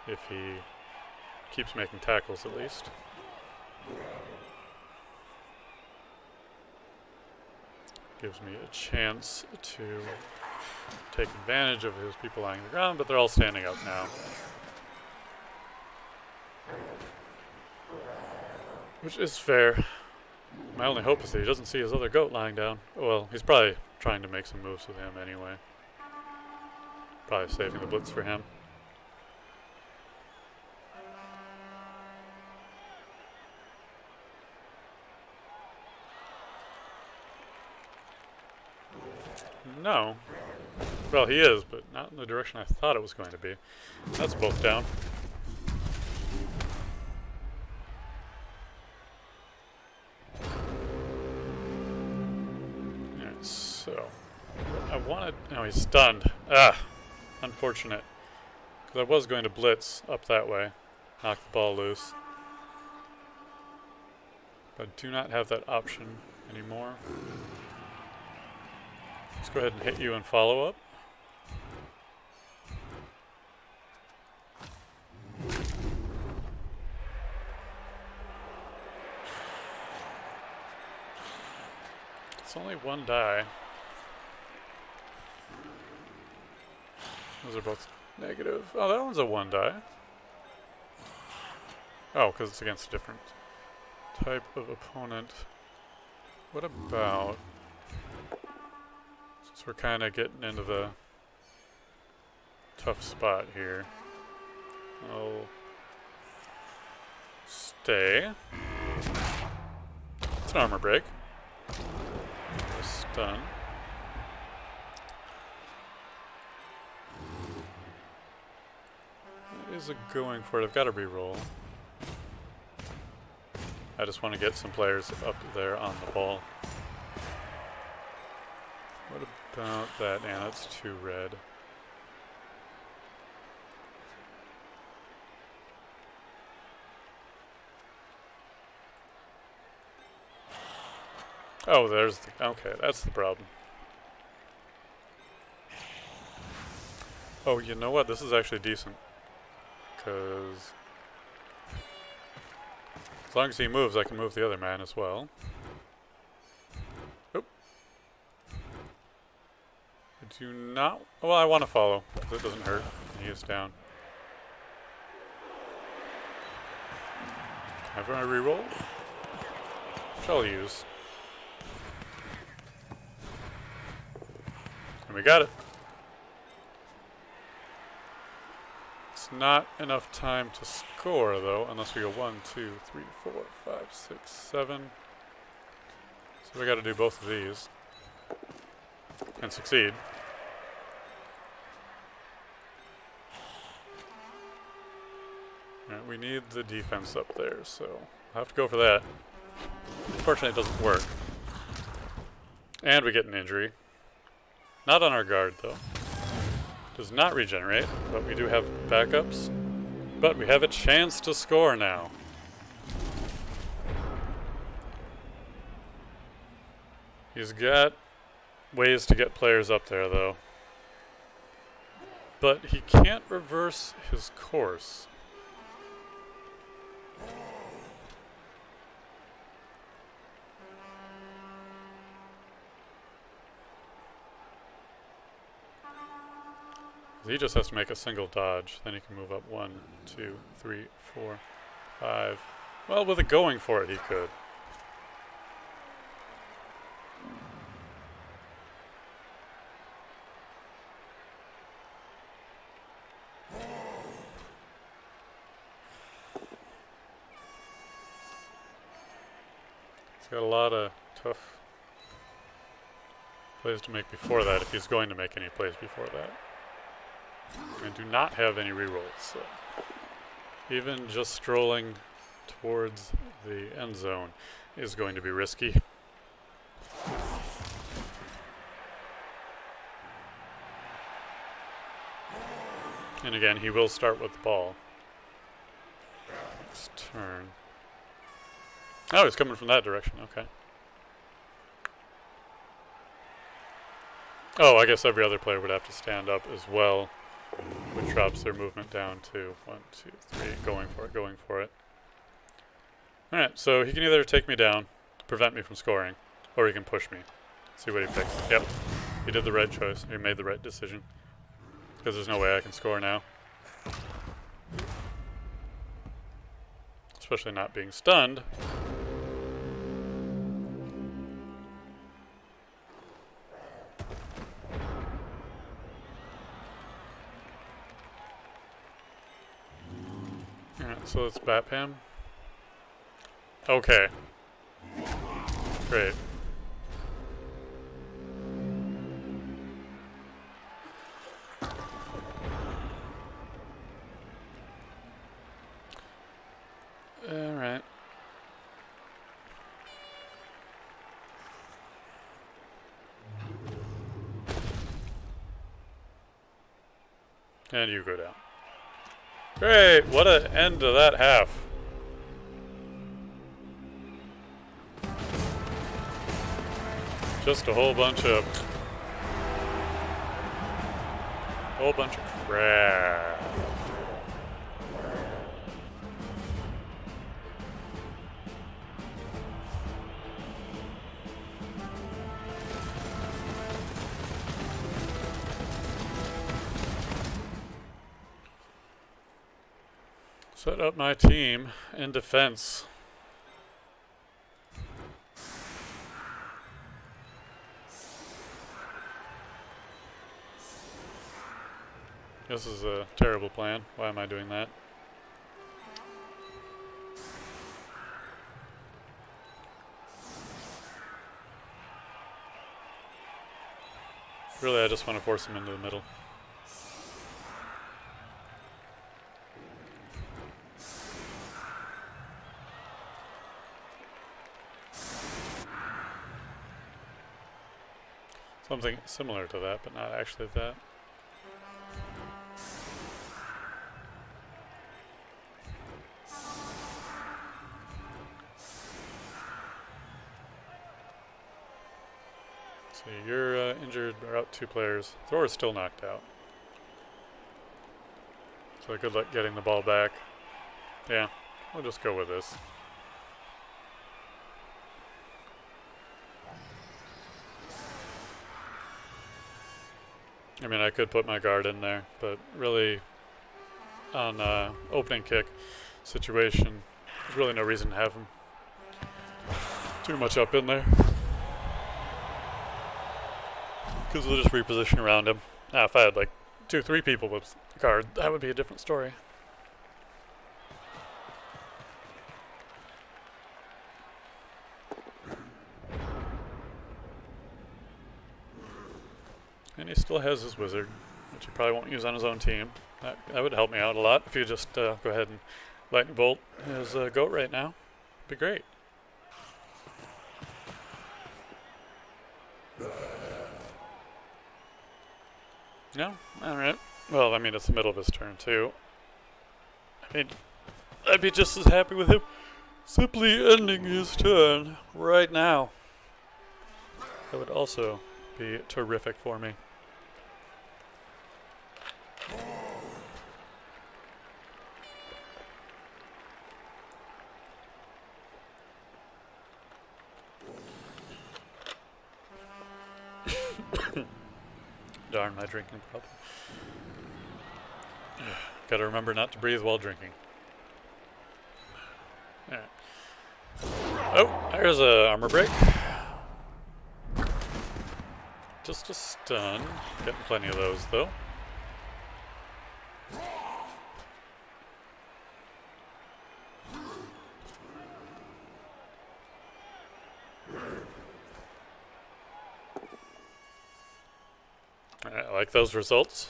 If he keeps making tackles at least. Gives me a chance to take advantage of his people lying on the ground, but they're all standing up now. Which is fair. My only hope is that he doesn't see his other goat lying down. Well, he's probably trying to make some moves with him anyway. Probably saving the blitz for him. No. Well, he is, but not in the direction I thought it was going to be. That's both down. Alright, so I wanted... No, he's stunned. Ah! Unfortunate. Because I was going to blitz up that way. Knock the ball loose. But I do not have that option anymore. Let's go ahead and hit you and follow up. one die. Those are both negative. Oh, that one's a one die. Oh, because it's against a different type of opponent. What about... Since we're kind of getting into the tough spot here, I'll stay. It's an armor break. A stun. That is a going for it. I've got to reroll. I just want to get some players up there on the ball. What about that? Yeah, that's too red. Oh, there's the... Okay, that's the problem. Oh, you know what? This is actually decent. Because... as long as he moves, I can move the other man as well. Oop. I do not... Well, I want to follow, because it doesn't hurt. He is down. Have I reroll? Shall use. And we got it. It's not enough time to score, though, unless we go 1, 2, 3, 4, 5, 6, 7. So we got to do both of these and succeed. Alright, we need the defense up there, so I'll have to go for that. Unfortunately, it doesn't work. And we get an injury. Not on our guard, though. Does not regenerate, but we do have backups. But we have a chance to score now. He's got ways to get players up there, though. But he can't reverse his course. He just has to make a single dodge, then he can move up 1, 2, 3, 4, 5. Well, with it going for it, he could. He's got a lot of tough plays to make before that, if he's going to make any plays before that. I do not have any rerolls, so even just strolling towards the end zone is going to be risky. And again, he will start with the ball. Next turn. Oh, he's coming from that direction, okay. Oh, I guess every other player would have to stand up as well, which drops their movement down to 1, 2, 3, going for it. Alright, so he can either take me down, prevent me from scoring, or he can push me. See what he picks. Yep, he did the right choice. He made the right decision. Because there's no way I can score now. Especially not being stunned. So it's Batpan. Okay. Great. Alright. And you go down. Great! What an end to that half. Just a whole bunch of crap. Set up my team in defense. This is a terrible plan. Why am I doing that? Really, I just want to force him into the middle. Something similar to that, but not actually that. So you're injured, or out 2 players. Thor's still knocked out. So good luck getting the ball back. Yeah, we'll just go with this. I mean, I could put my guard in there, but really, on opening kick situation, there's really no reason to have him too much up in there. Because we'll just reposition around him. Now, if I had like 2-3 people with guard, that would be a different story. And he still has his wizard, which he probably won't use on his own team. That would help me out a lot if you just go ahead and lightning bolt his goat right now. Be great. No? Alright. Well, I mean, it's the middle of his turn, too. I mean, I'd be just as happy with him simply ending his turn right now. That would also be terrific for me. Darn my drinking problem. Gotta remember not to breathe while drinking. Alright. Oh, there's a armor break. Just a stun. Getting plenty of those, though. I like those results.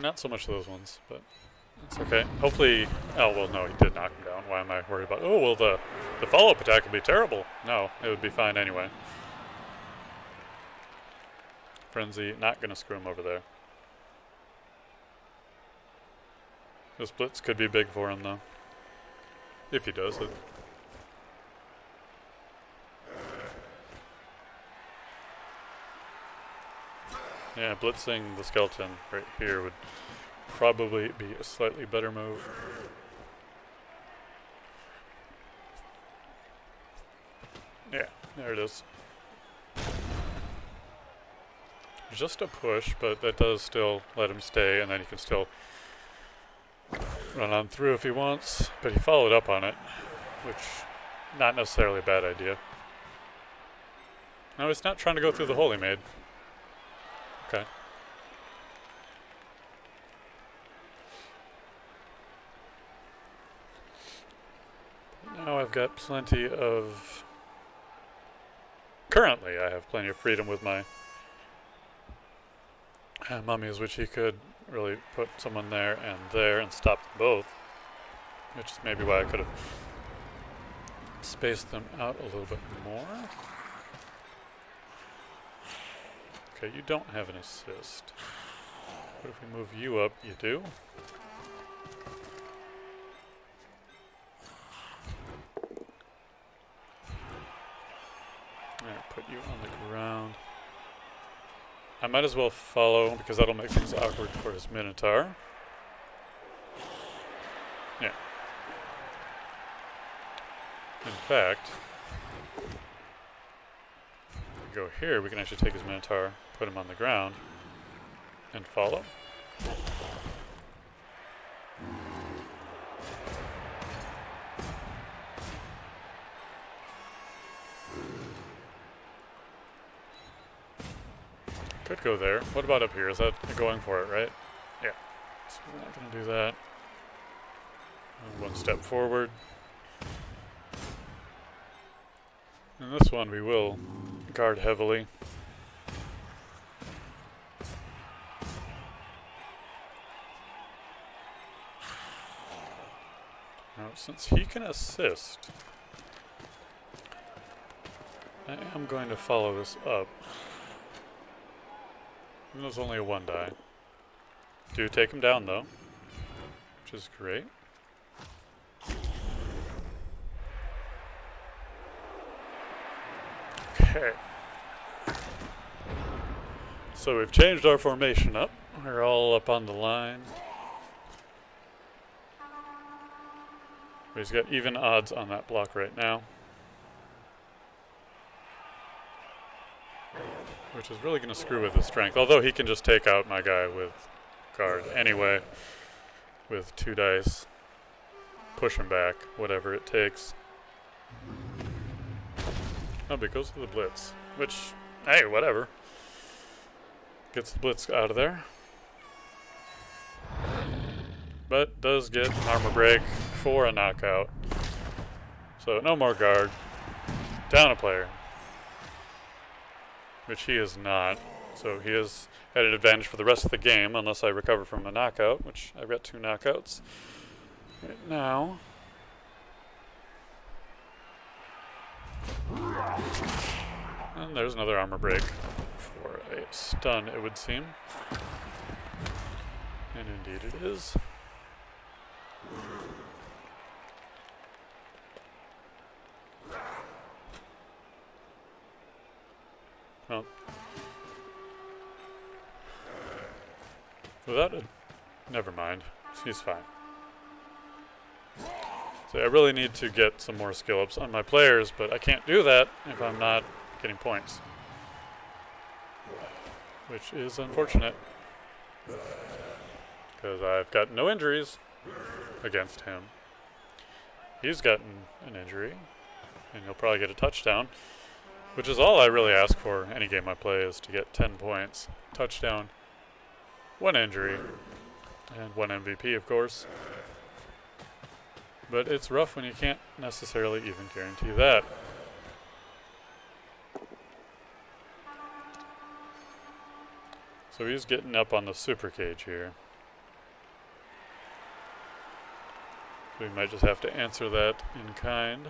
Not so much those ones, but it's okay. Hopefully, oh well, no, he did knock him down. Why am I worried about? Oh well, the follow-up attack would be terrible. No, it would be fine anyway. Frenzy, not gonna screw him over there. This blitz could be big for him though. If he does it. Yeah, blitzing the skeleton right here would probably be a slightly better move. Yeah, there it is. Just a push, but that does still let him stay, and then he can still run on through if he wants, but he followed up on it, which not necessarily a bad idea. No, he's not trying to go through the hole he made. Okay. Now I've got plenty of... Currently I have plenty of freedom with my mummies, which he could really put someone there and stop them both. Which is maybe why I could have spaced them out a little bit more. Okay, you don't have an assist. But if we move you up, you do. Alright, put you on the ground. I might as well follow, because that'll make things awkward for his Minotaur. Yeah. In fact, go here, we can actually take his Minotaur, put him on the ground, and follow. Could go there. What about up here? Is that going for it, right? Yeah. So we're not going to do that. One step forward. And this one we will guard heavily. Now, since he can assist, I am going to follow this up. Even though it's only a 1 die. Do take him down though, which is great. Okay. So we've changed our formation up. We're all up on the line. He's got even odds on that block right now, which is really going to screw with his strength. Although he can just take out my guy with guard anyway, with 2 dice. Push him back, whatever it takes. Oh, but it goes to the blitz, which, hey, whatever. Gets the blitz out of there. But does get armor break for a knockout. So no more guard. Down a player. Which he is not. So he is at an advantage for the rest of the game unless I recover from a knockout, which I've got 2 knockouts right now. And there's another armor break for a stun, it would seem. And indeed it is. Well, without it, never mind. She's fine. So I really need to get some more skill ups on my players, but I can't do that if I'm not getting points, which is unfortunate because I've got no injuries against him. He's gotten an injury, and he'll probably get a touchdown, which is all I really ask for any game I play, is to get 10 points. Touchdown, 1 injury, and 1 MVP, of course. But it's rough when you can't necessarily even guarantee that. So he's getting up on the super cage here. We might just have to answer that in kind.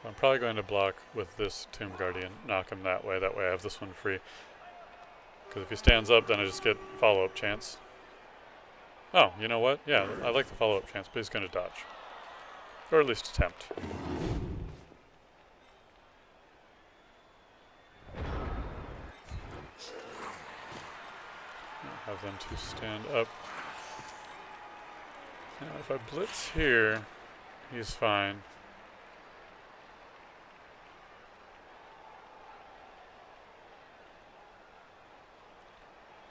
So I'm probably going to block with this Tomb Guardian, knock him that way I have this one free. Because if he stands up, then I just get follow-up chance. Oh, you know what? Yeah, I like the follow-up chance, but he's going to dodge. Or at least attempt. I'll have them to stand up. Now if I blitz here, he's fine.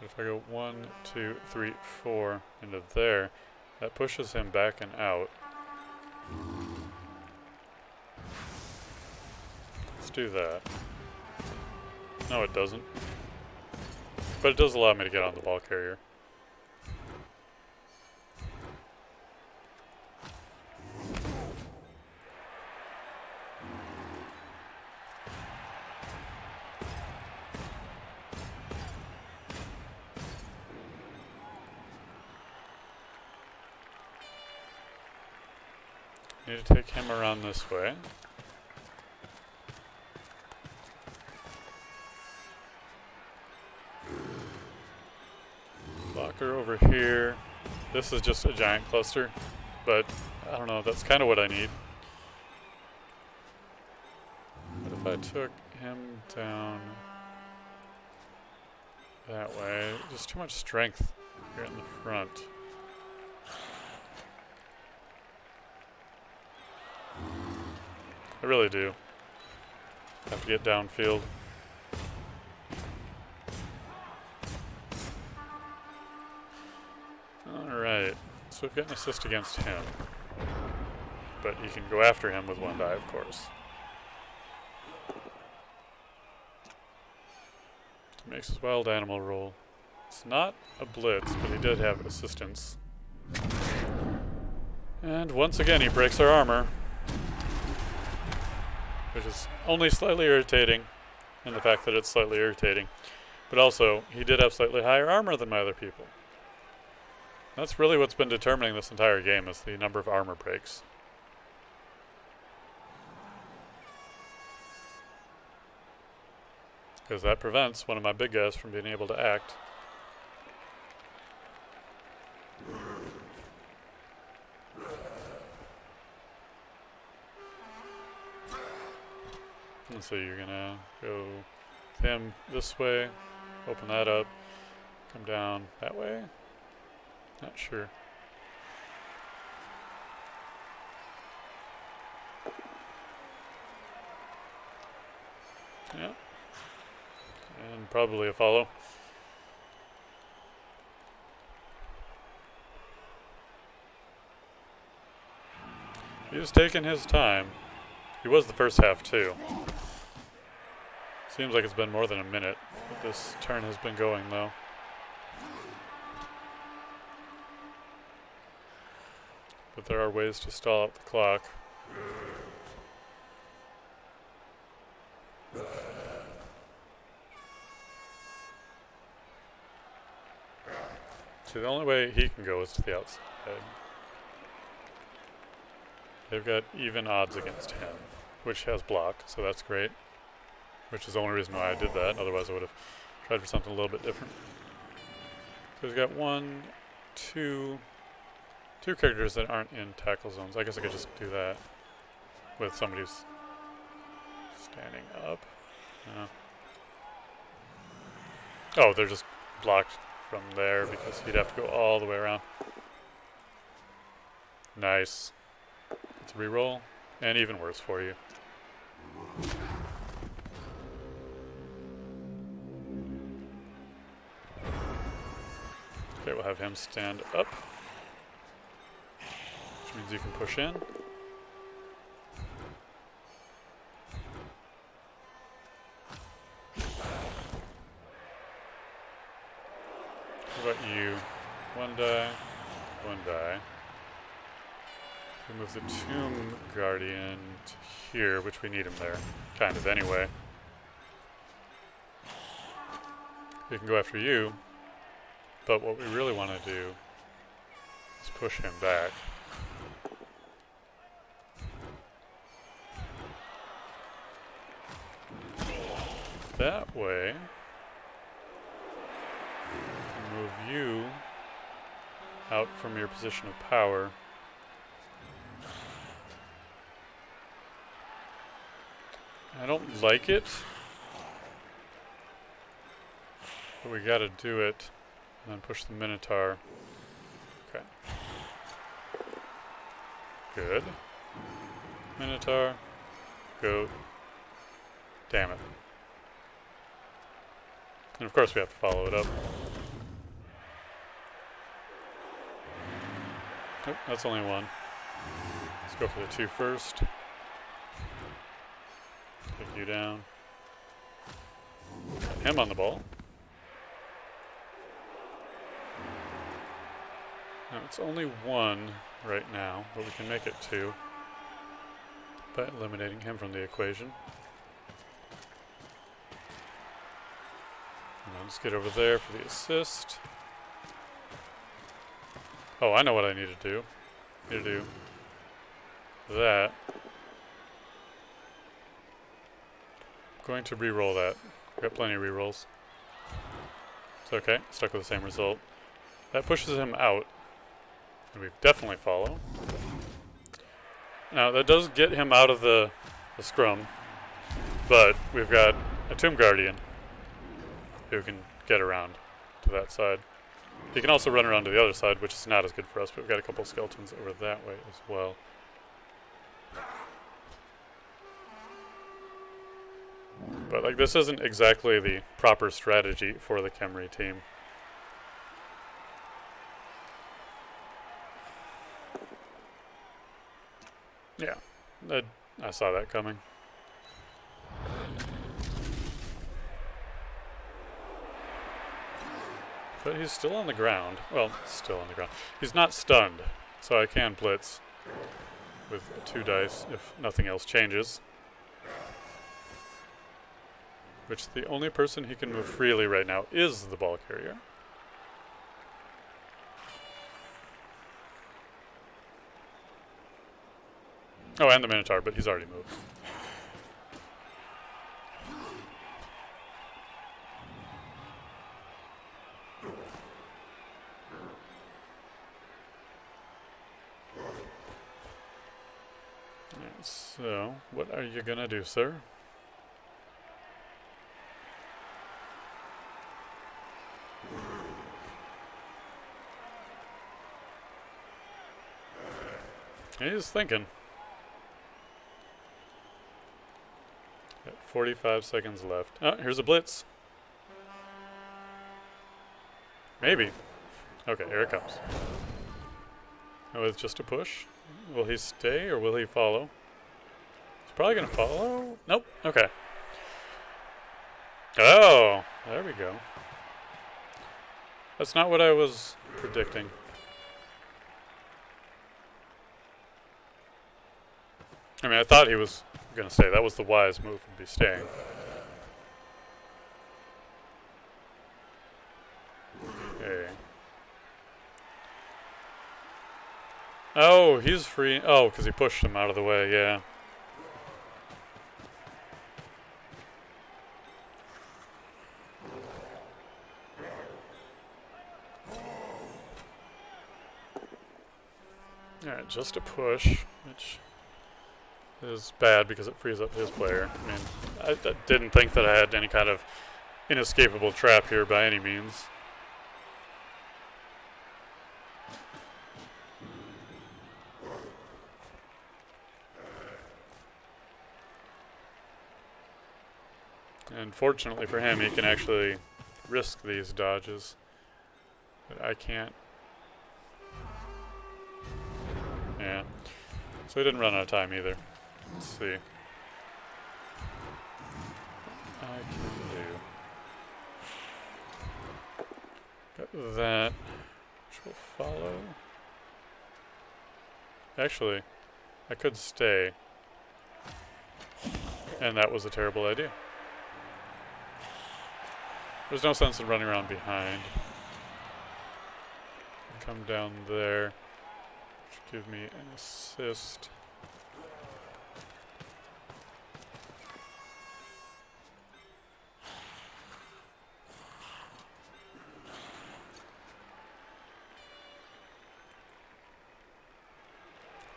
If I go 1, 2, 3, 4 into there, that pushes him back and out. Let's do that. No, it doesn't. But it does allow me to get on the ball carrier. Need to take him around this way. Blocker over here. This is just a giant cluster. but I don't know, that's kind of what I need. But if I took him down that way, just too much strength here in the front. I really do. Have to get downfield. Alright, so we've got an assist against him. But you can go after him with one die, of course. Makes his wild animal roll. It's not a blitz, but he did have assistance. And once again, he breaks our armor, which is only slightly irritating, in the fact that it's slightly irritating. But also, he did have slightly higher armor than my other people. That's really what's been determining this entire game, is the number of armor breaks. Because that prevents one of my big guys from being able to act. And so you're gonna go with him this way, open that up, come down that way. Not sure. Yeah. And probably a follow. He was taking his time. He was the first half too. Seems like it's been more than a minute that this turn has been going though. But there are ways to stall out the clock. See, the only way he can go is to the outside. They've got even odds against him, which has block, so that's great. Which is the only reason why I did that, otherwise I would have tried for something a little bit different. So we've got two characters that aren't in tackle zones. I guess I could just do that with somebody who's standing up. Oh, they're just blocked from there because he'd have to go all the way around. Nice. It's a reroll, and even worse for you. Okay, we'll have him stand up, which means you can push in. What about you? One die, one die. We move the Tomb Guardian to here, which we need him there, kind of anyway. We can go after you, but what we really want to do is push him back. That way, move you out from your position of power. I don't like it, but we gotta do it, and then push the Minotaur. Okay. Good. Minotaur. Goat. Damn it. And of course we have to follow it up. Nope, that's only one. Let's go for the two first. Take you down. Got him on the ball. Now it's only one right now, but we can make it two by eliminating him from the equation. And I'll just get over there for the assist. Oh, I know what I need to do. I need to do that. I'm going to re-roll that. I've got plenty of re-rolls. It's okay, stuck with the same result. That pushes him out. And we definitely follow. Now that does get him out of the scrum, but we've got a Tomb Guardian who can get around to that side. He can also run around to the other side, which is not as good for us, but we've got a couple skeletons over that way as well. But like, this isn't exactly the proper strategy for the Khemri team. Yeah, I saw that coming. But he's still on the ground. Well, still on the ground. He's not stunned, so I can blitz with 2 dice if nothing else changes. Which the only person he can move freely right now is the ball carrier. Oh, and the Minotaur, but he's already moved. So, what are you gonna do, sir? He's thinking. Got 45 seconds left. Oh, here's a blitz. Maybe. Okay, here it comes. With just a push. Will he stay or will he follow? He's probably going to follow. Nope. Okay. Oh, there we go. That's not what I was predicting. I mean, I thought he was going to stay. That was the wise move, would be staying. Okay. Oh, he's free. Oh, because he pushed him out of the way, yeah. Alright, just a push, which is bad because it frees up his player. I mean, I didn't think that I had any kind of inescapable trap here by any means. And fortunately for him, he can actually risk these dodges. But I can't. Yeah. So he didn't run out of time either. Let's see. I can do. Got that. Which will follow. Actually, I could stay. And that was a terrible idea. There's no sense in running around behind. Come down there. Which give me an assist.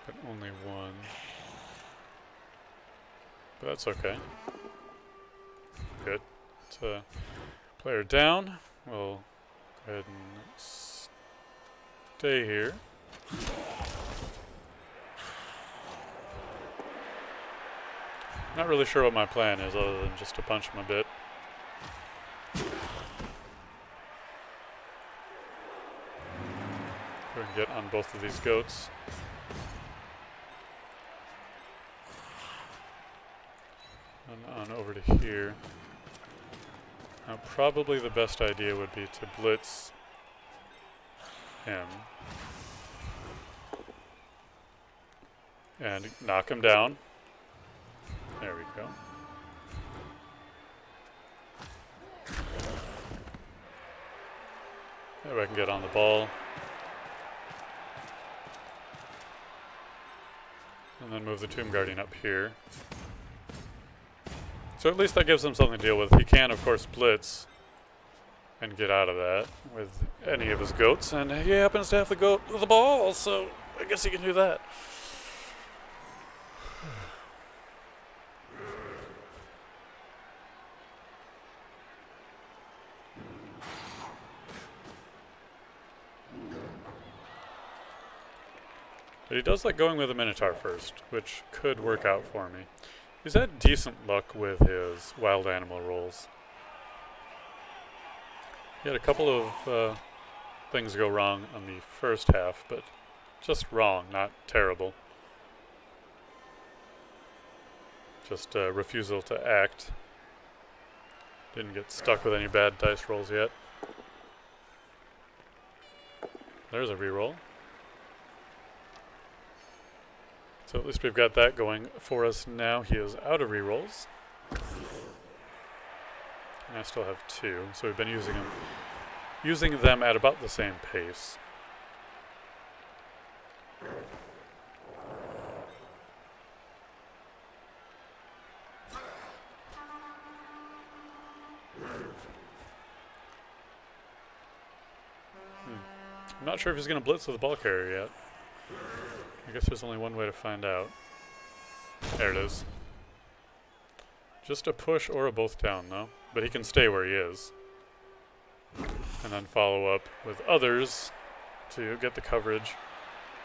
But only one. But that's okay. Good. It's player down. We'll go ahead and stay here. Not really sure what my plan is other than just to punch him a bit. Go and get on both of these goats. And on over to here. Now probably the best idea would be to blitz him. And knock him down. There we go. That way I can get on the ball. And then move the Tomb Guardian up here. So at least that gives him something to deal with. He can, of course, blitz and get out of that with any of his goats. And he happens to have the goat with the ball, so I guess he can do that. But he does like going with a Minotaur first, which could work out for me. He's had decent luck with his wild animal rolls. He had a couple of things go wrong on the first half, but just wrong, not terrible. Just a refusal to act. Didn't get stuck with any bad dice rolls yet. There's a reroll. So at least we've got that going for us now. He is out of rerolls. And I still have 2, so we've been using them at about the same pace. I'm not sure if he's going to blitz with the ball carrier yet. I guess there's only one way to find out. There it is. Just a push or a both down, though. But he can stay where he is. And then follow up with others to get the coverage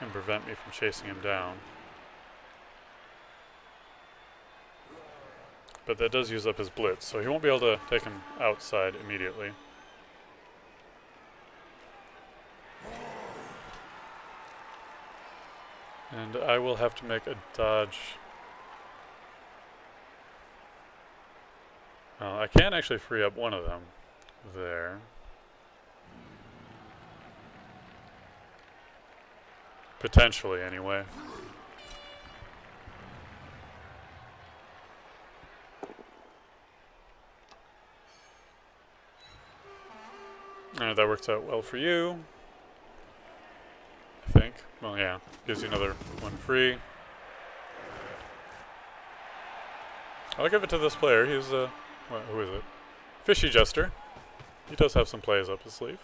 and prevent me from chasing him down. But that does use up his blitz, so he won't be able to take him outside immediately. And I will have to make a dodge. I can actually free up one of them there. Potentially, anyway. Alright, that works out well for you. I think. Well, yeah. Gives you another one free. I'll give it to this player. He's who is it? Fishy Jester. He does have some plays up his sleeve.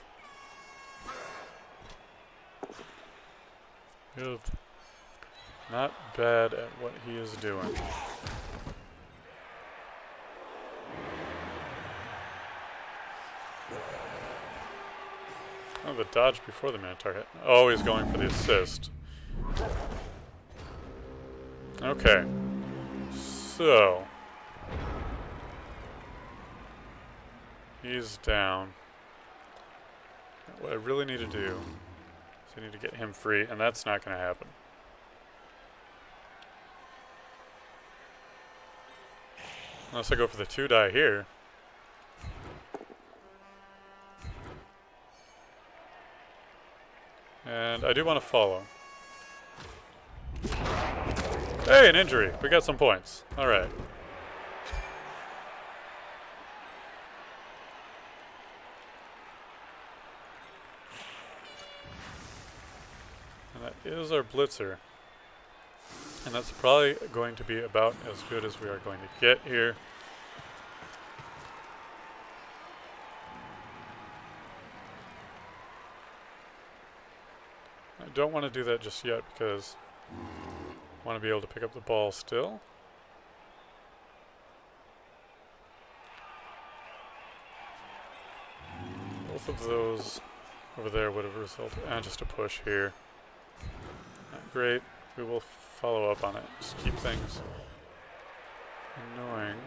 Good. Not bad at what he is doing. Oh, the dodge before the Minotaur hit. Oh, he's going for the assist. Okay. So. He's down. What I really need to do is I need to get him free, and that's not going to happen. Unless I go for the 2-die here. And I do want to follow. Hey, an injury. We got some points. Alright. And that is our blitzer. And that's probably going to be about as good as we are going to get here. I don't want to do that just yet because I want to be able to pick up the ball still. Both of those over there would have resulted in just a push here. Not great. We will follow up on it. Just keep things annoying.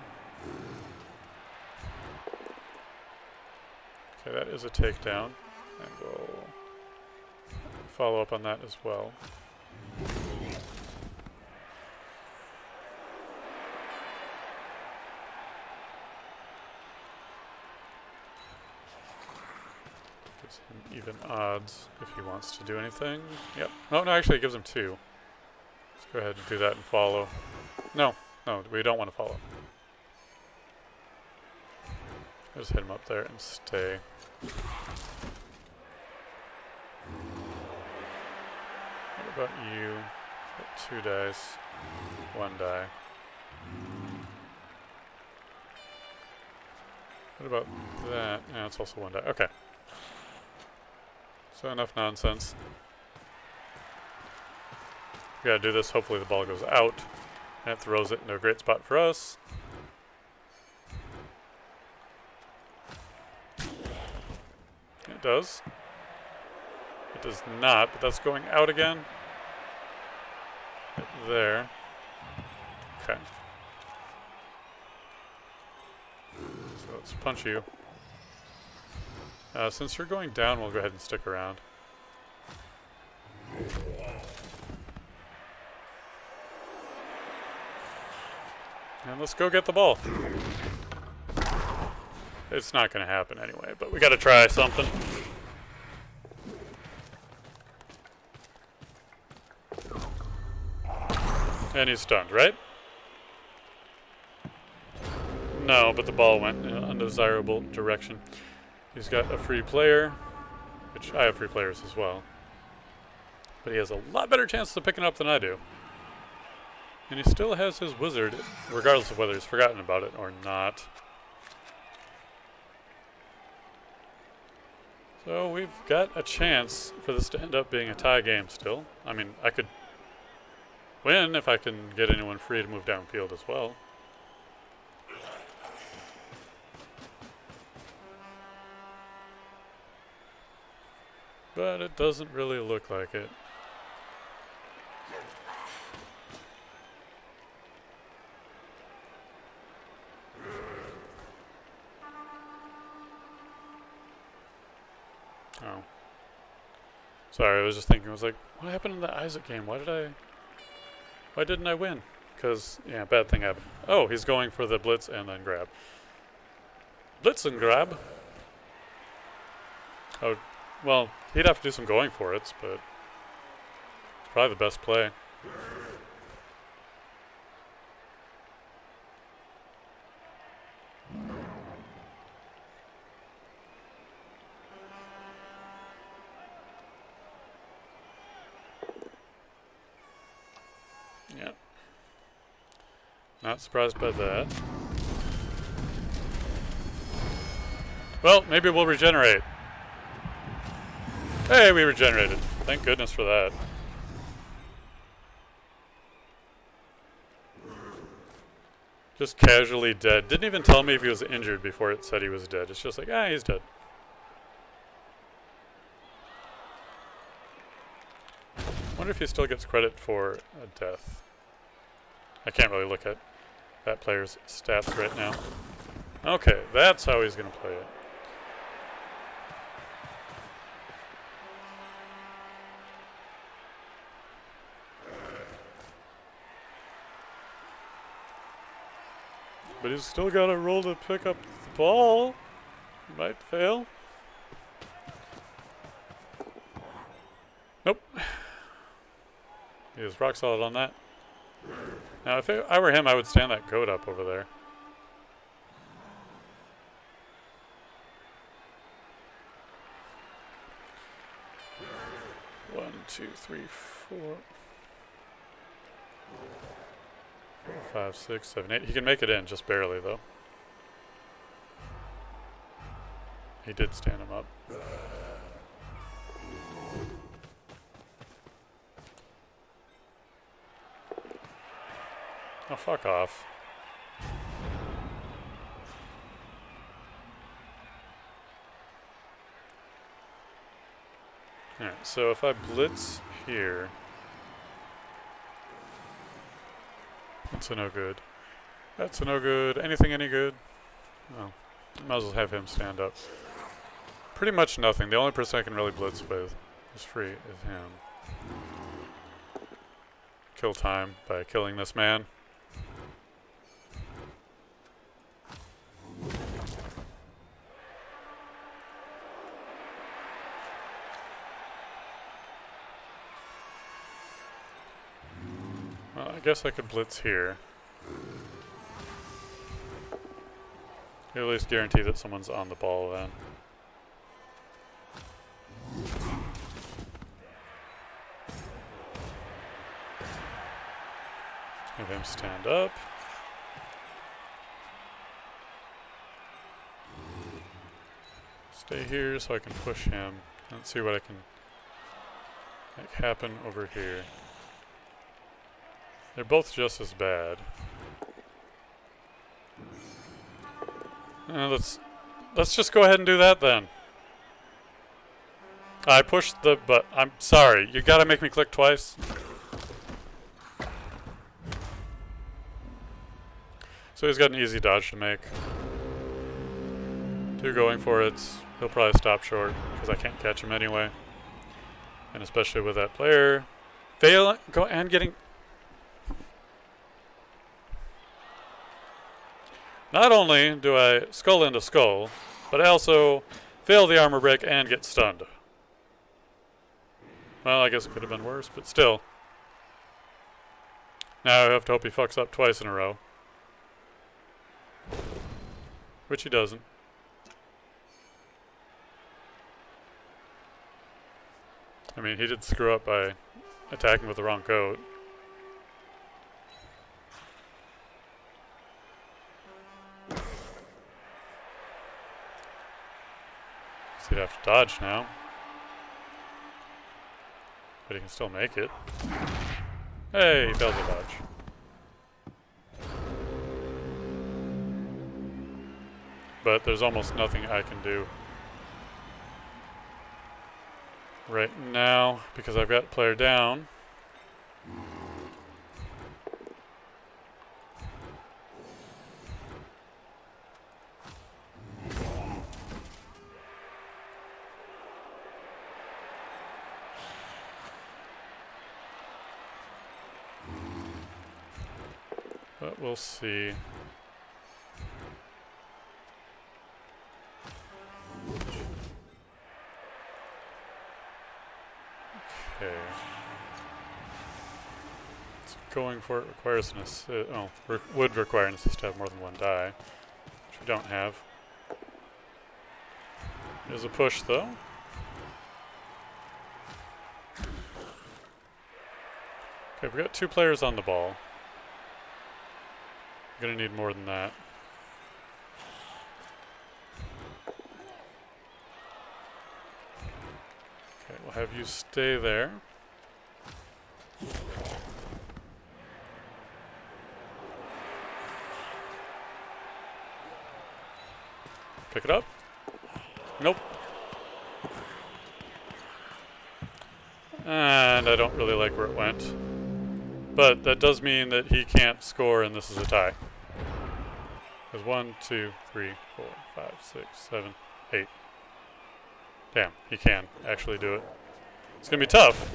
Okay, that is a takedown. And we'll follow up on that as well. Gives him even odds if he wants to do anything. Yep. Oh, no, actually it gives him 2. Let's go ahead and do that and follow. No, we don't want to follow. Just hit him up there and stay. What about you? Got 2 dice, 1 die. What about that? Yeah, it's also 1 die. Okay. So enough nonsense. We gotta do this. Hopefully the ball goes out. And it throws it into a great spot for us. It does. It does not, but that's going out again. there. Okay. So let's punch you. Since you're going down, we'll go ahead and stick around. And let's go get the ball. It's not going to happen anyway, but we got to try something. And he's stunned, right? No, but the ball went in an undesirable direction. He's got a free player, which I have free players as well. But he has a lot better chance of picking up than I do. And he still has his wizard, regardless of whether he's forgotten about it or not. So we've got a chance for this to end up being a tie game still. I mean, I could win if I can get anyone free to move downfield as well. But it doesn't really look like it. Oh. Sorry, I was just thinking, I was like, what happened in the Isaac game? Why didn't I win? Because, yeah, bad thing happened. Oh, he's going for the blitz and then grab. Blitz and grab? Oh, well, he'd have to do some going for it, but it's probably the best play. Yep. Not surprised by that. Well, maybe we'll regenerate. Hey, we regenerated. Thank goodness for that. Just casually dead. Didn't even tell me if he was injured before it said he was dead. It's just like, ah, he's dead. Wonder if he still gets credit for a death. I can't really look at that player's stats right now. Okay, that's how he's going to play it. But he's still got to roll to pick up the ball. Might fail. Nope. He was rock solid on that. Now, if I were him, I would stand that goat up over there. One, two, three, four. 4, 5, 6, 7, 8. He can make it in, just barely, though. He did stand him up. Oh, fuck off. Alright, so if I blitz here... That's a no good. That's a no good. Anything any good? Oh, might as well have him stand up. Pretty much nothing. The only person I can really blitz with is free is him. Kill time by killing this man. Well, I guess I could blitz here. At least guarantee that someone's on the ball then. Have him stand up. Stay here so I can push him. Let's see what I can make happen over here. They're both just as bad. Let's just go ahead and do that then. I pushed the but I'm sorry. You gotta make me click twice. So he's got an easy dodge to make. 2 going for it. He'll probably stop short because I can't catch him anyway. And especially with that player getting. Not only do I skull into skull, but I also fail the armor break and get stunned. Well, I guess it could have been worse, but still. Now I have to hope he fucks up twice in a row. Which he doesn't. I mean, he did screw up by attacking with the wrong code. So he'd have to dodge now. But he can still make it. Hey, he failed the dodge. But there's almost nothing I can do right now because I've got player down. But we'll see. Okay. So going for it requires an assist. Would require an assist to have more than 1 die, which we don't have. There's a push though. Okay, we got 2 players on the ball. Gonna need more than that. Okay, we'll have you stay there. Pick it up. Nope. And I don't really like where it went. But that does mean that he can't score and this is a tie. There's 1, 2, 3, 4, 5, 6, 7, 8. Damn, he can actually do it. It's gonna be tough.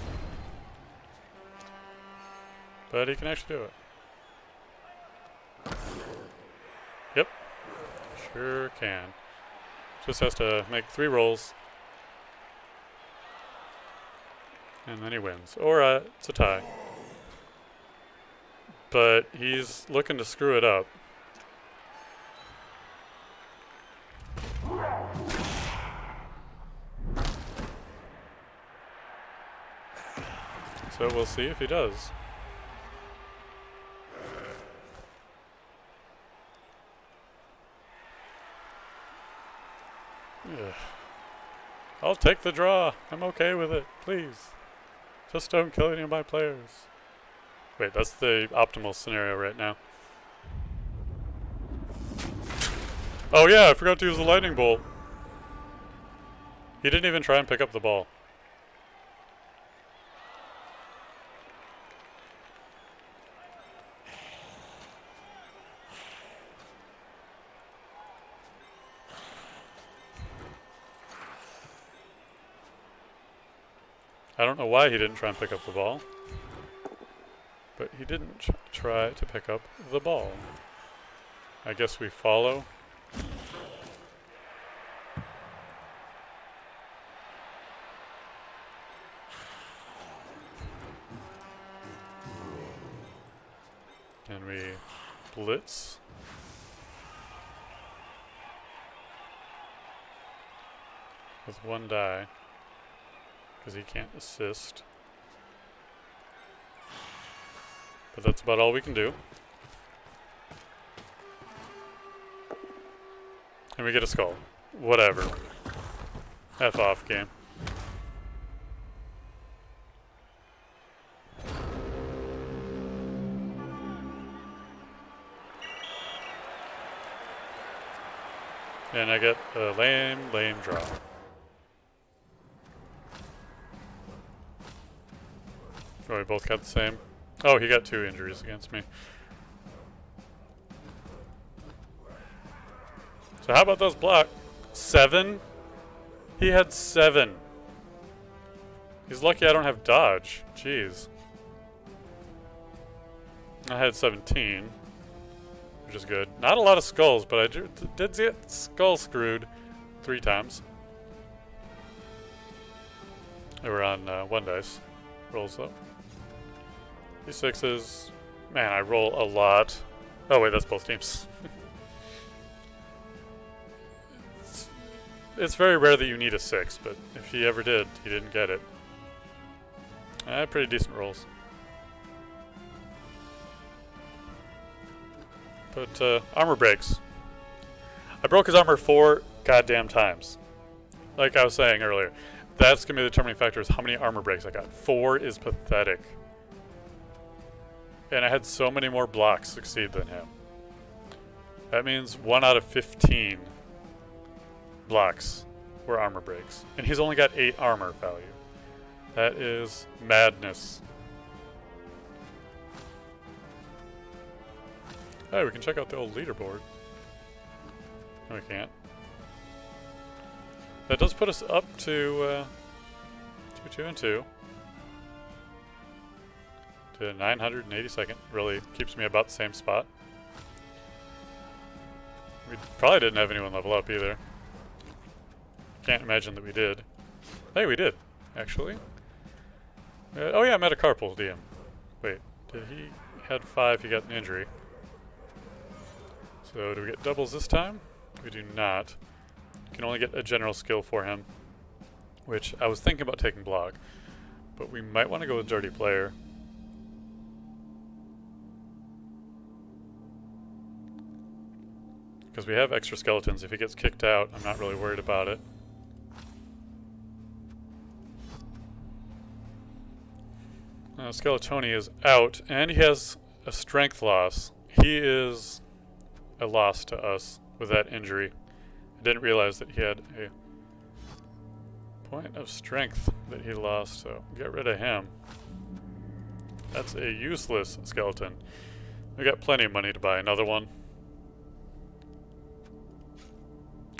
But he can actually do it. Yep. Sure can. Just has to make 3 rolls. And then he wins. Or it's a tie. But he's looking to screw it up. So we'll see if he does. Ugh. I'll take the draw. I'm okay with it. Please. Just don't kill any of my players. Wait, that's the optimal scenario right now. Oh yeah, I forgot to use the lightning bolt. He didn't even try and pick up the ball. I don't know why he didn't try and pick up the ball. But he didn't try to pick up the ball. I guess we follow. And we blitz. With 1 die. Because he can't assist. But that's about all we can do. And we get a skull. Whatever. F off, game. And I get a lame draw. Oh, we both got the same. Oh, he got 2 injuries against me. So how about those block? 7? He had 7. He's lucky I don't have dodge. Jeez. I had 17, which is good. Not a lot of skulls, but I did get skull screwed 3 times. They were on 1 dice rolls though. D6s. Man, I roll a lot. Oh wait, that's both teams. It's very rare that you need a 6, but if he ever did, he didn't get it. Pretty decent rolls. But armor breaks. I broke his armor 4 goddamn times. Like I was saying earlier, that's going to be the determining factor is how many armor breaks I got. 4 is pathetic. And I had so many more blocks succeed than him. That means 1 out of 15 blocks were armor breaks. And he's only got 8 armor value. That is madness. Hey, we can check out the old leaderboard. No, we can't. That does put us up to 2 and 2. To 982nd. Really keeps me about the same spot. We probably didn't have anyone level up either. Can't imagine that we did. Hey, we did, actually. Oh yeah, metacarpal DM. Wait, did he had 5, he got an injury. So do we get doubles this time? We do not. You can only get a general skill for him, which I was thinking about taking block, but we might want to go with dirty player. Because we have extra skeletons. If he gets kicked out, I'm not really worried about it. Skeletoni is out, and he has a strength loss. He is a loss to us with that injury. I didn't realize that he had a point of strength that he lost, so get rid of him. That's a useless skeleton. We got plenty of money to buy another one.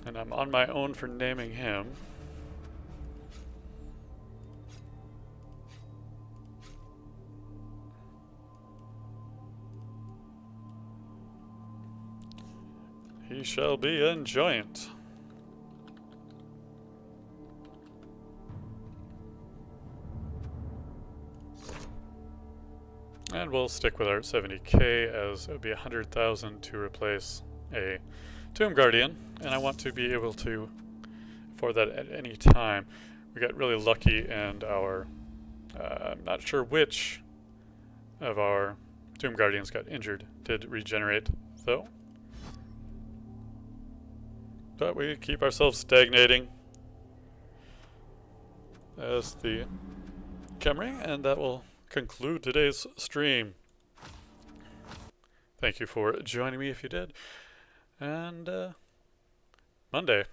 And I'm on my own for naming him. He shall be Enjoyant. And we'll stick with our 70k as it would be 100,000 to replace a Tomb Guardian, and I want to be able to afford that at any time. We got really lucky, and our I'm not sure which of our Tomb Guardians got injured. Did regenerate though, but we keep ourselves stagnating as the Khemri, and that will conclude today's stream. Thank you for joining me if you did. And Monday,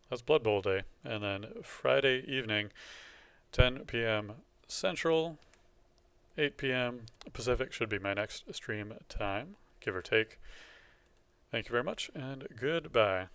that's Blood Bowl Day. And then Friday evening, 10 p.m. Central, 8 p.m. Pacific should be my next stream time, give or take. Thank you very much, and goodbye.